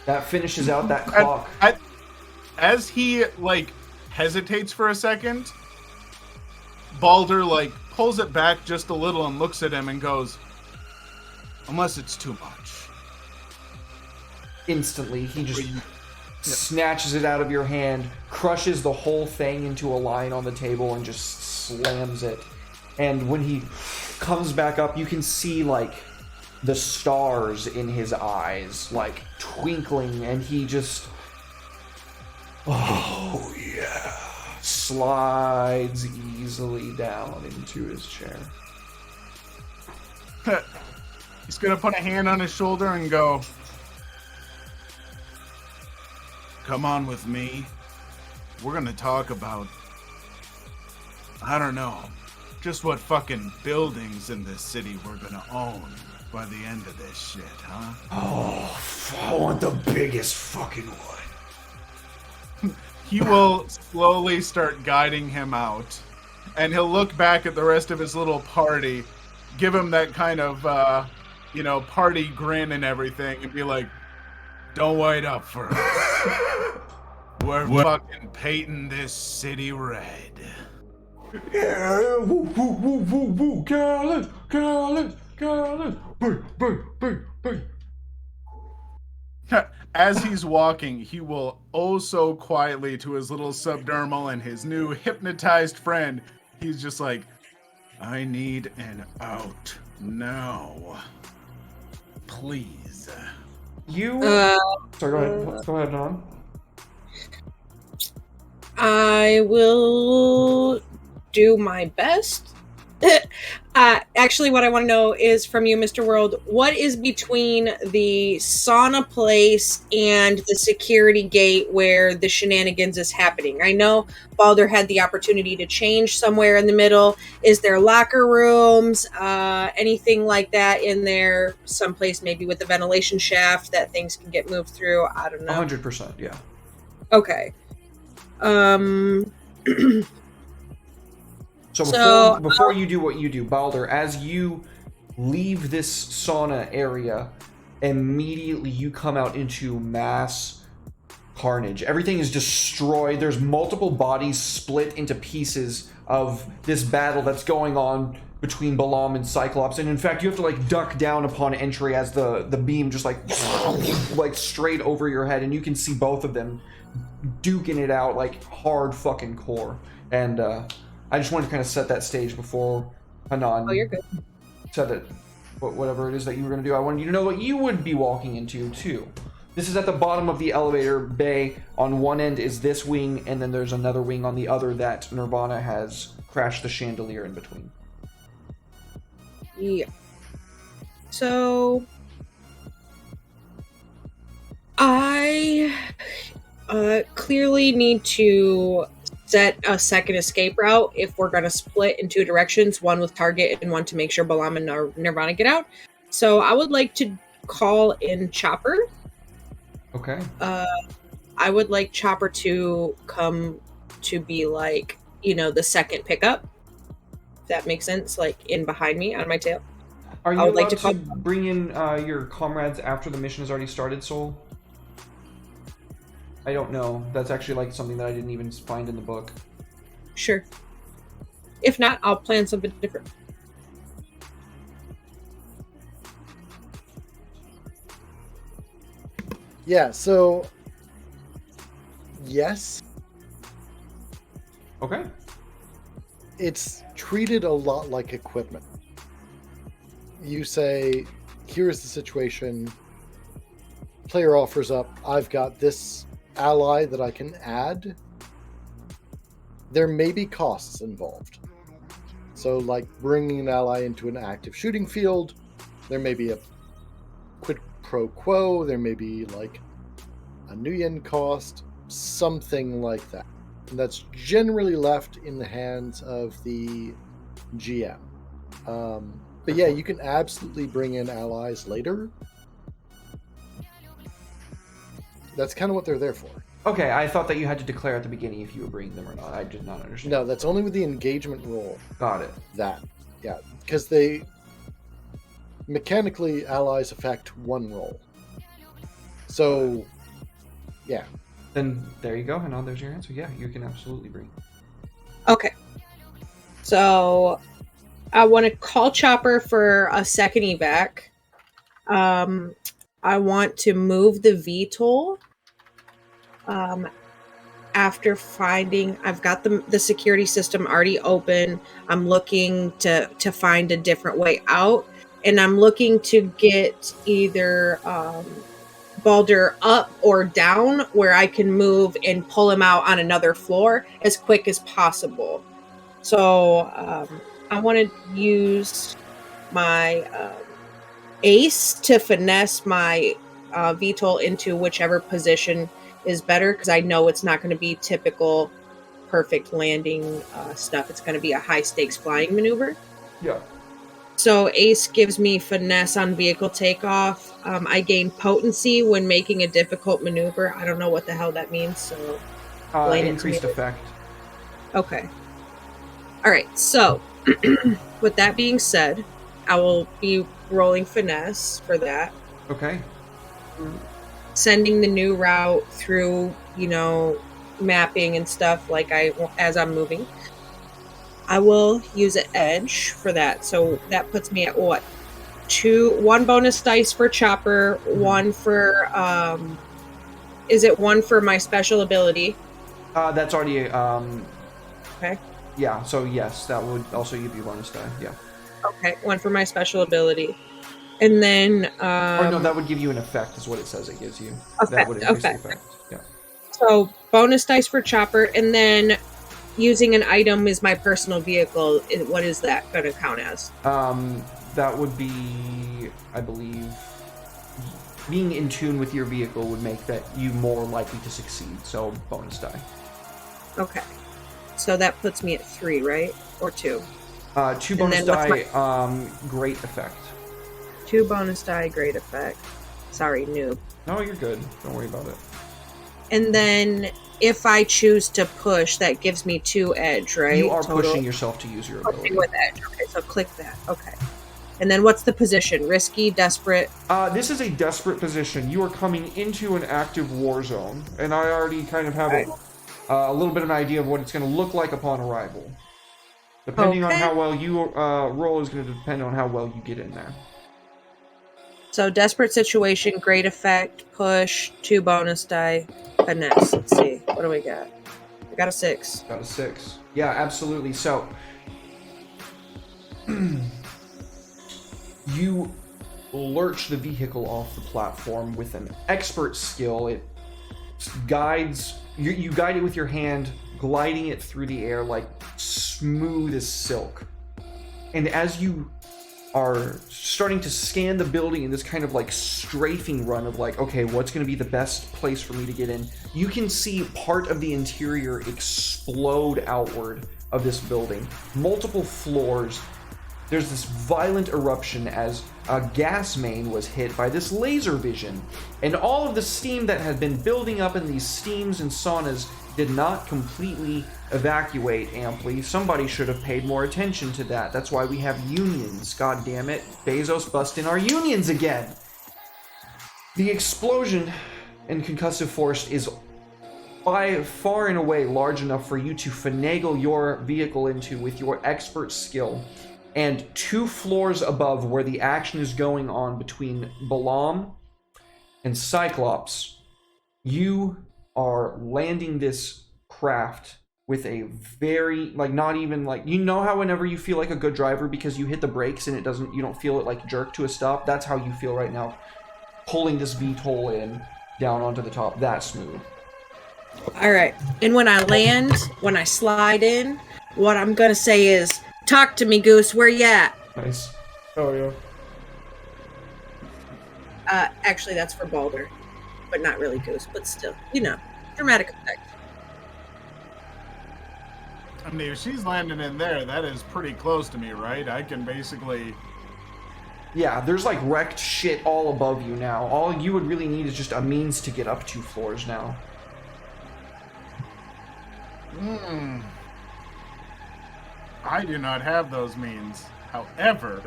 That finishes out that clock. As he, like, hesitates for a second, Balder, like, pulls it back just a little and looks at him and goes, unless it's too much. Instantly, he just snatches it out of your hand, crushes the whole thing into a line on the table, and just slams it. And when he comes back up, you can see, like, the stars in his eyes, like, twinkling, and he just... Oh, yeah. Slides easily down into his chair. He's gonna put a hand on his shoulder and go, come on with me. We're gonna talk about, I don't know, just what fucking buildings in this city we're gonna own by the end of this shit, huh? Oh, I want the biggest fucking one. He will slowly start guiding him out, and he'll look back at the rest of his little party, give him that kind of, party grin and everything, and be like, don't wait up for us. We're fucking painting this city red. Yeah, woo, woo, woo, woo, woo, Gallus, Gallus, Gallus, bang, bang, bang, bang. As he's walking, he will oh so quietly to his little subdermal and his new hypnotized friend. He's just like, I need an out now. Please. You. Sorry, go ahead. Go ahead, Non. I will do my best. Actually, what I want to know is from you, Mr. World, what is between the sauna place and the security gate where the shenanigans is happening? I know Balder had the opportunity to change somewhere in the middle. Is there locker rooms, anything like that in there? Someplace maybe with the ventilation shaft that things can get moved through? I don't know. 100%, yeah. Okay. So before you do what you do, Balder, as you leave this sauna area, immediately you come out into mass carnage. Everything is destroyed. There's multiple bodies split into pieces of this battle that's going on between Balaam and Cyclops. And in fact, you have to like duck down upon entry as the beam just like straight over your head, and you can see both of them duking it out like hard fucking core. And I just wanted to kind of set that stage before Hanan you're good. said that whatever it is that you were going to do. I wanted you to know what you would be walking into too. This is at the bottom of the elevator bay. On one end is this wing, and then there's another wing on the other that Nirvana has crashed the chandelier in between. Yeah. So I clearly need to set a second escape route if we're going to split in two directions, one with target and one to make sure Balaam and Nirvana get out. So I would like to call in Chopper. Okay. I would like Chopper to come to be like, the second pickup. If that makes sense, like in behind me on my tail. Are you I would allowed like to bring in your comrades after the mission has already started, Soul? I don't know. That's actually like something that I didn't even find in the book. Sure. If not, I'll plan something different. Yeah, so yes, Okay. it's treated a lot like equipment. You say, here's the situation. Player offers up, I've got this ally that I can add. There may be costs involved. So, like bringing an ally into an active shooting field, there may be a quid pro quo, there may be like a Nuyen cost, something like that. And that's generally left in the hands of the GM. But yeah, you can absolutely bring in allies later. That's kind of what they're there for. Okay, I thought that you had to declare at the beginning if you were bringing them or not. I did not understand. No, that's only with the engagement roll. Got it. Yeah, because they mechanically allies affect one roll. So, yeah. Then there you go, Hanan, there's your answer. Yeah, you can absolutely bring. Okay. So I want to call Chopper for a second evac. I want to move the VTOL. After finding, I've got the security system already open. I'm looking to find a different way out, and I'm looking to get either Balder up or down where I can move and pull him out on another floor as quick as possible. So I want to use my ace to finesse my VTOL into whichever position is better, because I know it's not going to be typical perfect landing stuff. It's going to be a high stakes flying maneuver. Yeah. So ace gives me finesse on vehicle takeoff. I gain potency when making a difficult maneuver. I don't know what the hell that means, so explain it to Increased me. effect. Okay. All right. So with that being said, I will be rolling finesse for that. Okay. Sending the new route through, mapping and stuff as I'm moving. I will use an edge for that. So that puts me at what? 1 bonus dice for chopper, 1 for is it 1 for my special ability? That's already Okay. yeah, so yes, that would also give you bonus die. Yeah. Okay, 1 for my special ability. And then Or no, that would give you an effect is what it says it gives you. That Effect, would increase the okay. effect. Yeah. so bonus dice for chopper, and then using an item is my personal vehicle. What is that going to count as? That would be, I believe, being in tune with your vehicle would make that you more likely to succeed. So bonus die. Okay. So that puts me at 3, right? Or 2? 2 bonus then what's die, great effect. 2 bonus die, great effect. Sorry, noob. No, you're good. Don't worry about it. And then if I choose to push, that gives me 2 edge, right? You are Total. pushing yourself to use your ability. Pushing with edge. Okay, so click that. Okay. And then what's the position? Risky, desperate? This is a desperate position. You are coming into an active war zone, and I already kind of have a little bit of an idea of what it's going to look like upon arrival. Depending on Okay. how well you roll is going to depend on how well you get in there. So desperate situation, great effect, push, 2 bonus die, finesse. Let's see. What do we got? I got a 6. Got a 6. Yeah, absolutely. So you lurch the vehicle off the platform with an expert skill. It guides you guide it with your hand, gliding it through the air like smooth as silk. And as you are starting to scan the building in this kind of like strafing run of like, okay, what's going to be the best place for me to get in, you can see part of the interior explode outward of this building. Multiple floors. There's this violent eruption as a gas main was hit by this laser vision, and all of the steam that had been building up in these steams and saunas did not completely evacuate amply. Somebody should have paid more attention to that. That's why we have unions. God damn it. Bezos busting our unions again. The explosion and concussive force is by far and away large enough for you to finagle your vehicle into with your expert skill. And 2 floors above where the action is going on between Balaam and Cyclops, you are landing this craft with a very, like, not even like, you know how whenever you feel like a good driver because you hit the brakes and you don't feel it like jerk to a stop? That's how you feel right now, pulling this VTOL in down onto the top, that smooth. All right. And when I land, when I slide in, what I'm going to say is, talk to me, Goose. Where you at? Nice. Oh yeah. Actually, that's for Balder. But not really Goose, but still. You know, dramatic effect. I mean, if she's landing in there, that is pretty close to me, right? I can basically... Yeah, there's like wrecked shit all above you now. All you would really need is just a means to get up 2 floors now. I do not have those means. However,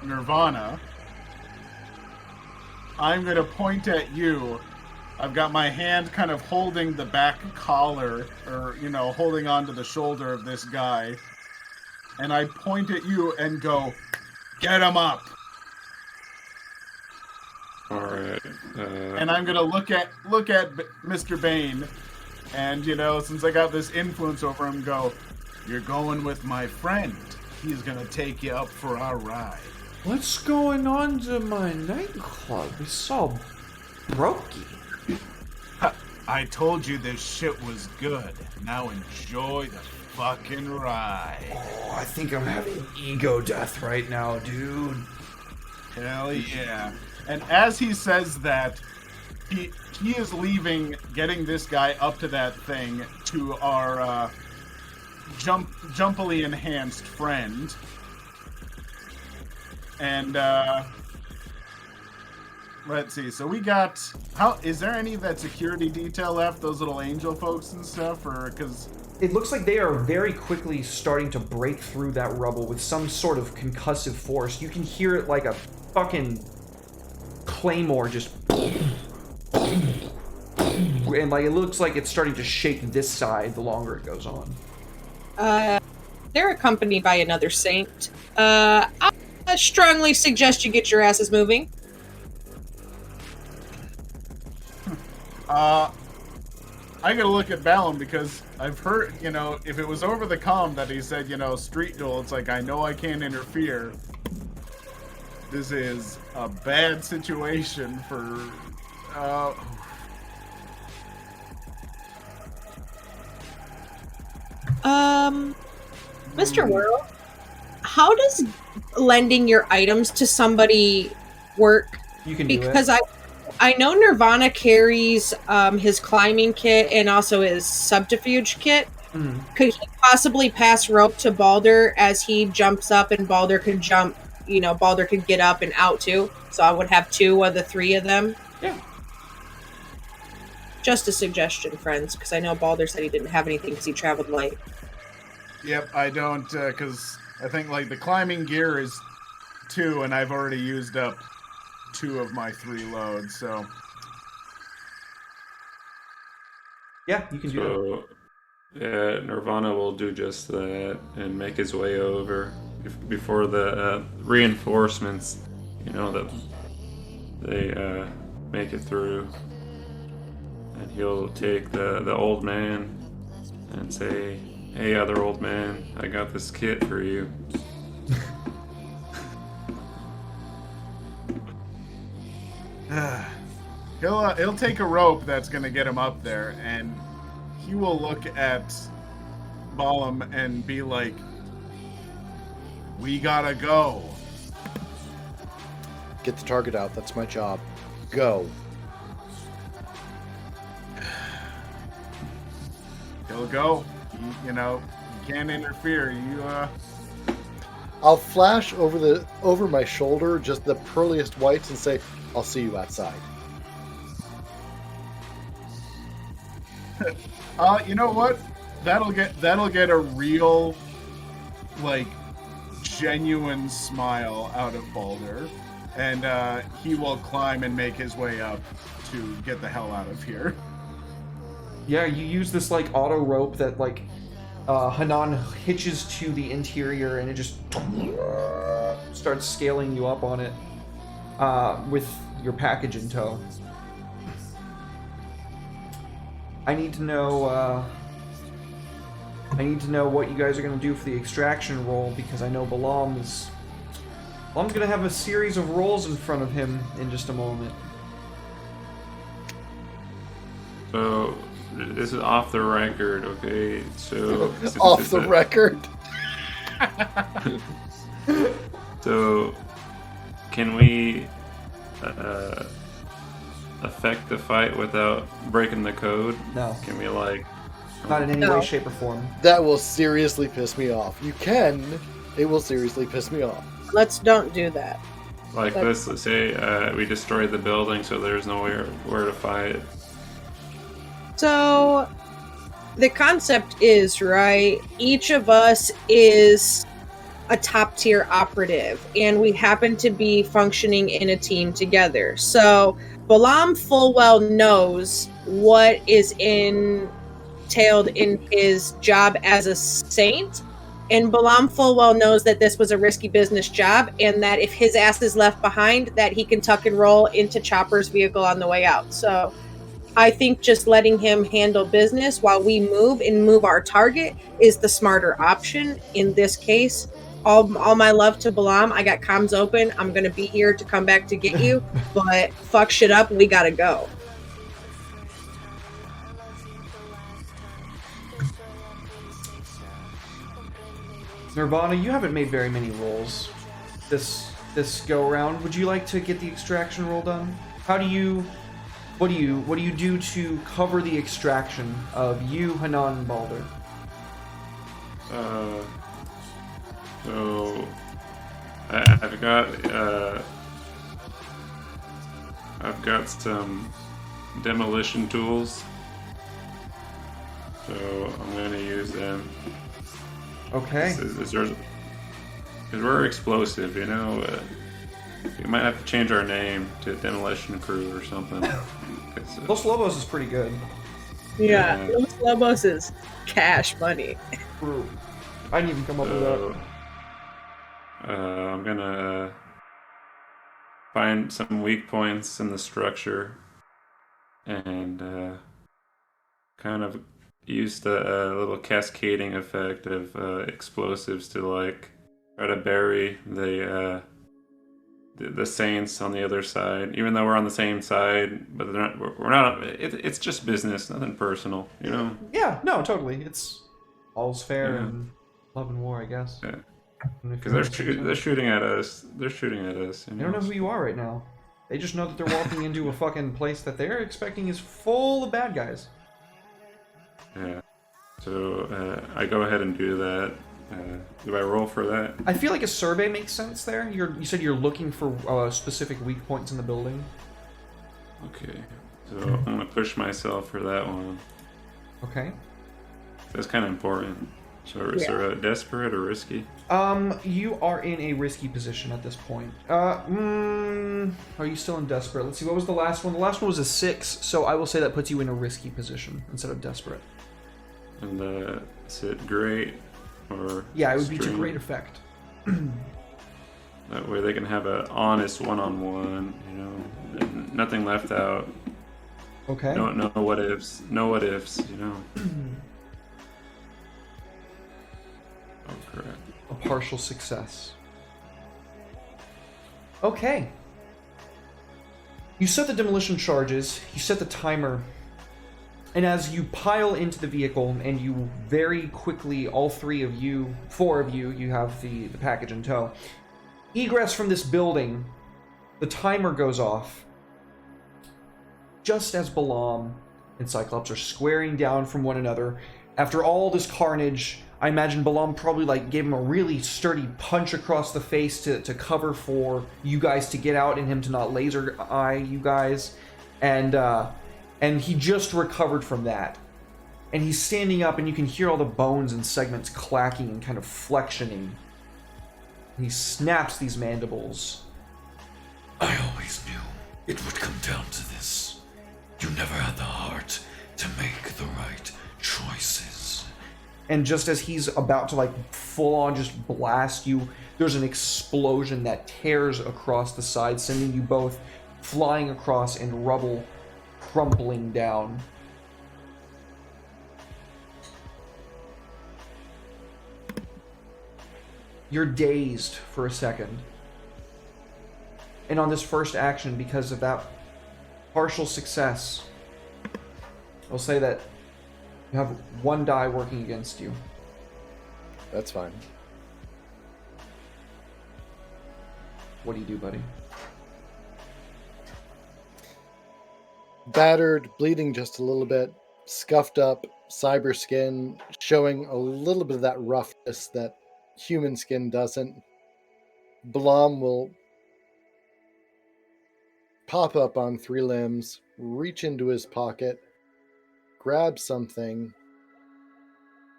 Nirvana, I'm going to point at you. I've got my hand kind of holding the back collar, or, you know, holding onto the shoulder of this guy. And I point at you and go, get him up. Alright. And I'm going to look at Mr. Bane. And, you know, since I got this influence over him, go, you're going with my friend. He's going to take you up for our ride. What's going on to my nightclub? It's all brokey. I told you this shit was good. Now enjoy the fucking ride. Oh, I think I'm having ego death right now, dude. Hell yeah. And as he says that, he is leaving, getting this guy up to that thing to our jumpily enhanced friend. And let's see. So we got, how is there any of that security detail left? Those little angel folks and stuff, or because It looks like they are very quickly starting to break through that rubble with some sort of concussive force. You can hear it like a fucking claymore just and like it looks like it's starting to shake this side the longer it goes on. They're accompanied by another saint. I strongly suggest you get your asses moving. I gotta look at Ballum because I've heard, if it was over the comm that he said, street duel, it's like, I know I can't interfere. This is a bad situation for, Mr. World, how does lending your items to somebody work? You can do Because it. I know Nirvana carries his climbing kit and also his subterfuge kit. Mhm. Could he possibly pass rope to Balder as he jumps up and Balder could jump, Balder could get up and out too? So I would have 2 of the 3 of them. Yeah. Just a suggestion, friends, because I know Balder said he didn't have anything because he traveled light. Yep, I don't, because I think, the climbing gear is 2, and I've already used up 2 of my 3 loads, so... Yeah, you can do that. So, yeah, Nirvana will do just that and make his way over before the reinforcements, that they make it through. And he'll take the old man and say, "Hey, other old man, I got this kit for you." He'll take a rope that's gonna get him up there, and he will look at Ballum and be like, "We gotta go." Get the target out. That's my job. Go. He'll go. You can't interfere. I'll flash over my shoulder just the pearliest whites and say, "I'll see you outside." You know what? That'll get a real, genuine smile out of Balder, and he will climb and make his way up to get the hell out of here. Yeah, you use this auto rope that Hanan hitches to the interior, and it just starts scaling you up on it with your package in tow. I need to know what you guys are going to do for the extraction roll, because I know Balam's going to have a series of rolls in front of him in just a moment. So this is off the record, okay? So Off the record. So can we affect the fight without breaking the code? No, Can we not in any No. way, shape, or form. That will seriously piss me off. You can. It will seriously piss me off. Let's don't do that. this? Let's say we destroyed the building, so there's nowhere where to fight. So, the concept is, right, each of us is a top tier operative, and we happen to be functioning in a team together. So, Balam full well knows what is entailed in his job as a saint, and Balam full well knows that this was a risky business job, and that if his ass is left behind, that he can tuck and roll into Chopper's vehicle on the way out. So, I think just letting him handle business while we move our target is the smarter option in this case. All my love to Balam. I got comms open. I'm going to be here to come back to get you, but fuck shit up. We got to go. Nirvana, you haven't made very many rolls this go around. Would you like to get the extraction roll done? What do you do to cover the extraction of you, Hanan, and Balder? So I've got some demolition tools, so I'm gonna use them. Okay. Because we're explosive, we might have to change our name to Demolition Crew or something. 'Cause, Los Lobos is pretty good. Yeah, Los Lobos is cash money. True. I didn't even come up with that. So, I'm gonna find some weak points in the structure and kind of use the little cascading effect of explosives to like try to bury the Saints on the other side. Even though we're on the same side, but they're not. We're not. It's just business, nothing personal, you know. Yeah, no, totally. It's all's fair Yeah. in love and war, I guess. Yeah. And if Because you- they're shooting at us. They're shooting at us. They don't know who you are right now. They just know that they're walking into a fucking place that they're expecting is full of bad guys. Yeah. So I go ahead and do that. Do I roll for that? I feel like a survey makes sense there. You said you're looking for specific weak points in the building. Okay. So I'm gonna push myself for that one. Okay. That's kind of important. So is there a desperate or risky? You are in a risky position at this point. Are you still in desperate? Let's see, what was the last one? The last one was a 6, so I will say that puts you in a risky position instead of desperate. And is it great or Yeah, it would be to extreme? great effect. That way they can have an honest one-on-one, you know, and nothing left out. Okay. No what ifs, you know. Oh, correct. A partial success. Okay. You set the demolition charges, you set the timer, and as you pile into the vehicle and you very quickly, all 4 of you, you have the package in tow, egress from this building, the timer goes off. Just as Balaam and Cyclops are squaring down from one another, after all this carnage, I imagine Balaam probably like gave him a really sturdy punch across the face to cover for you guys to get out and him to not laser eye you guys, and he just recovered from that. And he's standing up and you can hear all the bones and segments clacking and kind of flexioning. He snaps these mandibles. I always knew it would come down to this. You never had the heart to make the right choices. And just as he's about to like full on just blast you, there's an explosion that tears across the side, sending you both flying across and rubble crumpling down. You're dazed for a second. And on this first action, because of that partial success, I'll say that you have 1 die working against you. That's fine. What do you do, buddy? Battered, bleeding just a little bit, scuffed up, cyber skin, showing a little bit of that roughness that human skin doesn't. Balaam will pop up on 3 limbs, reach into his pocket, grab something,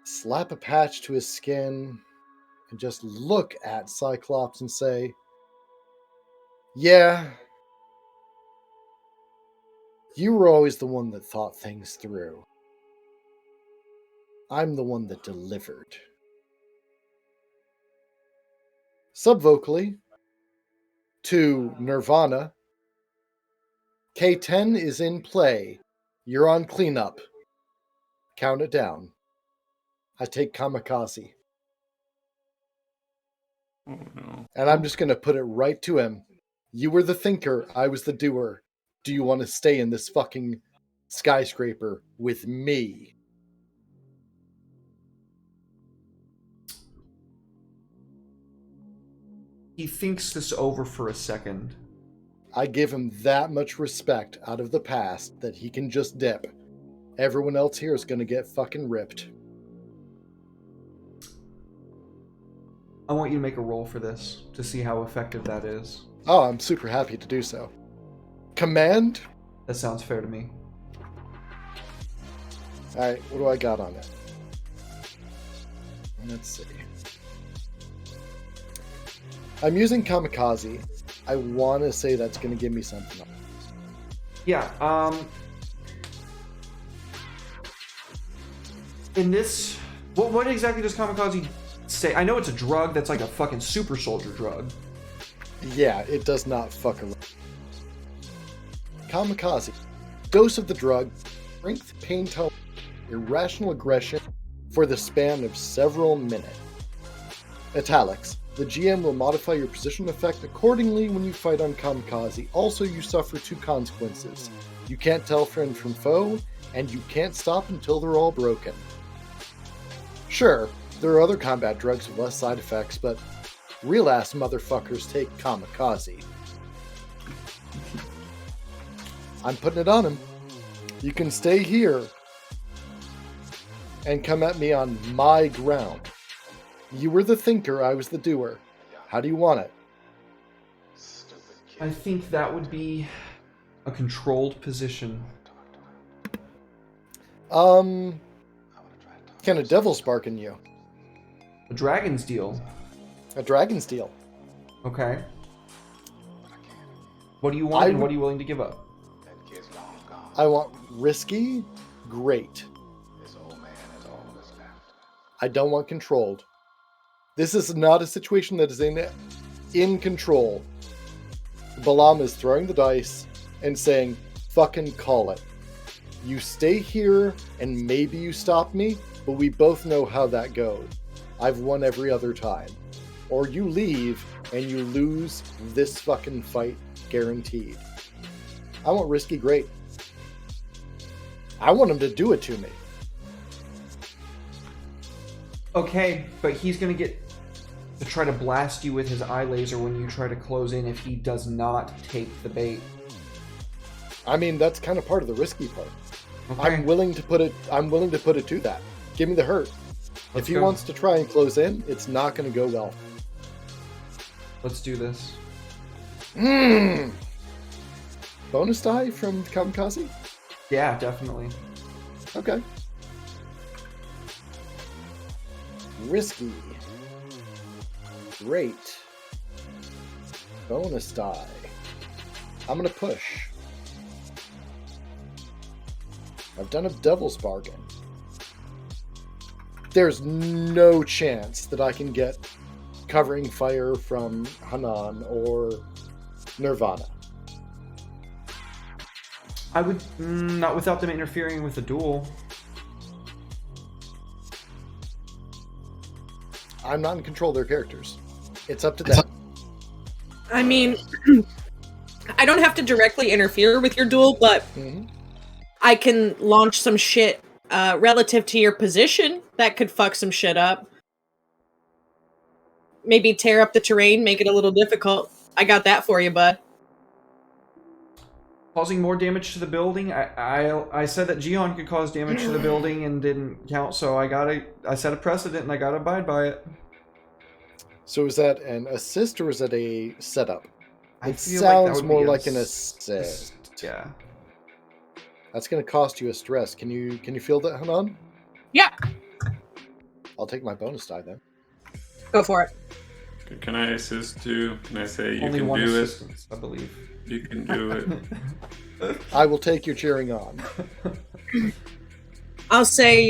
slap a patch to his skin, and just look at Cyclops and say, "Yeah, you were always the one that thought things through. I'm the one that delivered." Subvocally, to Nirvana, K10 is in play. You're on cleanup. Count it down. I take Kamikaze. Oh no. And I'm just going to put it right to him. You were the thinker, I was the doer. Do you want to stay in this fucking skyscraper with me? He thinks this over for a second. I give him that much respect out of the past that he can just dip. Everyone else here is going to get fucking ripped. I want you to make a roll for this to see how effective that is. Oh, I'm super happy to do so. Command? That sounds fair to me. Alright, what do I got on it? Let's see. I'm using Kamikaze. I want to say that's going to give me something else. Yeah, In this, what exactly does kamikaze say? I know it's a drug that's like a fucking super soldier drug. Yeah, it does not fuck around. Kamikaze. Dose of the drug. Strength, pain tolerance, irrational aggression for the span of several minutes. Italics. The GM will modify your position effect accordingly when you fight on kamikaze. Also, you suffer 2 consequences. You can't tell friend from foe, and you can't stop until they're all broken. Sure, there are other combat drugs with less side effects, but real-ass motherfuckers take kamikaze. I'm putting it on him. You can stay here and come at me on my ground. You were the thinker, I was the doer. How do you want it? I think that would be a controlled position. Can a devil spark in you? A dragon's deal. A dragon's deal. Okay. What do you want and what are you willing to give up? I want risky, great. I don't want controlled. This is not a situation that is in control. Balam is throwing the dice and saying, fucking call it. You stay here and maybe you stop me, but we both know how that goes. I've won every other time. Or you leave and you lose this fucking fight guaranteed. I want risky great. I want him to do it to me. Okay, but he's gonna get to try to blast you with his eye laser when you try to close in if he does not take the bait. I mean, that's kind of part of the risky part. Okay. I'm willing to put it to that. Give me the hurt. Let's if he go. wants to try and close in, it's not going to go well. Let's do this. Bonus die from Kamikaze? Yeah, definitely. Okay. Risky. Great. Bonus die. I'm going to push. I've done a devil's bargain. There's no chance that I can get covering fire from Hanan or Nirvana. I would not without them interfering with the duel. I'm not in control of their characters. It's up to them. I mean, I don't have to directly interfere with your duel, but Mhm. I can launch some shit relative to your position that could fuck some shit up. Maybe tear up the terrain, make it a little difficult. I got that for you, bud. Causing more damage to the building. I said that Gion could cause damage to the building and didn't count, so I set a precedent and I gotta abide by it. So is that an assist or is that a setup? I It feel like that sounds would more be a like an assist. assist. Yeah. That's going to cost you a stress. Can you feel that, Hanan? Yeah, I'll take my bonus die then. go for it. Can I assist too? Can I say you Only can one do assistance, I believe. it? You can do it. I will take your cheering on. I'll say,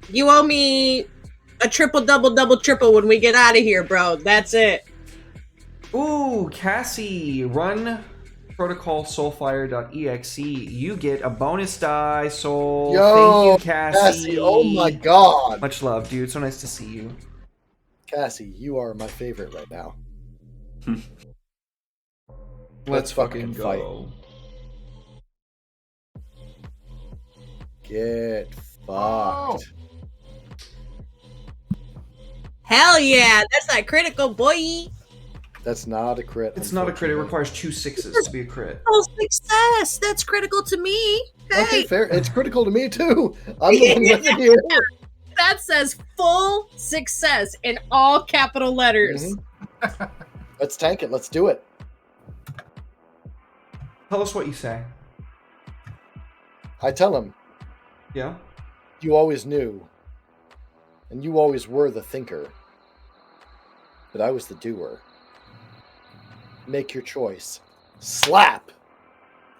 you owe me a triple, double, triple when we get out of here, bro. That's it. Ooh, Cassie, run protocol soulfire.exe. You get a bonus die, Soul. Yo, Thank you, Cassie. Oh my god. Much love, dude. So nice to see you. Cassie, you are my favorite right now. Let's fucking fight. go. Get Oh. fucked. Hell yeah, that's that critical, boy. That's not a crit. It's not a crit. It unfortunately. requires 2 6s to be a crit. Oh, success. That's critical to me. Hey, Okay, fair. It's critical to me too. I'm looking with it here. that says full success in all capital letters. Mhm. Let's tank it. Let's do it. Tell us what you say. I tell him, Yeah? you always knew, and you always were the thinker, but I was the doer. Make your choice. Slap!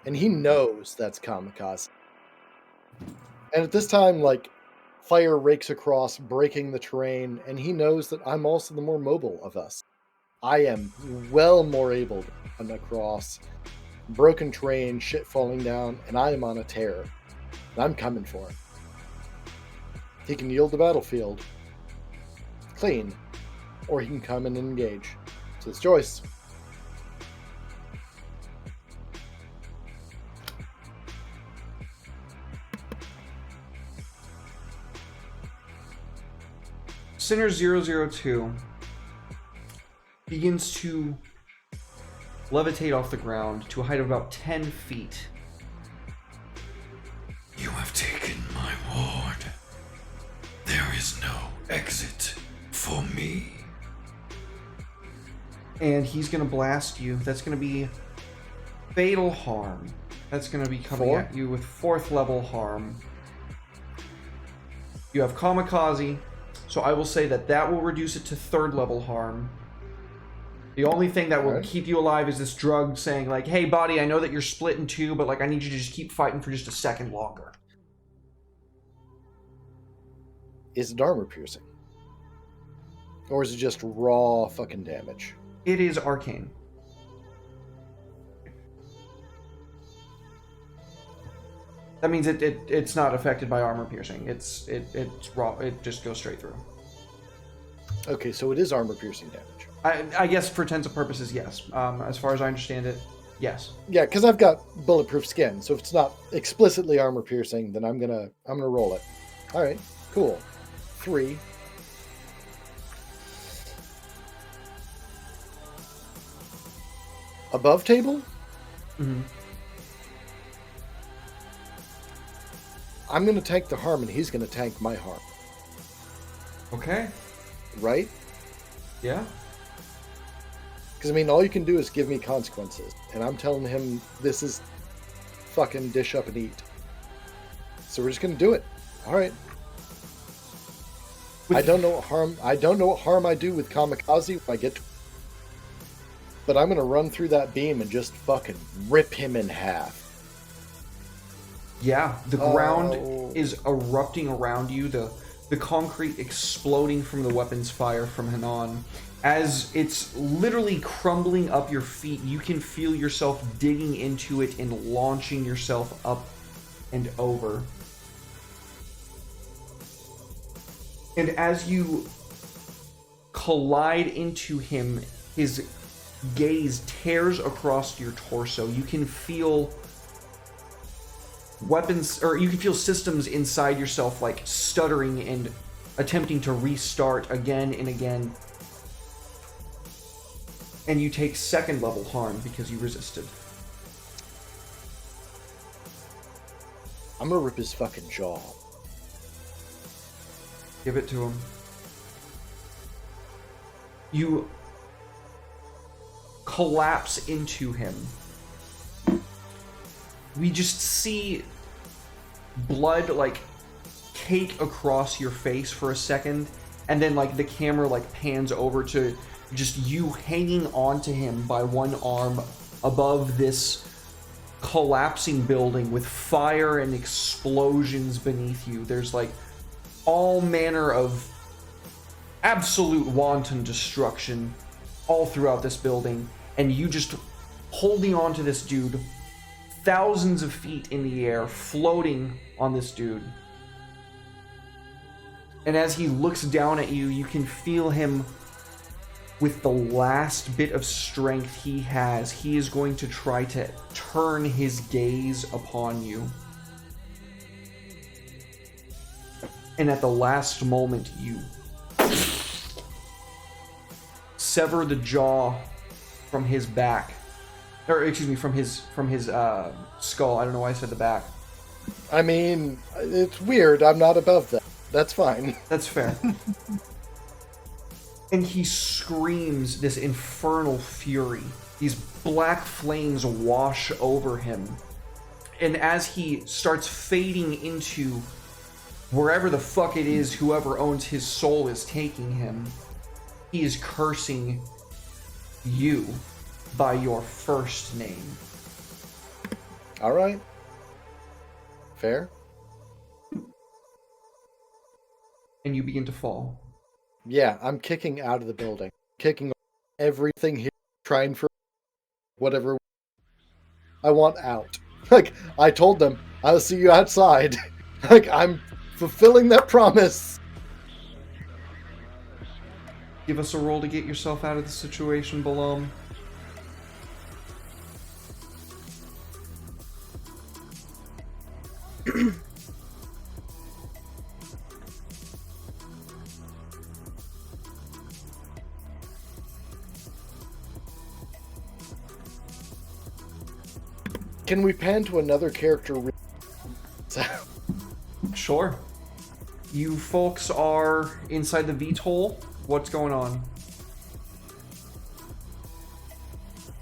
And he knows that's kamikaze. And at this time, like, Fire rakes across, breaking the terrain, and he knows that I'm also the more mobile of us. I am well more able to run across broken terrain, shit falling down, and I am on a tear. And I'm coming for him. He can yield the battlefield clean, or he can come and engage. It's his choice. Sinner 002 begins to levitate off the ground to a height of about 10 feet. You have taken my ward. There is no exit for me. And he's going to blast you. That's going to be fatal harm. That's going to be coming 4? at you with 4th level harm. You have Kamikaze, so I will say that that will reduce it to 3rd level harm. The only thing that will Alright. keep you alive is this drug saying, like, hey, buddy, I know that you're split in two, but, like, I need you to just keep fighting for just a second longer. Is it armor piercing? Or is it just raw fucking damage? It is arcane. That means it's not affected by armor piercing. It's raw. It just goes straight through. Okay, so it is armor piercing damage. I guess for intents and purposes, yes. As far as I understand it, yes. Yeah, because I've got bulletproof skin, so if it's not explicitly armor piercing, then I'm gonna roll it. All right, cool. 3. Above table, Mm-hmm. I'm gonna tank the harm, and he's gonna tank my harm. Okay. Right? Yeah. Because I mean, all you can do is give me consequences, and I'm telling him this is fucking dish up and eat. So we're just gonna do it. All right. I don't know what harm I do with Kamikaze when I get to, but I'm gonna run through that beam and just fucking rip him in half. Yeah. The ground Oh. is erupting around you. The concrete exploding from the weapon's fire from Hanan. As it's literally crumbling up your feet, you can feel yourself digging into it and launching yourself up and over. And as you collide into him, his gaze tears across your torso. You can feel weapons, or you can feel systems inside yourself like stuttering and attempting to restart again and again. And you take 2nd level harm because you resisted. I'm gonna rip his fucking jaw. Give it to him. You collapse into him. We just see blood like cake across your face for a second, and then like the camera like pans over to just you hanging onto him by one arm above this collapsing building with fire and explosions beneath you. There's like all manner of absolute wanton destruction all throughout this building, and you just holding on to this dude thousands of feet in the air, floating on this dude. And as he looks down at you, you can feel him with the last bit of strength he has. He is going to try to turn his gaze upon you. And at the last moment, you sever the jaw from his back. Or, excuse me, from his skull. I don't know why I said the back. I mean, it's weird. I'm not above that. That's fine. That's fair. And he screams this infernal fury. These black flames wash over him. And as he starts fading into wherever the fuck it is whoever owns his soul is taking him, he is cursing you by your first name. All right. Fair. and you begin to fall. Yeah, I'm kicking out of the building. Kicking everything here, trying for whatever I want out. Like, I told them, I'll see you outside. Like, I'm fulfilling that promise. Give us a roll to get yourself out of the situation, Balam. Can we pan to another character? Sure. You folks are inside the VTOL. What's going on?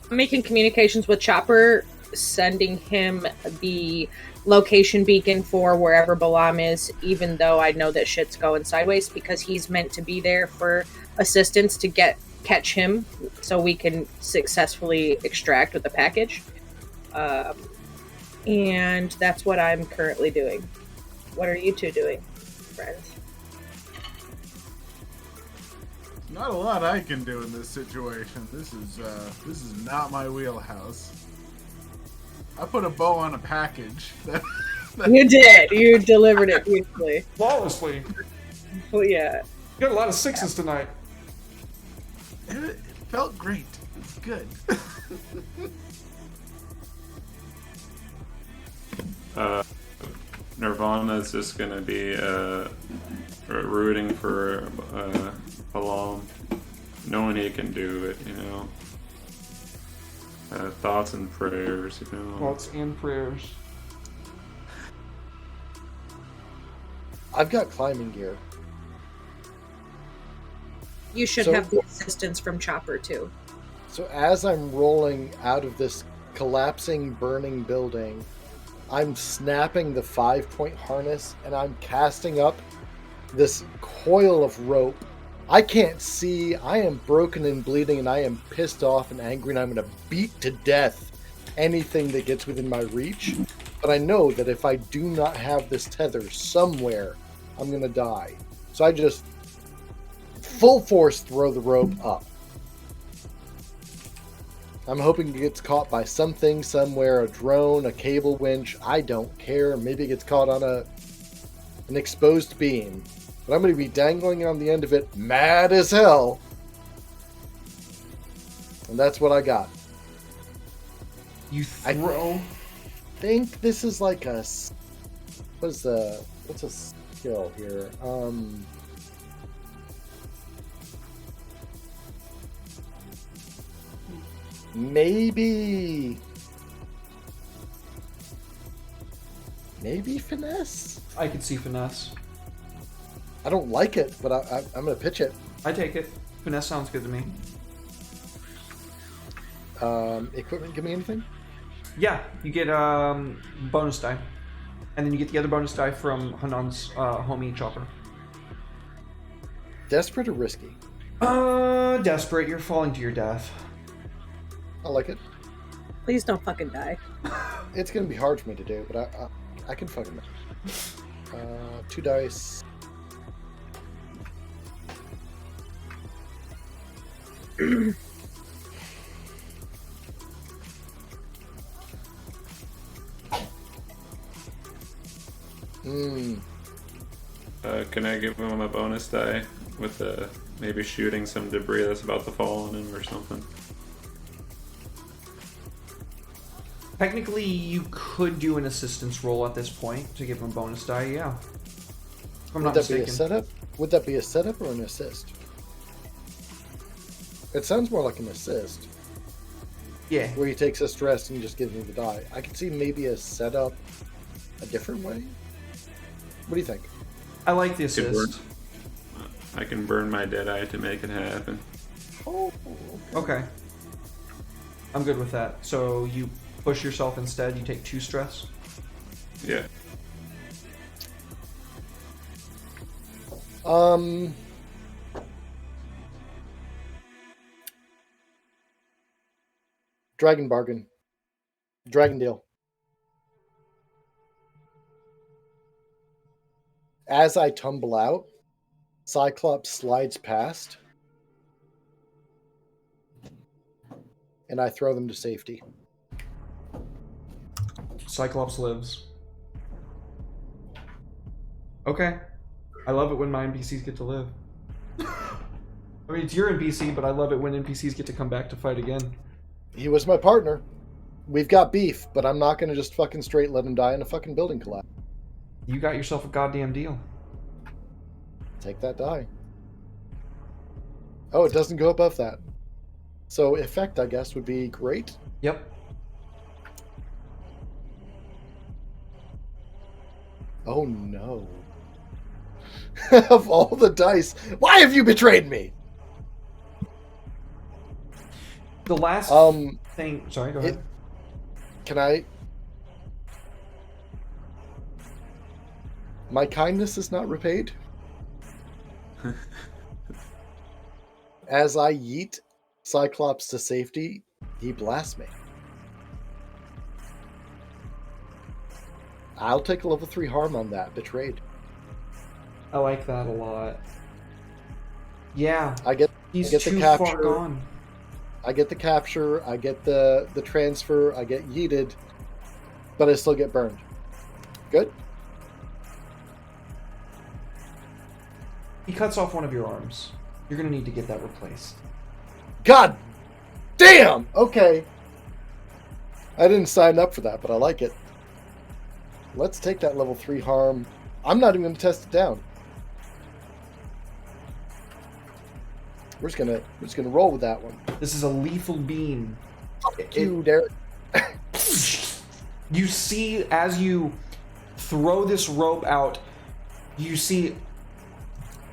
I'm making communications with Chopper, sending him the location beacon for wherever Balam is, even though I know that shit's going sideways, because he's meant to be there for assistance to catch him so we can successfully extract with the package. And that's what I'm currently doing. What are you two doing, friends? Not a lot I can do in this situation. This is not my wheelhouse. I put a bow on a package. You did. You delivered it beautifully. Flawlessly. Well, yeah. You got a lot of sixes tonight. It felt great. It's good. Nirvana is just gonna be rooting for Balam, knowing he can do it. Thoughts and prayers. Thoughts and prayers. I've got climbing gear. You should So- have the assistance from Chopper, too. So as I'm rolling out of this collapsing, burning building, I'm snapping the 5-point harness and I'm casting up this coil of rope. I can't see. I am broken and bleeding, and I am pissed off and angry, and I'm going to beat to death anything that gets within my reach. But I know that if I do not have this tether somewhere, I'm going to die. So I just full force throw the rope up. I'm hoping it gets caught by something somewhere, a drone, a cable winch, I don't care. Maybe it gets caught on an exposed beam. But I'm going to be dangling on the end of it, mad as hell. And that's what I got. You throw. Think this is like a... what's a skill here? Maybe finesse? I could see finesse. I don't like it, but I'm going to pitch it. I take it. Finesse sounds good to me. Equipment, give me anything? Yeah, you get bonus die. And then you get the other bonus die from Hanan's homie Chopper. Desperate or risky? Desperate. You're falling to your death. I like it. Please don't fucking die. It's going to be hard for me to do, but I can fucking... 2 dice. Can I give him a bonus die with maybe shooting some debris that's about to fall on him or something? Technically, you could do an assistance roll at this point to give him a bonus die, yeah. If I'm Would not that be a mistaken. setup? Would that be a setup or an assist? It sounds more like an assist, Yeah. where he takes a stress and just gives me the die. I could see maybe a setup a different way. What do you think? I like the Could work. assist. I can burn my dead eye to make it happen. Oh, Okay. I'm good with that. So you push yourself instead, you take 2 stress. Yeah. Dragon bargain. Dragon deal. As I tumble out, Cyclops slides past, and I throw them to safety. Cyclops lives. Okay. I love it when my NPCs get to live. I mean, it's your NPC, but I love it when NPCs get to come back to fight again. He was my partner. We've got beef, but I'm not going to just fucking straight let him die in a fucking building collapse. You got yourself a goddamn deal. Take that die. Oh, it doesn't go above that. So effect, I guess, would be great. Yep. Oh no. Of all the dice, why have you betrayed me? The last thing... Sorry, go ahead. Can I... My kindness is not repaid. As I yeet Cyclops to safety, he blasts me. I'll take a level 3 harm on that. Betrayed. I like that a lot. Yeah, I get he's the too capture. far gone. I get the capture, I get the transfer, I get yeeted, but I still get burned. Good? He cuts off one of your arms. You're gonna need to get that replaced. God damn! Okay. I didn't sign up for that, but I like it. Let's take that level 3 harm. I'm not even going to test it down. We're just gonna roll with that one. This is a lethal beam. Fuck you, Derek. You see, as you throw this rope out, you see...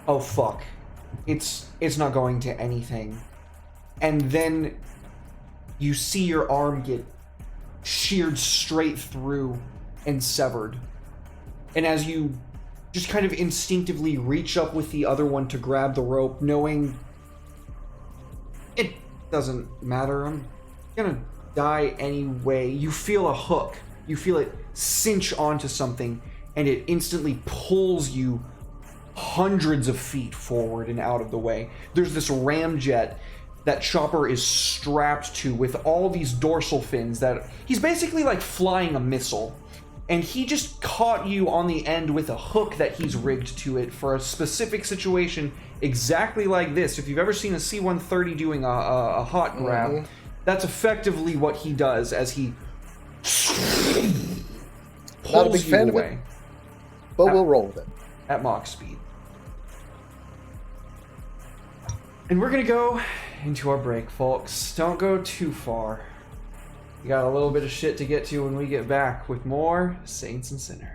Oh, fuck. It's not going to anything. And then you see your arm get sheared straight through and severed. And as you just kind of instinctively reach up with the other one to grab the rope, knowing it doesn't matter, I'm gonna die anyway, you feel a hook. You feel it cinch onto something, and it instantly pulls you hundreds of feet forward and out of the way. There's this ramjet that Chopper is strapped to with all these dorsal fins that he's basically like flying a missile. And he just caught you on the end with a hook that he's rigged to it for a specific situation exactly like this. If you've ever seen a C-130 doing a hot grab, that's effectively what he does as he Not a big pulls you fan of away it, but we'll roll with it. at Mach speed. And we're gonna go into our break, folks. Don't go too far. We got a little bit of shit to get to when we get back with more Saints and Sinners.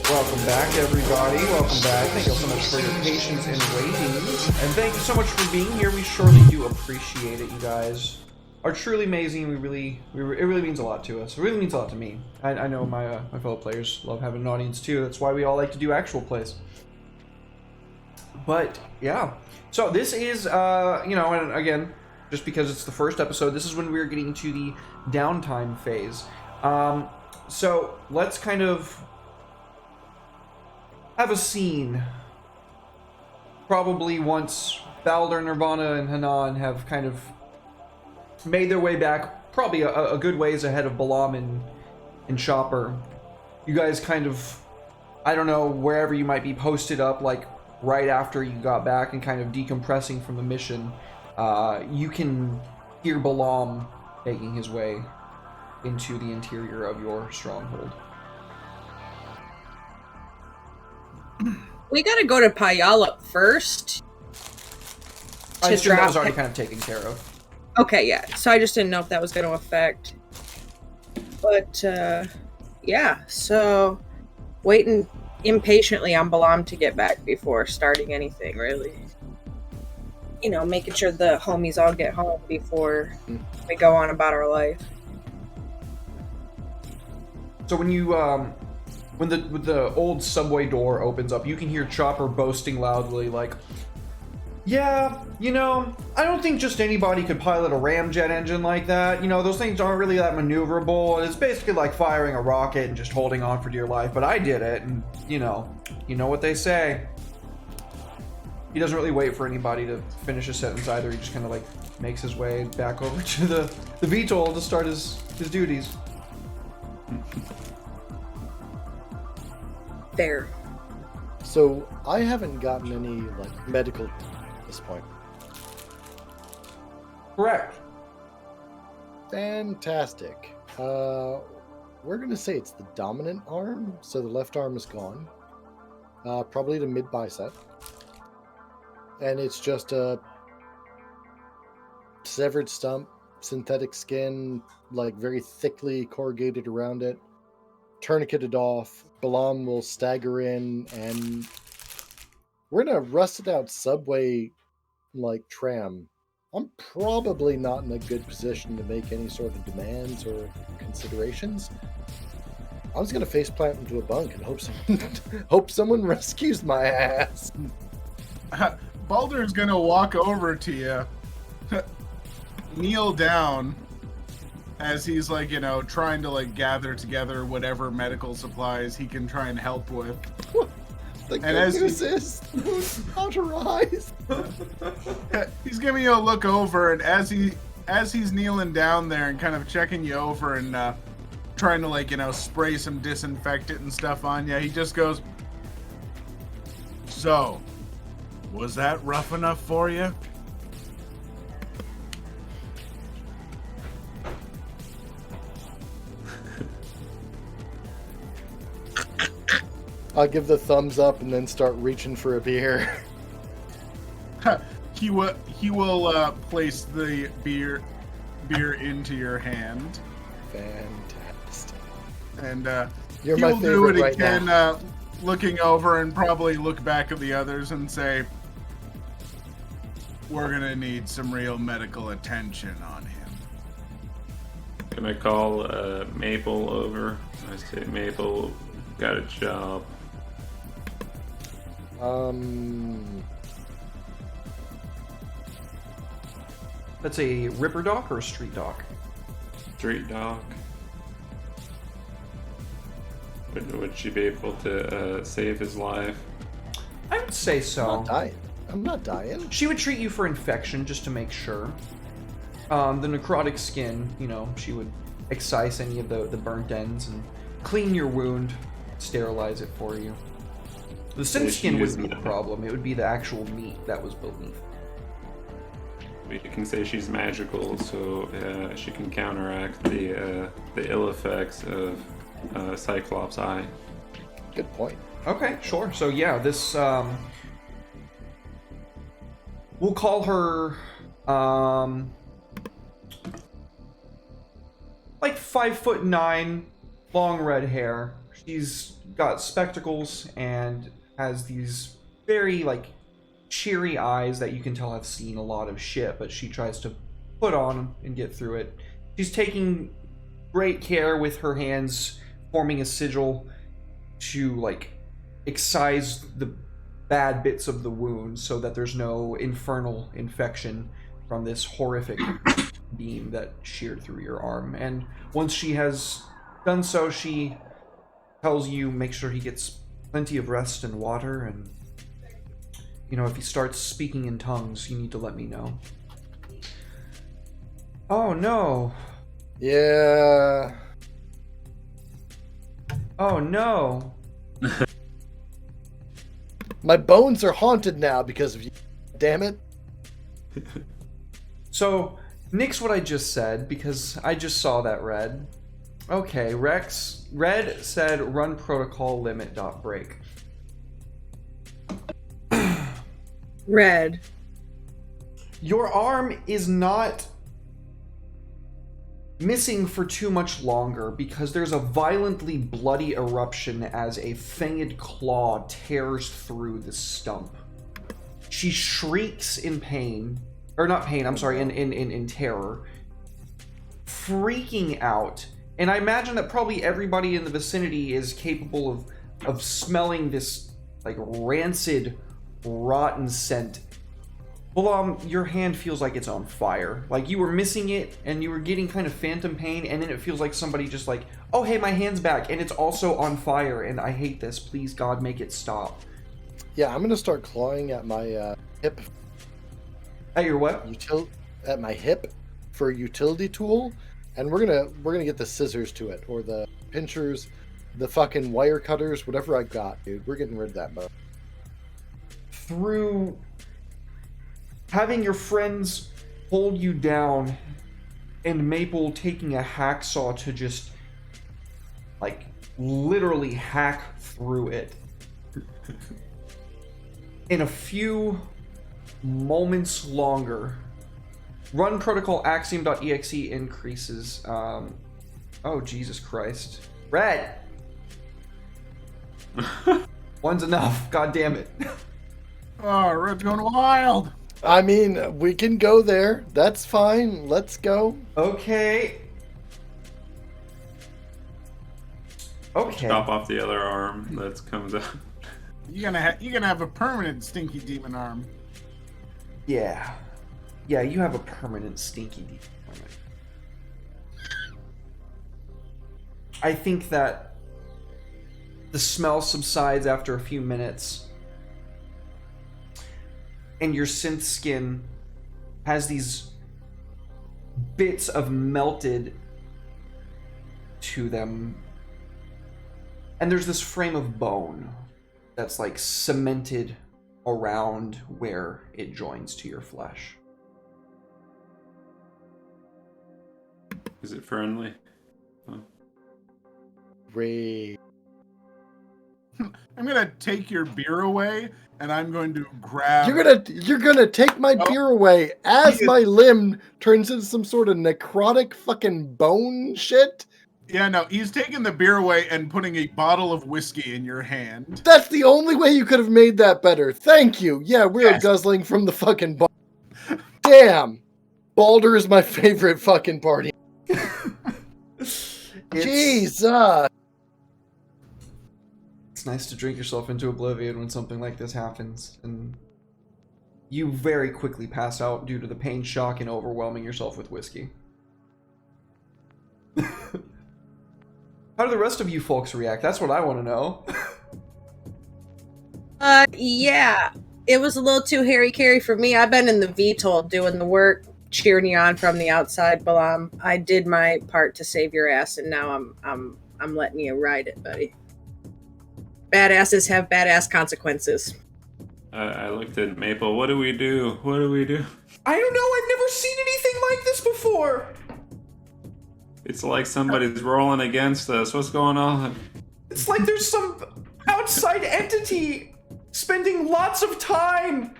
Welcome back, everybody. Welcome back. Thank you all so much for your patience and waiting. And thank you so much for being here. We surely do appreciate it. You guys are truly amazing. It really means a lot to us. It really means a lot to me. I know my fellow players love having an audience too. That's why we all like to do actual plays. But yeah, so this is and again, just because it's the first episode, this is when we're getting to the downtime phase. So let's kind of have a scene. Probably once Balder, Nirvana, and Hanan have kind of made their way back, probably a good ways ahead of Balam and Chopper. You guys kind of, I don't know, wherever you might be posted up, like right after you got back and kind of decompressing from the mission, you can hear Balam making his way into the interior of your stronghold. We gotta go to Puyallup first. I to assume that drop was already him. kind of taken care of. Okay, yeah. So I just didn't know if that was going to affect. But, yeah. So, waiting impatiently on Balam to get back before starting anything, really. You know, making sure the homies all get home before we go on about our life. So when you, when the old subway door opens up, you can hear Chopper boasting loudly, like, yeah, you know, I don't think just anybody could pilot a ramjet engine like that. You know, those things aren't really that maneuverable. It's basically like firing a rocket and just holding on for dear life. But I did it, and, you know what they say. He doesn't really wait for anybody to finish a sentence either. He just kind of, like, makes his way back over to the VTOL to start his duties. Fair. So I haven't gotten any like medical at this point. Correct. Fantastic. We're gonna say it's the dominant arm, so the left arm is gone. Probably the mid bicep, and it's just a severed stump, synthetic skin, like very thickly corrugated around it, tourniqueted off. Balam will stagger in, and we're in a rusted out subway like tram. I'm probably not in a good position to make any sort of demands or considerations. I was gonna faceplant into a bunk and hope someone rescues my ass. Balder's gonna walk over to you, kneel down, as he's like, you know, trying to like gather together whatever medical supplies he can try and help with. The good as news is who's authorized. He's giving you a look over, and as he's kneeling down there and kind of checking you over and trying to, like, you know, spray some disinfectant and stuff on you, he just goes, "So, was that rough enough for you?" I'll give the thumbs up and then start reaching for a beer. He will place the beer into your hand, Fantastic. and You're he my will do favorite it right again, now. looking over and probably look back at the others and say, we're gonna need some real medical attention on him. Can I call Maple over? I say, Maple, got a job. That's a ripper dock or a street dock? Street dock. Would she be able to save his life? I would say I'm so. not dying. I'm not dying. She would treat you for infection just to make sure. The necrotic skin, you know, she would excise any of the burnt ends and clean your wound, sterilize it for you. The So synth she skin is wouldn't be the problem. It would be the actual meat that was beneath. We can say she's magical, so she can counteract the ill effects of Cyclops' eye. Good point. Okay, sure. So yeah, this we'll call her like 5'9", long red hair. She's got spectacles and has these very like cheery eyes that you can tell have seen a lot of shit, but she tries to put on and get through it. She's taking great care with her hands, forming a sigil to like excise the bad bits of the wound so that there's no infernal infection from this horrific beam that sheared through your arm. And once she has done so, she tells you make sure he gets plenty of rest and water, and you know, if he starts speaking in tongues, you need to let me know. Oh no. Yeah. Oh no. My bones are haunted now because of you. Damn it. So, nix what I just said, because I just saw that red. Okay, Red said run protocol limit dot break. Red. Your arm is not missing for too much longer because there's a violently bloody eruption as a fanged claw tears through the stump. She shrieks in pain, or not pain, I'm sorry, in terror, freaking out. And I imagine that probably everybody in the vicinity is capable of smelling this like rancid, rotten scent. Well, your hand feels like it's on fire. Like you were missing it and you were getting kind of phantom pain, and then it feels like somebody just like, oh hey, my hand's back and it's also on fire and I hate this. Please God, make it stop. Yeah, I'm gonna start clawing at my hip. At your what? At my hip for a utility tool, and we're gonna get the scissors to it, or the pinchers, the fucking wire cutters, whatever I got, dude. We're getting rid of that bug. Through having your friends hold you down and Maple taking a hacksaw to just like literally hack through it. In a few moments longer, run protocol axiom.exe increases. Oh, Jesus Christ. Red! One's enough. God damn it. Oh, Red's going wild. I mean, we can go there. That's fine. Let's go. Okay. Okay. Chop off the other arm that comes out. You're gonna have a permanent stinky demon arm. Yeah. Yeah, you have a permanent stinky demon. I think that the smell subsides after a few minutes, and your synth skin has these bits of melted to them, and there's this frame of bone that's like cemented around where it joins to your flesh. Is it friendly? Great. I'm gonna take your beer away, and I'm going to grab. You're gonna take my beer away as my limb turns into some sort of necrotic fucking bone shit. Yeah, no, he's taking the beer away and putting a bottle of whiskey in your hand. That's the only way you could have made that better. Thank you. Yeah, we're Yes. guzzling from the fucking bar. Damn! Baldur is my favorite fucking party. Jesus! It's nice to drink yourself into oblivion when something like this happens, and you very quickly pass out due to the pain, shock, and overwhelming yourself with whiskey. How do the rest of you folks react? That's what I want to know. Yeah. It was a little too hairy-carry for me. I've been in the VTOL doing the work, cheering you on from the outside, Balam. I did my part to save your ass, and now I'm letting you ride it, buddy. Badasses have badass consequences. I looked at Maple. What do we do? What do we do? I don't know. I've never seen anything like this before. It's like somebody's rolling against us. What's going on? It's like there's some outside entity spending lots of time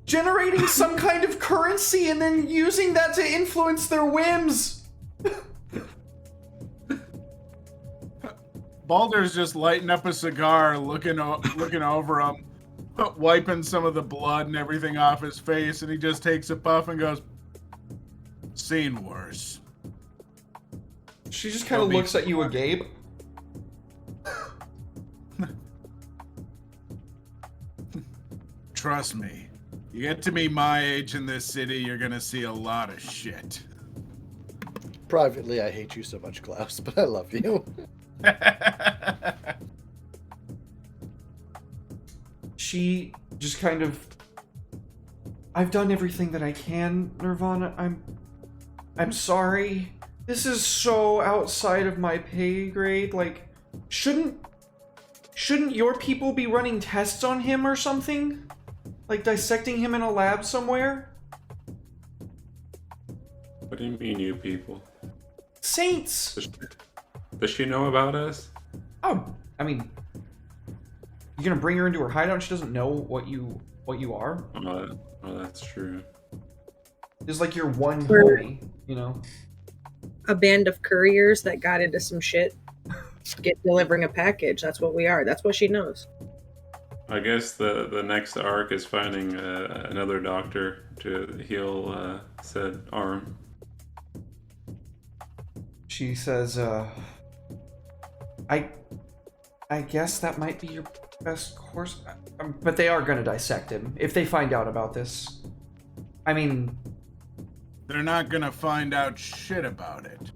generating some kind of currency and then using that to influence their whims. Baldur's just lighting up a cigar, looking over him, wiping some of the blood and everything off his face, and he just takes a puff and goes, "Seen worse." She just kind of looks at you, Gabe. Trust me, you get to be my age in this city, you're gonna see a lot of shit. Privately, I hate you so much, Klaus, but I love you. She just kind of... I've done everything that I can, Nirvana. I'm sorry. This is so outside of my pay grade. Like, shouldn't your people be running tests on him or something? Like dissecting him in a lab somewhere? What do you mean, you people? Saints! Does she know about us? Oh, I mean, you're gonna bring her into her hideout and she doesn't know what you are? Oh, that's true. It's like your one We're- homie, you know? A band of couriers that got into some shit. Delivering a package. That's what we are. That's what she knows. I guess the next arc is finding another doctor to heal said arm. She says, I guess that might be your best course. But they are gonna dissect him if they find out about this. I mean, They're not gonna find out shit about it.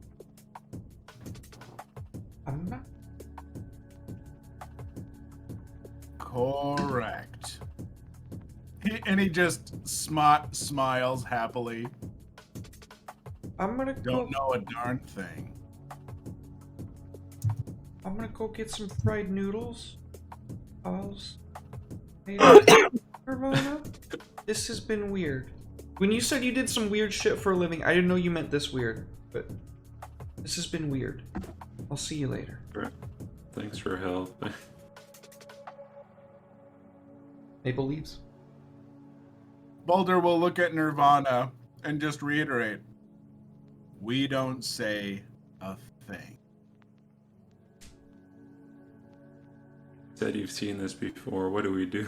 I'm not... Correct. And he just smiles happily. I'm gonna Don't go. know a darn thing. I'm gonna go get some fried noodles. Hey, Nirvana, this has been weird. When you said you did some weird shit for a living, I didn't know you meant this weird, but this has been weird. I'll see you later. Thanks for help. Maple leaves. Baldur will look at Nirvana and just reiterate, we don't say a thing. Said you've seen this before. What do we do?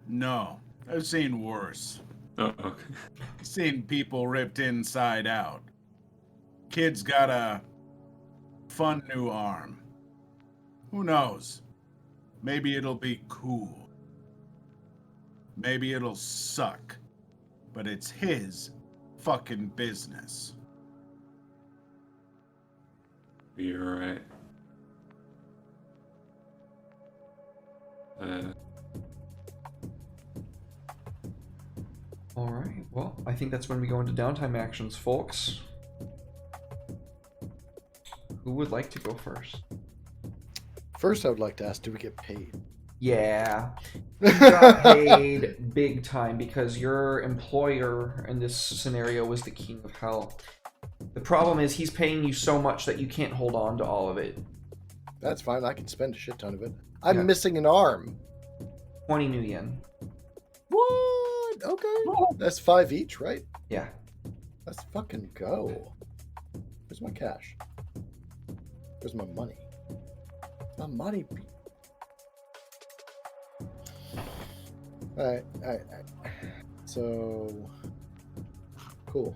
No, I've seen worse. Oh, okay. Seen people ripped inside out. Kid's got a fun new arm. Who knows? Maybe it'll be cool. Maybe it'll suck. But it's his fucking business. You're right. Alright, well, I think that's when we go into downtime actions, folks. Who would like to go first? First, I would like to ask, do we get paid? Yeah. You got paid big time because your employer in this scenario was the King of Hell. The problem is he's paying you so much that you can't hold on to all of it. That's fine. I can spend a shit ton of it. I'm Yeah. missing an arm. 20 new yen. What? Okay. That's 5 each, right? Yeah. Let's fucking go. Where's my cash? Where's my money? My money. Alright. So Cool.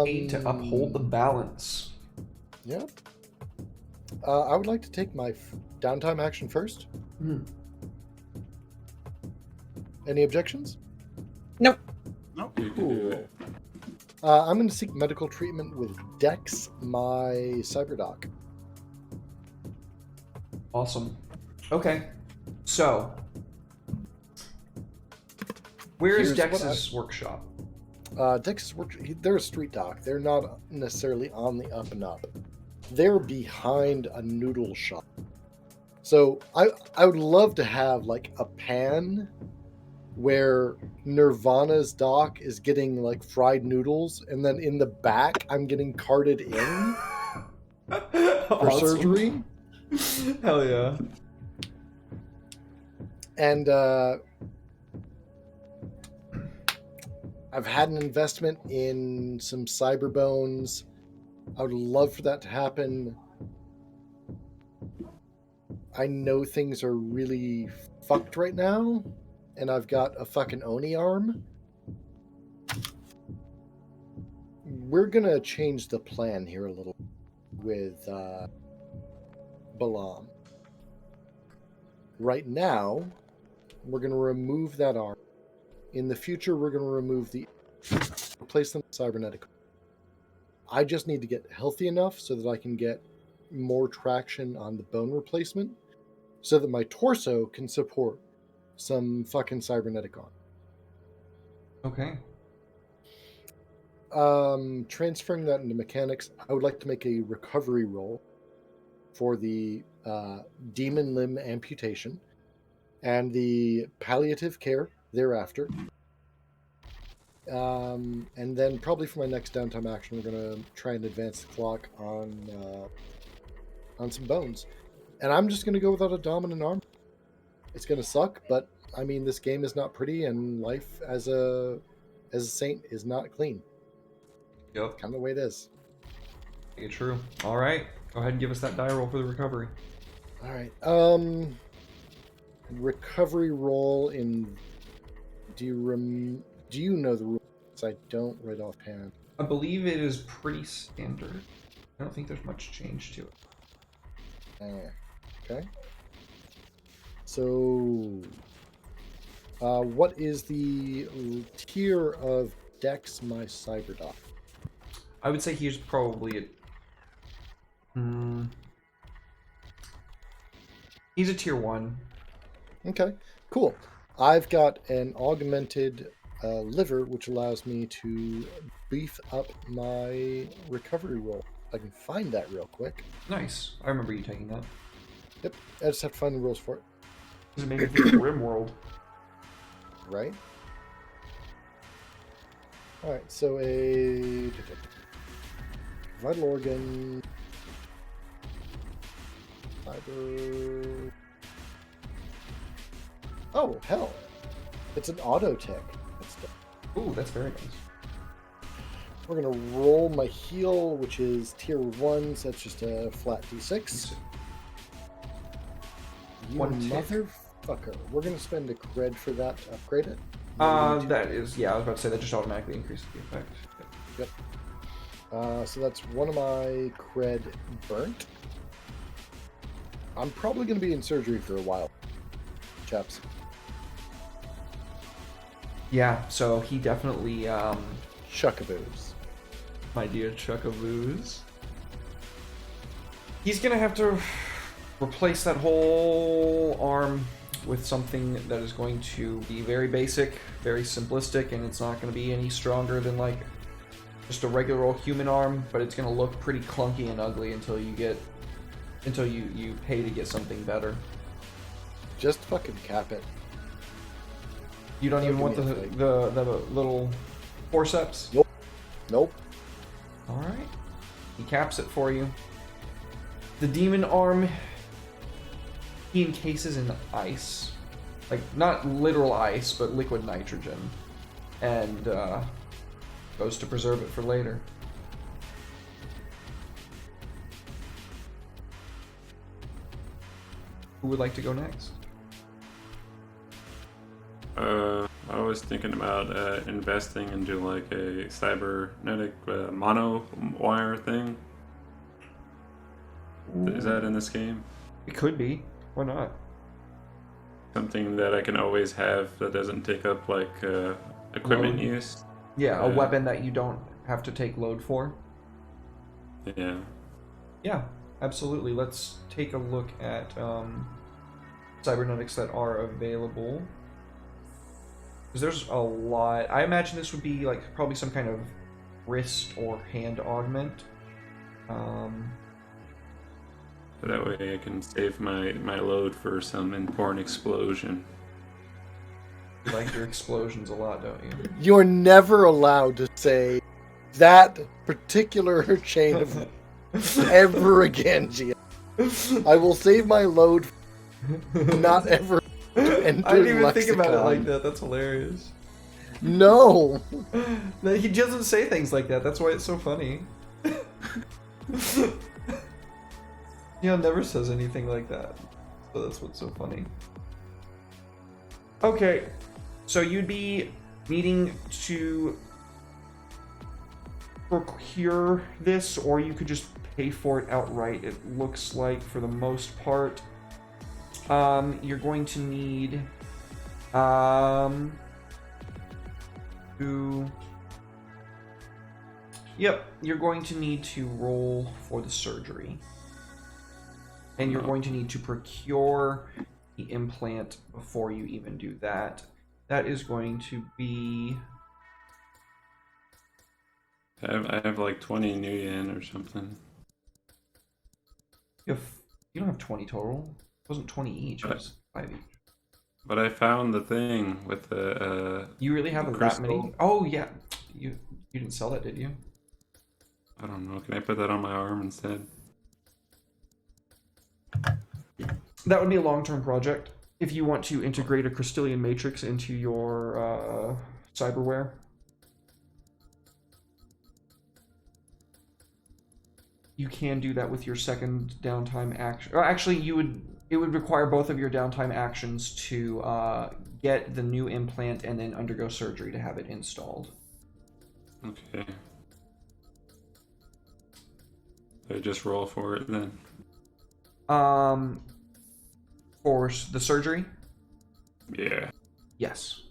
Aid to uphold the balance. Yeah. I would like to take my downtime action first. Hmm. Any objections? Nope. Nope. You can do it. I'm going to seek medical treatment with Dex, my cyberdoc. Awesome. Okay. So, where is Here's what Dex's workshop? Dex's work. They're a street dock. They're not necessarily on the up and up. They're behind a noodle shop. So I would love to have like a pan where Nirvana's dock is getting like fried noodles, and then in the back I'm getting carted in for surgery. Hell yeah. And I've had an investment in some cyber bones. I would love for that to happen. I know things are really fucked right now, and I've got a fucking Oni arm. We're gonna change the plan here a little with Balam. Right now, we're gonna remove that arm. In the future, we're gonna replace them with cybernetic. I just need to get healthy enough so that I can get more traction on the bone replacement, so that my torso can support some fucking cybernetic arm. Okay. Transferring that into mechanics, I would like to make a recovery roll for the demon limb amputation and the palliative care thereafter. And then probably for my next downtime action, we're going to try and advance the clock on some bones. And I'm just going to go without a dominant arm. It's going to suck, but I mean, this game is not pretty, and life as a saint is not clean. Yep. Kind of the way it is. It's true. All right. Go ahead and give us that die roll for the recovery. All right. Recovery roll in. Do you know the rules? I don't right offhand. I believe it is pretty standard. I don't think there's much change to it. Okay. So, what is the tier of Dex my cyberdoc? I would say he's probably he's a tier 1. Okay, cool. I've got an augmented liver, which allows me to beef up my recovery roll. I can find that real quick. Nice. I remember you taking that. Yep, I just have to find the rules for it. Does it make it through the RimWorld? Right. All right, so a vital organ, fiber. Oh hell, it's an auto tech. Ooh, that's very nice. We're gonna roll my heal, which is tier 1, so that's just a flat d6. You One tick. motherfucker. We're gonna spend a cred for that to upgrade it. That is, yeah, I was about to say that just automatically increases the effect. Yep. So that's one of my cred burnt. I'm probably going to be in surgery for a while, chaps. Yeah, so he definitely, Chuckaboos. my dear Chuckaboos. He's gonna have to replace that whole arm with something that is going to be very basic, very simplistic, and it's not going to be any stronger than like just a regular old human arm, but it's going to look pretty clunky and ugly until you pay to get something better. Just fucking cap it. You don't even want the little forceps? Nope. All right. He caps it for you. The demon arm, he encases in ice. Like, not literal ice, but liquid nitrogen. And goes to preserve it for later. Who would like to go next? I was thinking about investing into like a cybernetic mono wire thing. Is that in this game? It could be. Why not? Something that I can always have that doesn't take up like equipment Load. use. Yeah, a weapon that you don't have to take load for. Yeah. Yeah, absolutely. Let's take a look at cybernetics that are available. Because there's a lot. I imagine this would be like probably some kind of wrist or hand augment. So that way I can save my load for some important explosion. You like your explosions a lot, don't you? You're never allowed to say that particular chain of ever again, Gia. I will save my load, not ever. I didn't even think about it like that. That's hilarious. No. No, he doesn't say things like that. That's why it's so funny. Never says anything like that. So that's what's so funny. Okay, so you'd be needing to procure this, or you could just pay for it outright. It looks like, for the most part, you're going to need you're going to need to roll for the surgery. And you're going to need to procure the implant before you even do that. That is going to be... I have like 20 new yen or something. You don't have 20 total. It wasn't 20 each, it was 5 each. But I found the thing with the You really have that many? crystal. Oh, yeah. You didn't sell that, did you? I don't know. Can I put that on my arm instead? That would be a long-term project. If you want to integrate a crystalline matrix into your cyberware. You can do that with your second downtime action. Or actually, it would require both of your downtime actions to get the new implant and then undergo surgery to have it installed. Okay. I just roll for it then. For the surgery? Yeah. Yes.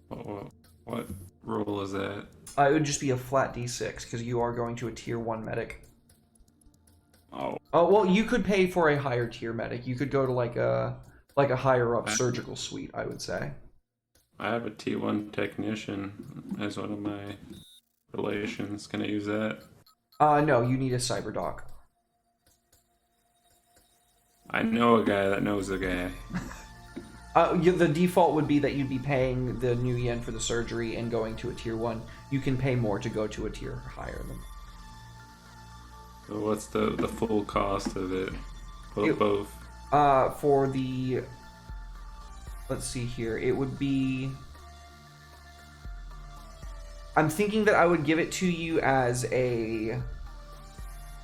What roll is that? It would just be a flat D6 because you are going to a tier 1 medic. Oh. Oh, well, you could pay for a higher tier medic. You could go to like a higher up surgical suite, I would say. I have a T1 technician as one of my relations. Can I use that? No, you need a cyber doc. I know a guy that knows a guy. The default would be that you'd be paying the new yen for the surgery and going to a tier 1. You can pay more to go to a tier higher than. So what's the full cost of it? Both. For the, let's see here, it would be. I'm thinking that I would give it to you as a.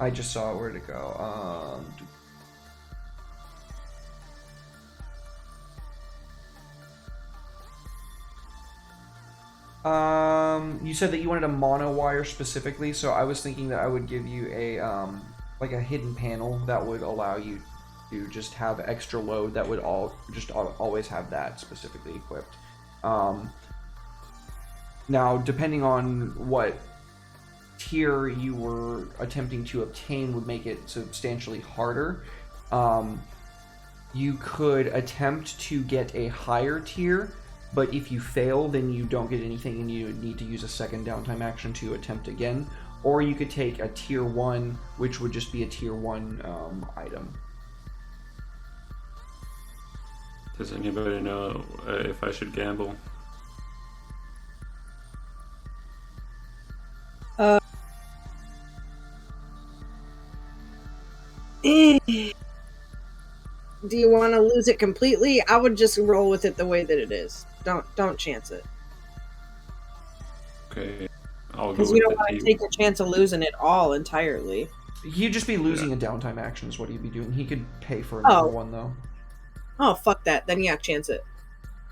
I just saw it. Where'd it go? You said that you wanted a mono wire specifically, so I was thinking that I would give you a like a hidden panel that would allow you to just have extra load that would always have that specifically equipped. Now, depending on what tier you were attempting to obtain would make it substantially harder. You could attempt to get a higher tier, but if you fail, then you don't get anything and you need to use a second downtime action to attempt again. Or you could take a tier 1, which would just be a tier 1 item. Does anybody know if I should gamble? Do you want to lose it completely? I would just roll with it the way that it is. Don't chance it. Okay, I'll go Because with you don't the want to T. take a chance of losing it all entirely. He'd just be losing a downtime action is what he'd be doing. He could pay for another one, though. Oh, fuck that. Then yeah, chance it.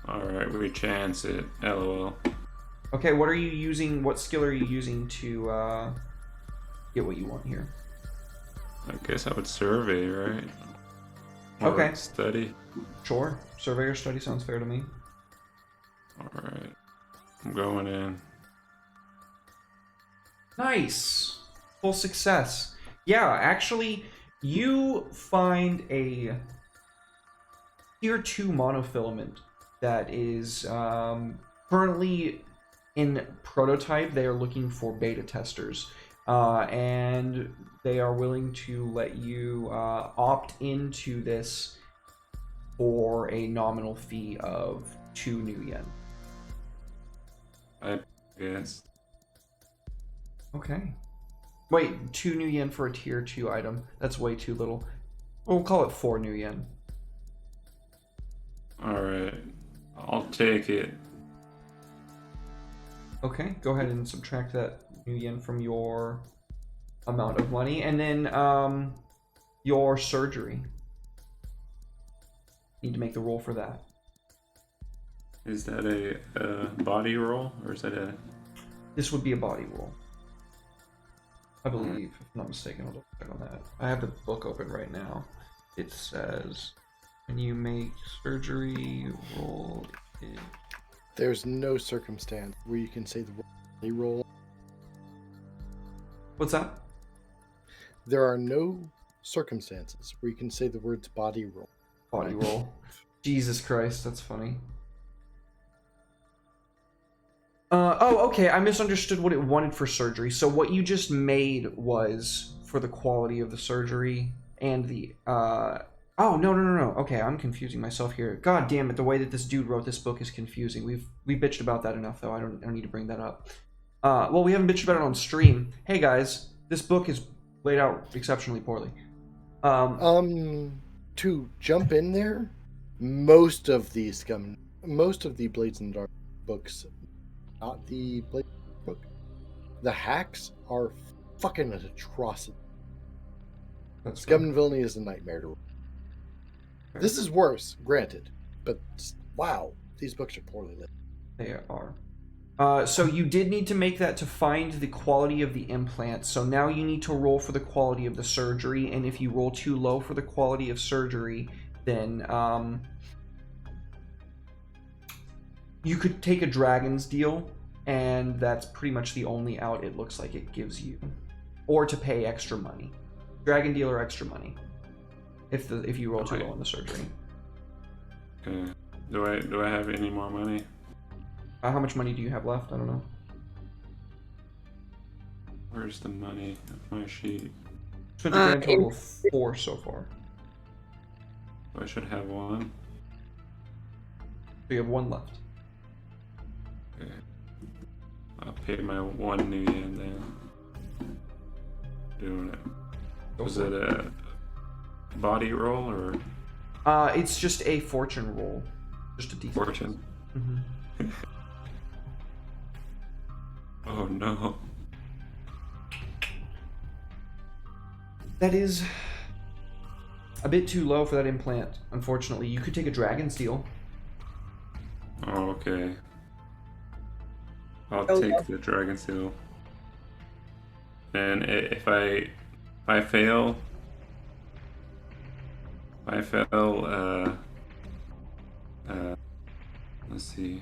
Alright, we chance it. LOL. Okay, what are you using? What skill are you using to get what you want here? I guess I would survey, right? Or Okay. Study. Sure. Surveyor study sounds fair to me. Alright. I'm going in. Nice. Full success. Yeah, actually, you find a tier 2 monofilament that is currently in prototype. They are looking for beta testers. And they are willing to let you opt into this for a nominal fee of 2 new yen. I guess. Okay. Wait, 2 new yen for a tier 2 item. That's way too little. We'll call it 4 new yen. Alright. I'll take it. Okay, go ahead and subtract that new yen from your amount of money. And then your surgery. Need to make the roll for that. Is that a body roll, or is that a... This would be a body roll, I believe, if I'm not mistaken. I'll double check on that. I have the book open right now. It says, when you make surgery, roll it. There's no circumstance where you can say the body roll. What's that? There are no circumstances where you can say the words body roll. Body roll. Jesus Christ, that's funny. Oh, okay, I misunderstood what it wanted for surgery. So what you just made was for the quality of the surgery and the, oh, no. Okay, I'm confusing myself here. God damn it, the way that this dude wrote this book is confusing. We've bitched about that enough, though. I don't need to bring that up. Well, we haven't bitched about it on stream. Hey, guys, this book is laid out exceptionally poorly. To jump in there, most of the Blades in the Dark books, not the Blades book, the hacks are fucking an atrocity. That's Scum and Villainy is a nightmare to read. This is worse, granted, but wow, these books are poorly lit. They are. So you did need to make that to find the quality of the implant. So now you need to roll for the quality of the surgery, and if you roll too low for the quality of surgery, then you could take a Dragon's Deal, and that's pretty much the only out it looks like it gives you, or to pay extra money. Dragon Deal or extra money, if you roll too low on the surgery. Okay. Do I have any more money? How much money do you have left? I don't know. Where's the money on my sheet? Spent a grand total of 4 so far. I should have 1. So you have 1 left. Okay. I'll pay my 1 new yen then. Doing it. Was it a body roll or? It's just a fortune roll. Just a D. Fortune. Mm-hmm. Oh no. That is a bit too low for that implant, unfortunately. You could take a Dragon's Deal. Oh, okay. I'll Oh, take yeah. the Dragon Seal. And if I fail, let's see.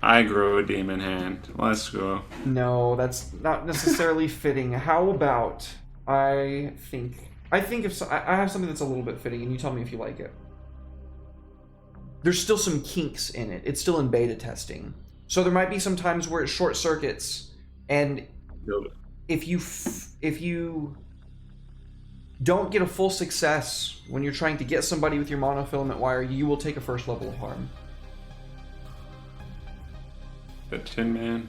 I grow a demon hand. Let's go. No, that's not necessarily fitting. How about I think if I have something that's a little bit fitting, and you tell me if you like it. There's still some kinks in it. It's still in beta testing, so there might be some times where it short circuits, and if you don't get a full success when you're trying to get somebody with your monofilament wire, you will take a first level of harm. The Tin Man.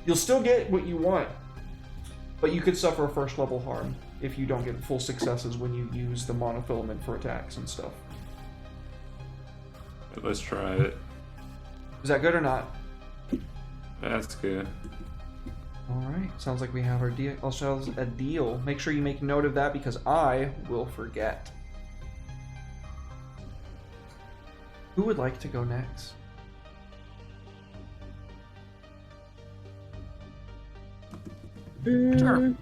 You'll still get what you want, but you could suffer a first level harm if you don't get full successes when you use the monofilament for attacks and stuff. But let's try it. Is that good or not? That's good. All right. Sounds like we have ourselves a deal. Make sure you make note of that because I will forget. Who would like to go next? Sure.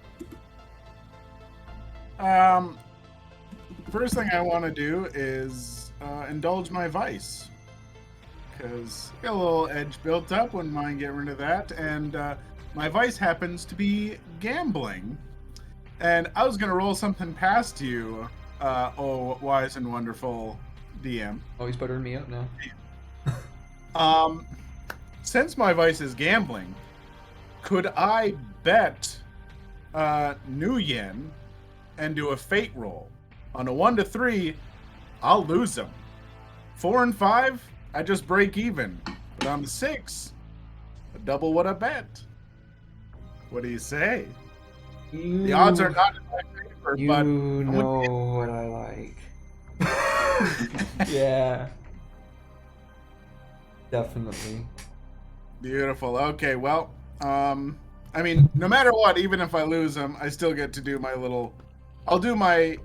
First thing I want to do is indulge my vice, because I got a little edge built up. Wouldn't mind getting rid of that. And my vice happens to be gambling. And I was gonna roll something past you, oh wise and wonderful DM. Oh, he's buttering me up now. Since my vice is gambling, could I bet New Yen and do a fate roll? On a 1 to 3, I'll lose them. 4 and 5, I just break even. But on the 6, I double what I bet. What do you say? The odds are not in my favor, You but know what I like. Yeah. Definitely. Beautiful. Okay, well, I mean, no matter what, even if I lose them, I still get to do my little. I'll do my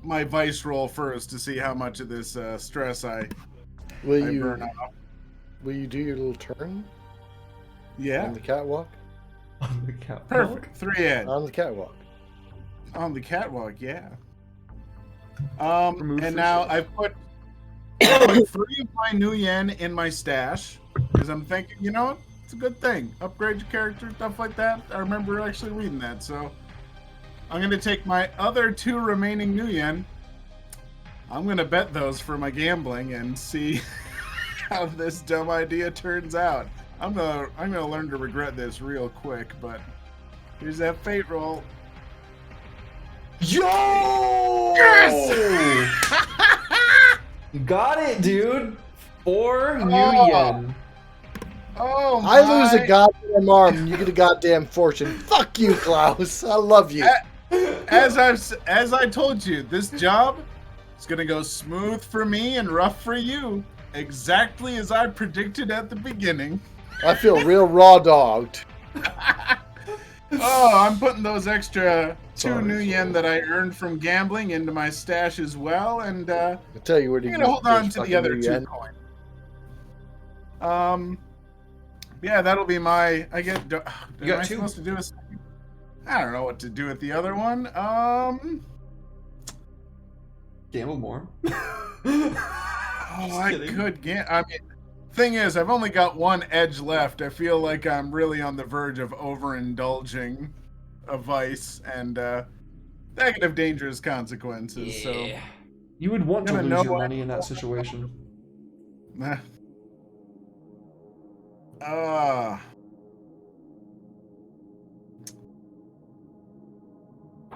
vice roll first to see how much of this stress I Will you burn off. will you do your little turn Yeah, on the catwalk? On the couch. perfect. 3 edge On the catwalk. on the catwalk. Yeah. Remove And free now stuff. I've put 3 of my New Yen in my stash because I'm thinking, you know what? It's a good thing. Upgrade your character, stuff like that. I remember actually reading that, so I'm gonna take my other 2 remaining New Yen. I'm gonna bet those for my gambling and see how this dumb idea turns out. I'm gonna learn to regret this real quick, but here's that fate roll. Yo! You got it, dude. 4 new Oh. yen. Oh, I lose my. a goddamn arm and you get a goddamn fortune. Fuck you, Klaus. I love you. As I told you, this job is gonna go smooth for me and rough for you, exactly as I predicted at the beginning. I feel real raw dogged. Oh, I'm putting those extra 2 Sorry. New Yen that I earned from gambling into my stash as well, and I tell you where to I'm get gonna hold on those to the fucking other New 2 Yen. coins. Yeah, that'll be my. I get. Am got I 2. supposed to do a second? I don't know what to do with the other one. Gamble more. Oh, I kidding. could get. I mean, thing is, I've only got 1 edge left. I feel like I'm really on the verge of overindulging a vice and negative, dangerous consequences. So, You would want to Gonna lose know your what- money in that situation.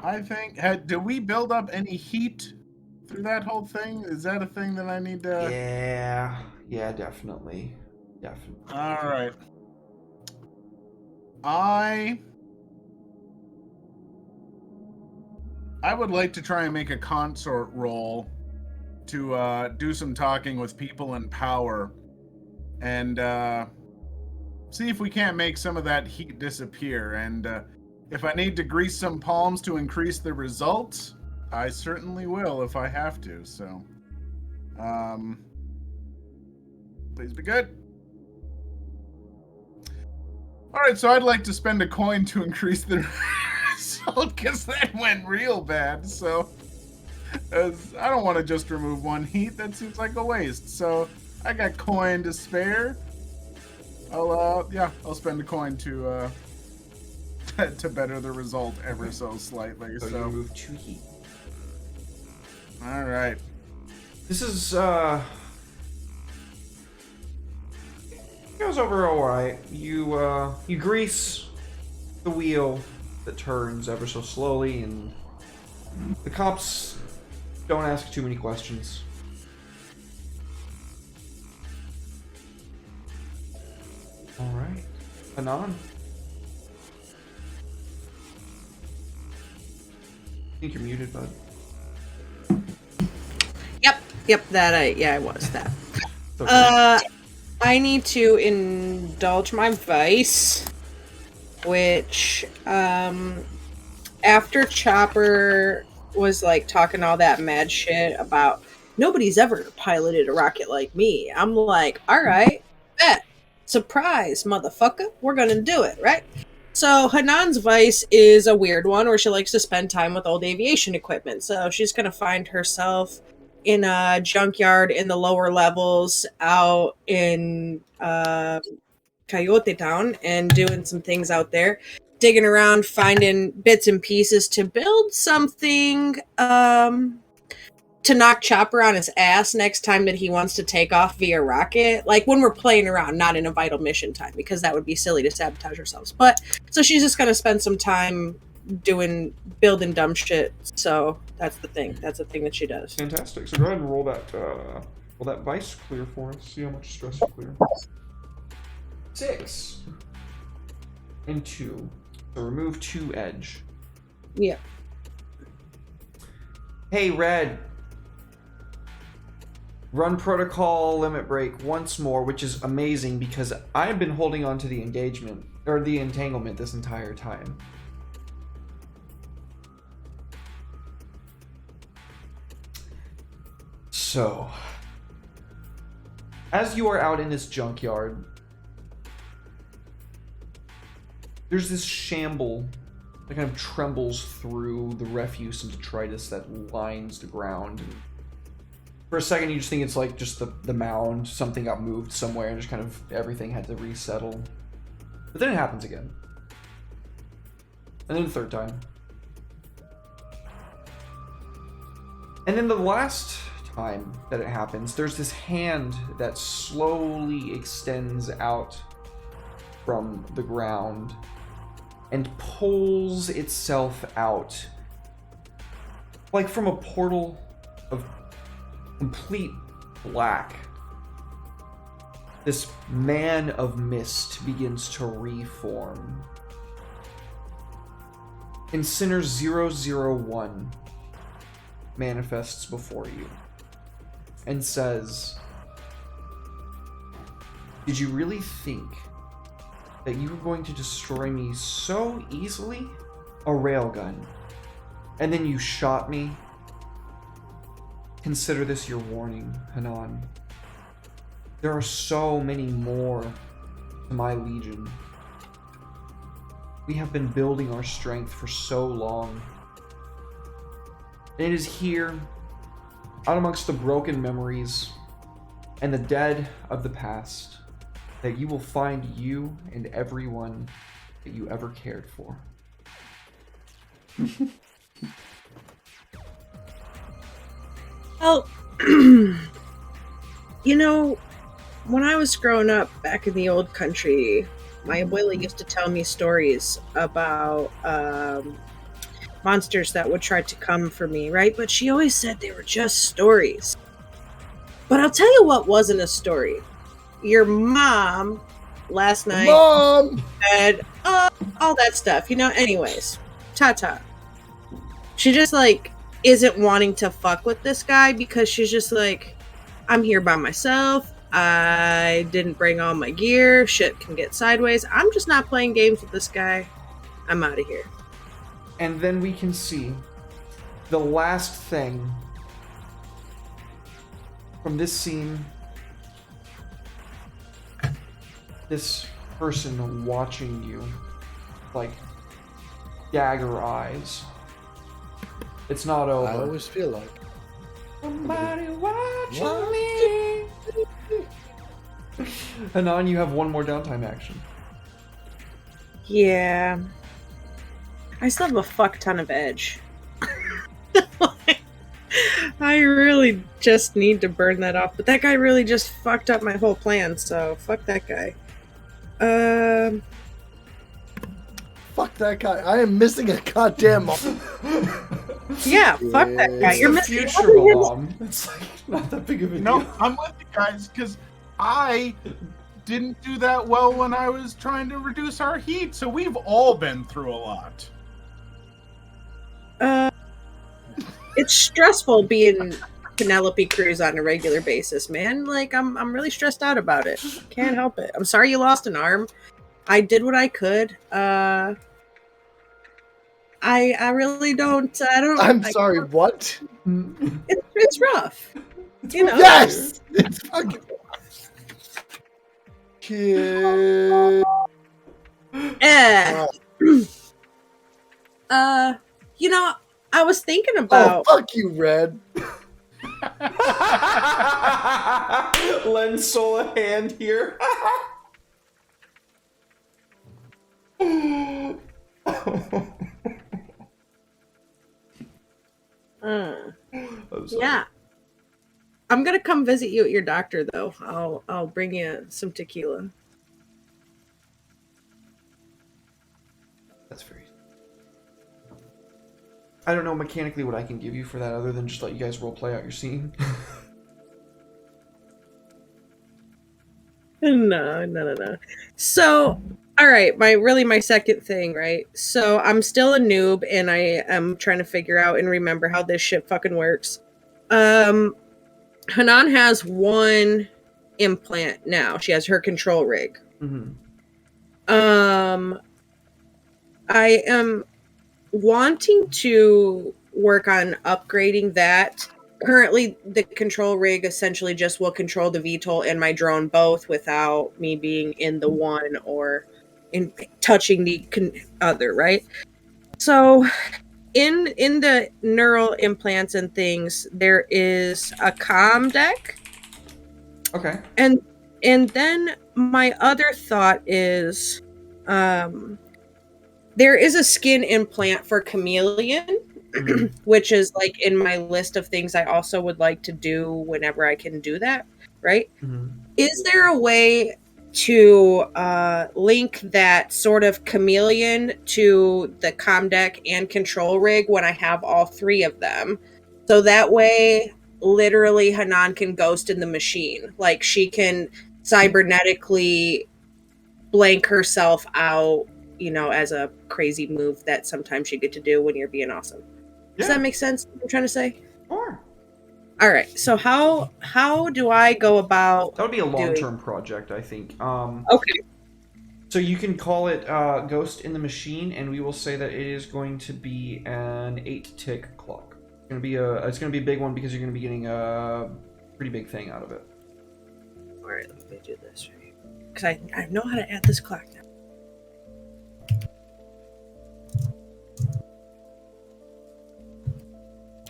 I think. Did we build up any heat through that whole thing? Is that a thing that I need to? Yeah, definitely. Definitely. All right. I would like to try and make a consort roll to do some talking with people in power and see if we can't make some of that heat disappear. And if I need to grease some palms to increase the results, I certainly will if I have to. So, please be good. All right, so I'd like to spend a coin to increase the result because that went real bad. So, as I don't want to just remove 1 heat. That seems like a waste. So I got coin to spare. I'll spend a coin to to better the result ever so slightly. So you So, remove 2 heat. all right. This is goes over alright. You grease the wheel that turns ever so slowly, and the cops don't ask too many questions. Alright. Anon. I think you're muted, bud. Yep, I was that. It's okay. I need to indulge my vice. which after Chopper was like talking all that mad shit about nobody's ever piloted a rocket like me, I'm like, all right, bet, surprise, motherfucker, we're gonna do it, right? So Hanan's vice is a weird one where she likes to spend time with old aviation equipment. So she's gonna find herself in a junkyard in the lower levels out in Coyote Town and doing some things out there, digging around, finding bits and pieces to build something to knock Chopper on his ass next time that he wants to take off via rocket. Like when we're playing around, not in a vital mission time, because that would be silly to sabotage ourselves. But so she's just gonna spend some time building dumb shit. So that's the thing. That's the thing that she does. Fantastic. So go ahead and roll that vice clear for us. See how much stress you clear. 6 and 2. So remove 2 edge. Yeah. Hey, Red. Run protocol limit break once more, which is amazing because I've been holding on to the engagement or the entanglement this entire time. So, as you are out in this junkyard, there's this shamble that kind of trembles through the refuse and detritus that lines the ground. For a second, you just think it's like just the mound, something got moved somewhere and just kind of everything had to resettle. But then it happens again. And then the third time. And then the last time that it happens, there's this hand that slowly extends out from the ground and pulls itself out like from a portal of complete black. This man of mist begins to reform. And Sinner 001 manifests before you and says, "Did you really think that you were going to destroy me so easily? A railgun. And then you shot me? Consider this your warning, Hanan. There are so many more to my legion. We have been building our strength for so long. And it is here, out amongst the broken memories and the dead of the past, that you will find you and everyone that you ever cared for." Well, you know, when I was growing up back in the old country, my abuela used to tell me stories about monsters that would try to come for me, right? But she always said they were just stories. But I'll tell you what wasn't a story. Your mom last night said, all that stuff, you know? Anyways, ta-ta. She just, like, isn't wanting to fuck with this guy because she's just like, I'm here by myself. I didn't bring all my gear. Shit can get sideways. I'm just not playing games with this guy. I'm out of here. And then we can see the last thing from this scene. This person watching you, like dagger eyes. It's not over. I always feel like Somebody watching me. Hanan, you have one more downtime action. Yeah. I still have a fuck ton of edge. I really just need to burn that off. But that guy really just fucked up my whole plan, so fuck that guy. fuck that guy. I am missing a goddamn. Yeah, fuck that guy. It's You're the missing future, Balam. It's like not that big of a No, deal. I'm with you guys because I didn't do that well when I was trying to reduce our heat. So we've all been through a lot. It's stressful being Penelope Cruz on a regular basis, man. Like I'm really stressed out about it. Can't help it. I'm sorry you lost an arm. I did what I could. I really don't. I don't. I'm sorry, what? It's rough. You know. Yes! It's fucking kid. Eh. You know, I was thinking Oh, about. fuck you, Red. Lend Soul a hand here. I'm sorry. Yeah. I'm gonna come visit you at your doctor, though. I'll bring you some tequila. That's very. I don't know mechanically what I can give you for that other than just let you guys role play out your scene. No. So, all right, my second thing, right? So I'm still a noob, and I am trying to figure out and remember how this shit fucking works. Hanan has one implant now. She has her control rig. Mm-hmm. I am wanting to work on upgrading that. Currently, the control rig essentially just will control the VTOL and my drone both without me being in the one or in touching the other, right? So, in the neural implants and things, there is a comm deck, Okay. and then my other thought is, there is a skin implant for Chameleon. Which is like in my list of things I also would like to do whenever I can do that, right? Mm-hmm. Is there a way to link that sort of Chameleon to the comm deck and control rig when I have all three of them? So that way, literally, Hanan can ghost in the machine. Like, she can cybernetically blank herself out, you know, as a crazy move that sometimes you get to do when you're being awesome. Does that make sense? What I'm trying to say? Sure. All right. So how do I go about? That would be a long-term project, I think. Okay. So you can call it Ghost in the Machine, and we will say that it is going to be an 8-tick clock. It's gonna be a big one because you're gonna be getting a pretty big thing out of it. All right. Let me do this right, because I know how to add this clock now.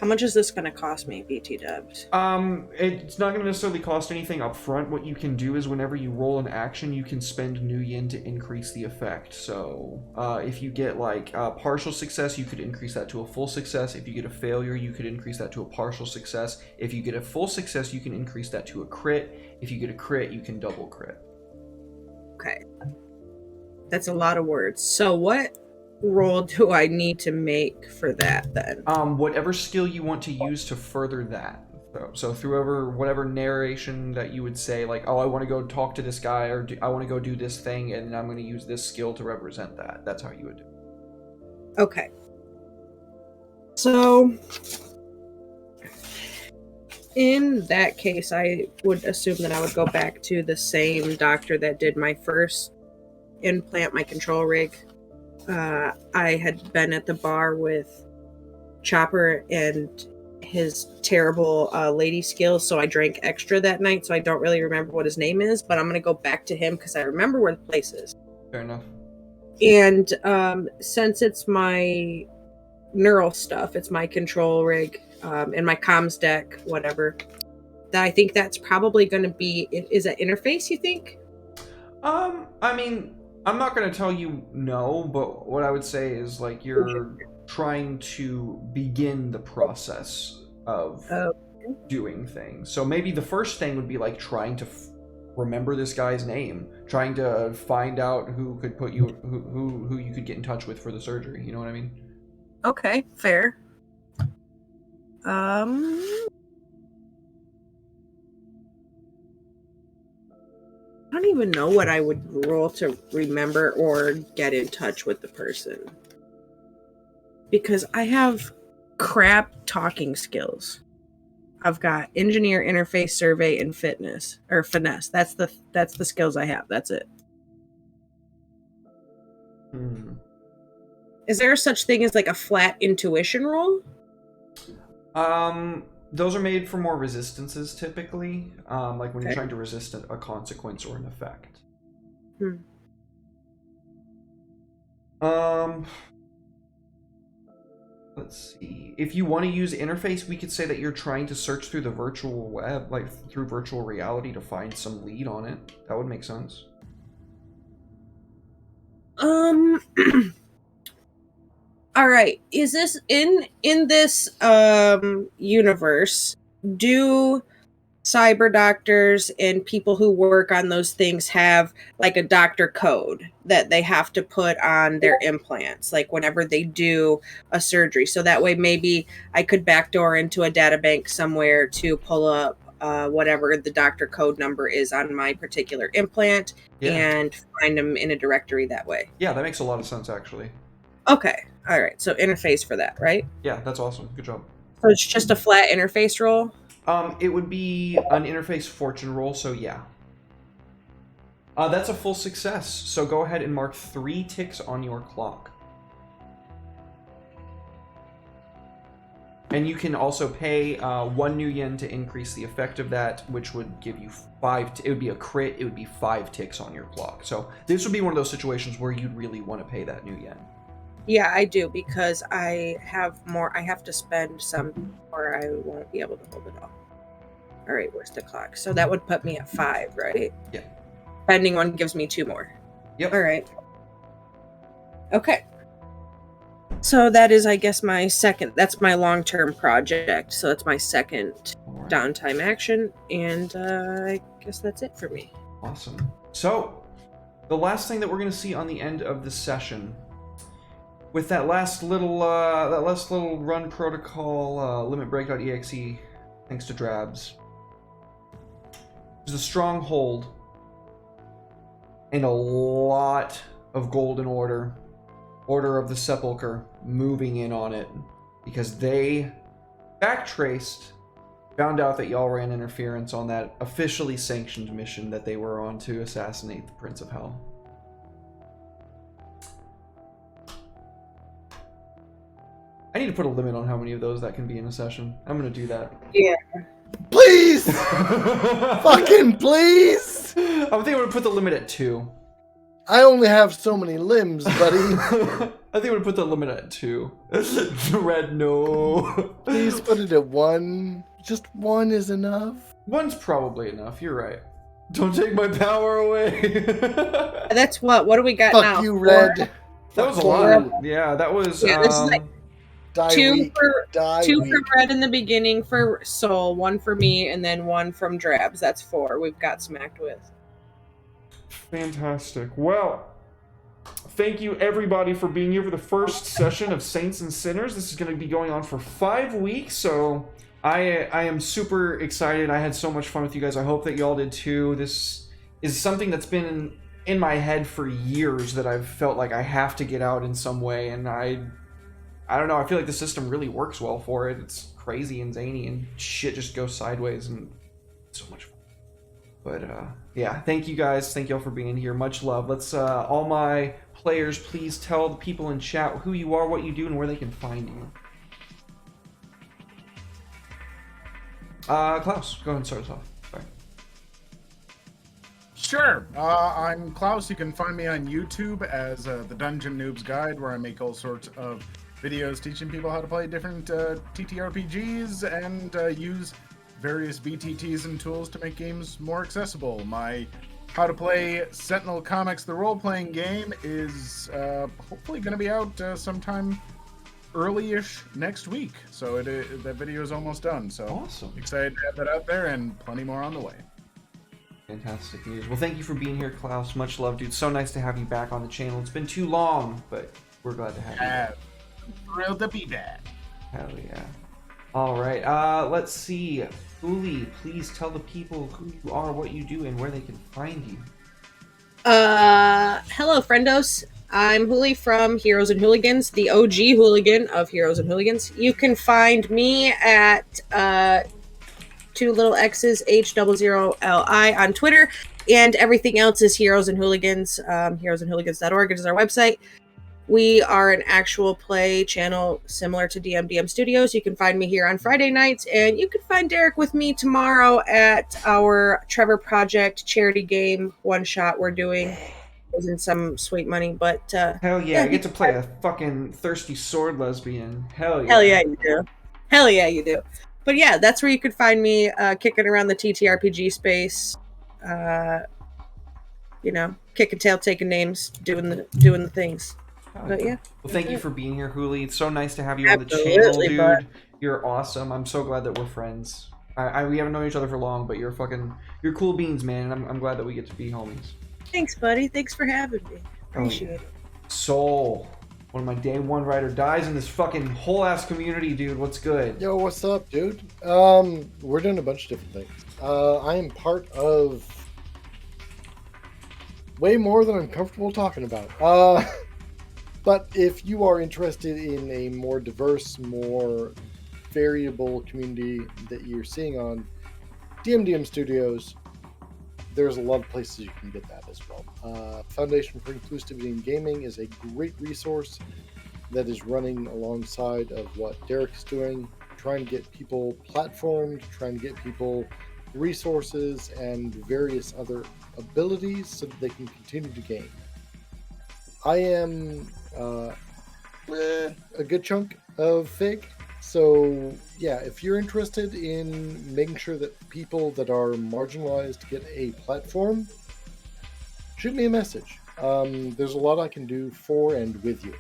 How much is this going to cost me, BT Dubs? It's not going to necessarily cost anything up front. What you can do is whenever you roll an action, you can spend new yin to increase the effect. So, if you get like a partial success, you could increase that to a full success. If you get a failure, you could increase that to a partial success. If you get a full success, you can increase that to a crit. If you get a crit, you can double crit. Okay. That's a lot of words. So what roll do I need to make for that then? Whatever skill you want to use to further that. So through whatever narration that you would say, like, oh, I want to go talk to this guy, or I want to go do this thing, and I'm going to use this skill to represent that. That's how you would do it. Okay. So, in that case, I would assume that I would go back to the same doctor that did my first implant, my control rig. I had been at the bar with Chopper and his terrible lady skills, so I drank extra that night, so I don't really remember what his name is, but I'm going to go back to him because I remember where the place is. Fair enough. And since it's my neural stuff, it's my control rig and my comms deck, whatever, I think that's probably going to be... Is that interface, you think? I mean... I'm not going to tell you no, but what I would say is, like, you're trying to begin the process of doing things. So maybe the first thing would be, like, trying to remember this guy's name, trying to find out who could put you, who you could get in touch with for the surgery. You know what I mean? Okay, fair. I don't even know what I would roll to remember or get in touch with the person. Because I have crap talking skills. I've got engineer, interface, survey, and finesse. That's the skills I have. That's it. Is there such thing as like a flat intuition roll? Those are made for more resistances typically, like when you're Okay. trying to resist a consequence or an effect. Let's see. If you want to use interface, we could say that you're trying to search through the virtual web, like through virtual reality, to find some lead on it. That would make sense. All right. Is this in this universe? Do cyber doctors and people who work on those things have like a doctor code that they have to put on their implants, like whenever they do a surgery? So that way, maybe I could backdoor into a data bank somewhere to pull up whatever the doctor code number is on my particular implant and find them in a directory that way. Yeah, that makes a lot of sense, actually. Okay. All right. So interface for that, right? Yeah, that's awesome. Good job. So it's just a flat interface roll? It would be an interface fortune roll, so yeah. That's a full success, so go ahead and mark 3 ticks on your clock. And you can also pay 1 new yen to increase the effect of that, which would give you 5. It would be a crit. It would be 5 ticks on your clock. So this would be one of those situations where you'd really want to pay that new yen. Yeah, I do, because I have more. I have to spend some, or I won't be able to hold it all. All right, where's the clock? So that would put me at 5, right? Yeah. Spending 1 gives me 2 more. Yep. All right. Okay. So that is, I guess, my second. That's my long-term project. So that's my second All right. downtime action, and I guess that's it for me. Awesome. So, the last thing that we're going to see on the end of the session, with that last little run protocol, limit break.exe, thanks to Drabs, there's a stronghold and a lot of Golden Order, Order of the Sepulchre, moving in on it because they backtraced, found out that y'all ran interference on that officially sanctioned mission that they were on to assassinate the Prince of Hell. I need to put a limit on how many of those that can be in a session. I'm gonna do that. Yeah. Please! Fucking please! I think I'm gonna put the limit at 2. I only have so many limbs, buddy. I think I'm gonna put the limit at 2. Red, no. Please put it at 1. Just 1 is enough. 1's probably enough. You're right. Don't take my power away. That's what? What do we got Fuck now? you, 4? Red. That was a Fuck lot. you. Yeah, that was. Yeah, this is like Die 2 weak. for Die 2 weak. for Red in the beginning for Soul, 1 for me, and then 1 from Drabs. That's 4 we've got smacked with. Fantastic. Well, thank you everybody for being here for the first session of Saints and Sinners. This is going to be going on for 5 weeks, so I am super excited. I had so much fun with you guys. I hope that y'all did too. This is something that's been in my head for years that I've felt like I have to get out in some way, and I don't know, I feel like the system really works well for it. It's crazy and zany and shit just goes sideways and it's so much fun. But yeah, thank you guys. Thank y'all for being here. Much love. Let's all my players, please tell the people in chat who you are, what you do, and where they can find you. Klaus, go ahead and start us off. Sorry. Sure. I'm Klaus. You can find me on YouTube as the Dungeon Noob's Guide, where I make all sorts of videos teaching people how to play different TTRPGs and use various BTTs and tools to make games more accessible. My How to Play Sentinel Comics, the role-playing game, is hopefully going to be out sometime early-ish next week. So that video is almost done. So Awesome. excited to have that out there and plenty more on the way. Fantastic news. Well, thank you for being here, Klaus. Much love, dude. So nice to have you back on the channel. It's been too long, but we're glad to have you back. Thrilled to be back. Hell yeah. All right. Let's see. Uli, please tell the people who you are, what you do, and where they can find you. Hello, friendos. I'm Huli from Heroes and Hooligans, the OG hooligan of Heroes and Hooligans. You can find me at 2 little X's H00LI on Twitter, and everything else is Heroes and Hooligans. Heroesandhooligans.org is our website. We are an actual play channel similar to DMDM Studios. You can find me here on Friday nights, and you can find Derek with me tomorrow at our Trevor Project charity game one shot we're doing. Isn't some sweet money, but Hell yeah, I get to play a fucking thirsty sword lesbian. Hell yeah. hell yeah, you do. Hell yeah, you do. But yeah, that's where you could find me kicking around the TTRPG space. You know, kicking tail, taking names, doing the things. But yeah. Well, thank you for being here, Huli. It's so nice to have you on the Absolutely, channel, dude. bud. You're awesome. I'm so glad that we're friends. We haven't known each other for long, but you're cool beans, man. And I'm glad that we get to be homies. Thanks, buddy. Thanks for having me. Appreciate it. Soul, one of my day one ride or dies in this fucking whole ass community, dude. What's good? Yo, what's up, dude? We're doing a bunch of different things. I am part of way more than I'm comfortable talking about. But if you are interested in a more diverse, more variable community that you're seeing on DMDM Studios, there's a lot of places you can get that as well. Foundation for Inclusivity in Gaming is a great resource that is running alongside of what Derek is doing, trying to get people platformed, trying to get people resources and various other abilities so that they can continue to game. I am a good chunk of FIG, so yeah, if you're interested in making sure that people that are marginalized get a platform, shoot me a message. There's a lot I can do for and with you.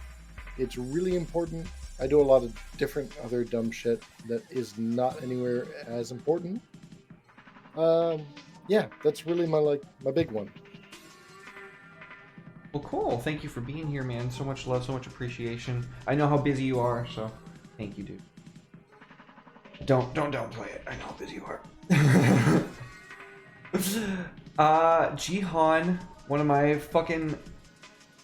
It's really important. I do a lot of different other dumb shit that is not anywhere as important. Yeah, that's really my big one. Well, cool. Thank you for being here, man. So much love, so much appreciation. I know how busy you are, so thank you, dude. Don't downplay it. I know how busy you are. Jihan, one of my fucking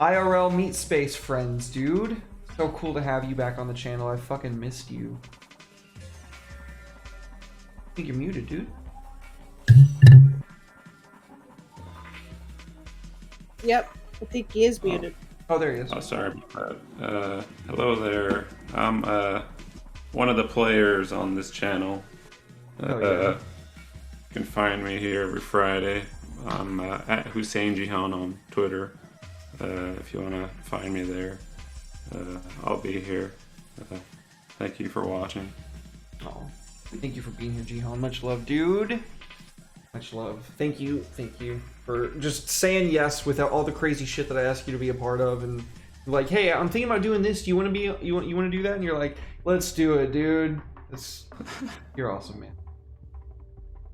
IRL meat space friends, dude. So cool to have you back on the channel. I fucking missed you. I think you're muted, dude. Yep, I think he is muted. Oh, there he is. Oh, sorry about that. Hello there. I'm one of the players on this channel. Oh, yeah. You can find me here every Friday. I'm at Hussein Jihan on Twitter. If you want to find me there, I'll be here. Thank you for watching. Oh, thank you for being here, Jihan. Much love, dude. Much love. Thank you for just saying yes without all the crazy shit that I ask you to be a part of, and like, hey, I'm thinking about doing this. Do you want to be? You want to do that? And you're like, let's do it, dude. You're awesome, man.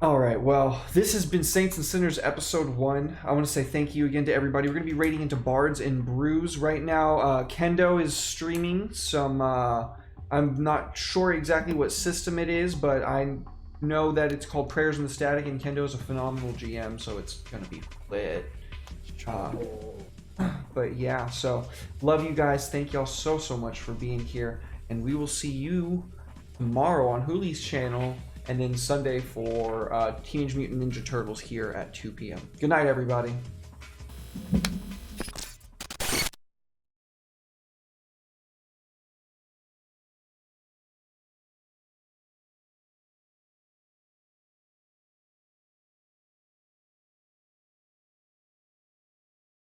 All right, well, this has been Saints and Sinners episode 1. I want to say thank you again to everybody. We're going to be raiding into Bards and Brews right now. Kendo is streaming some. I'm not sure exactly what system it is, but I know that it's called Prayers in the Static, and Kendo is a phenomenal GM, so it's going to be lit. But yeah, so love you guys. Thank y'all so much for being here, and we will see you tomorrow on Huli's channel, and then Sunday for Teenage Mutant Ninja Turtles here at 2 p.m. Good night, everybody.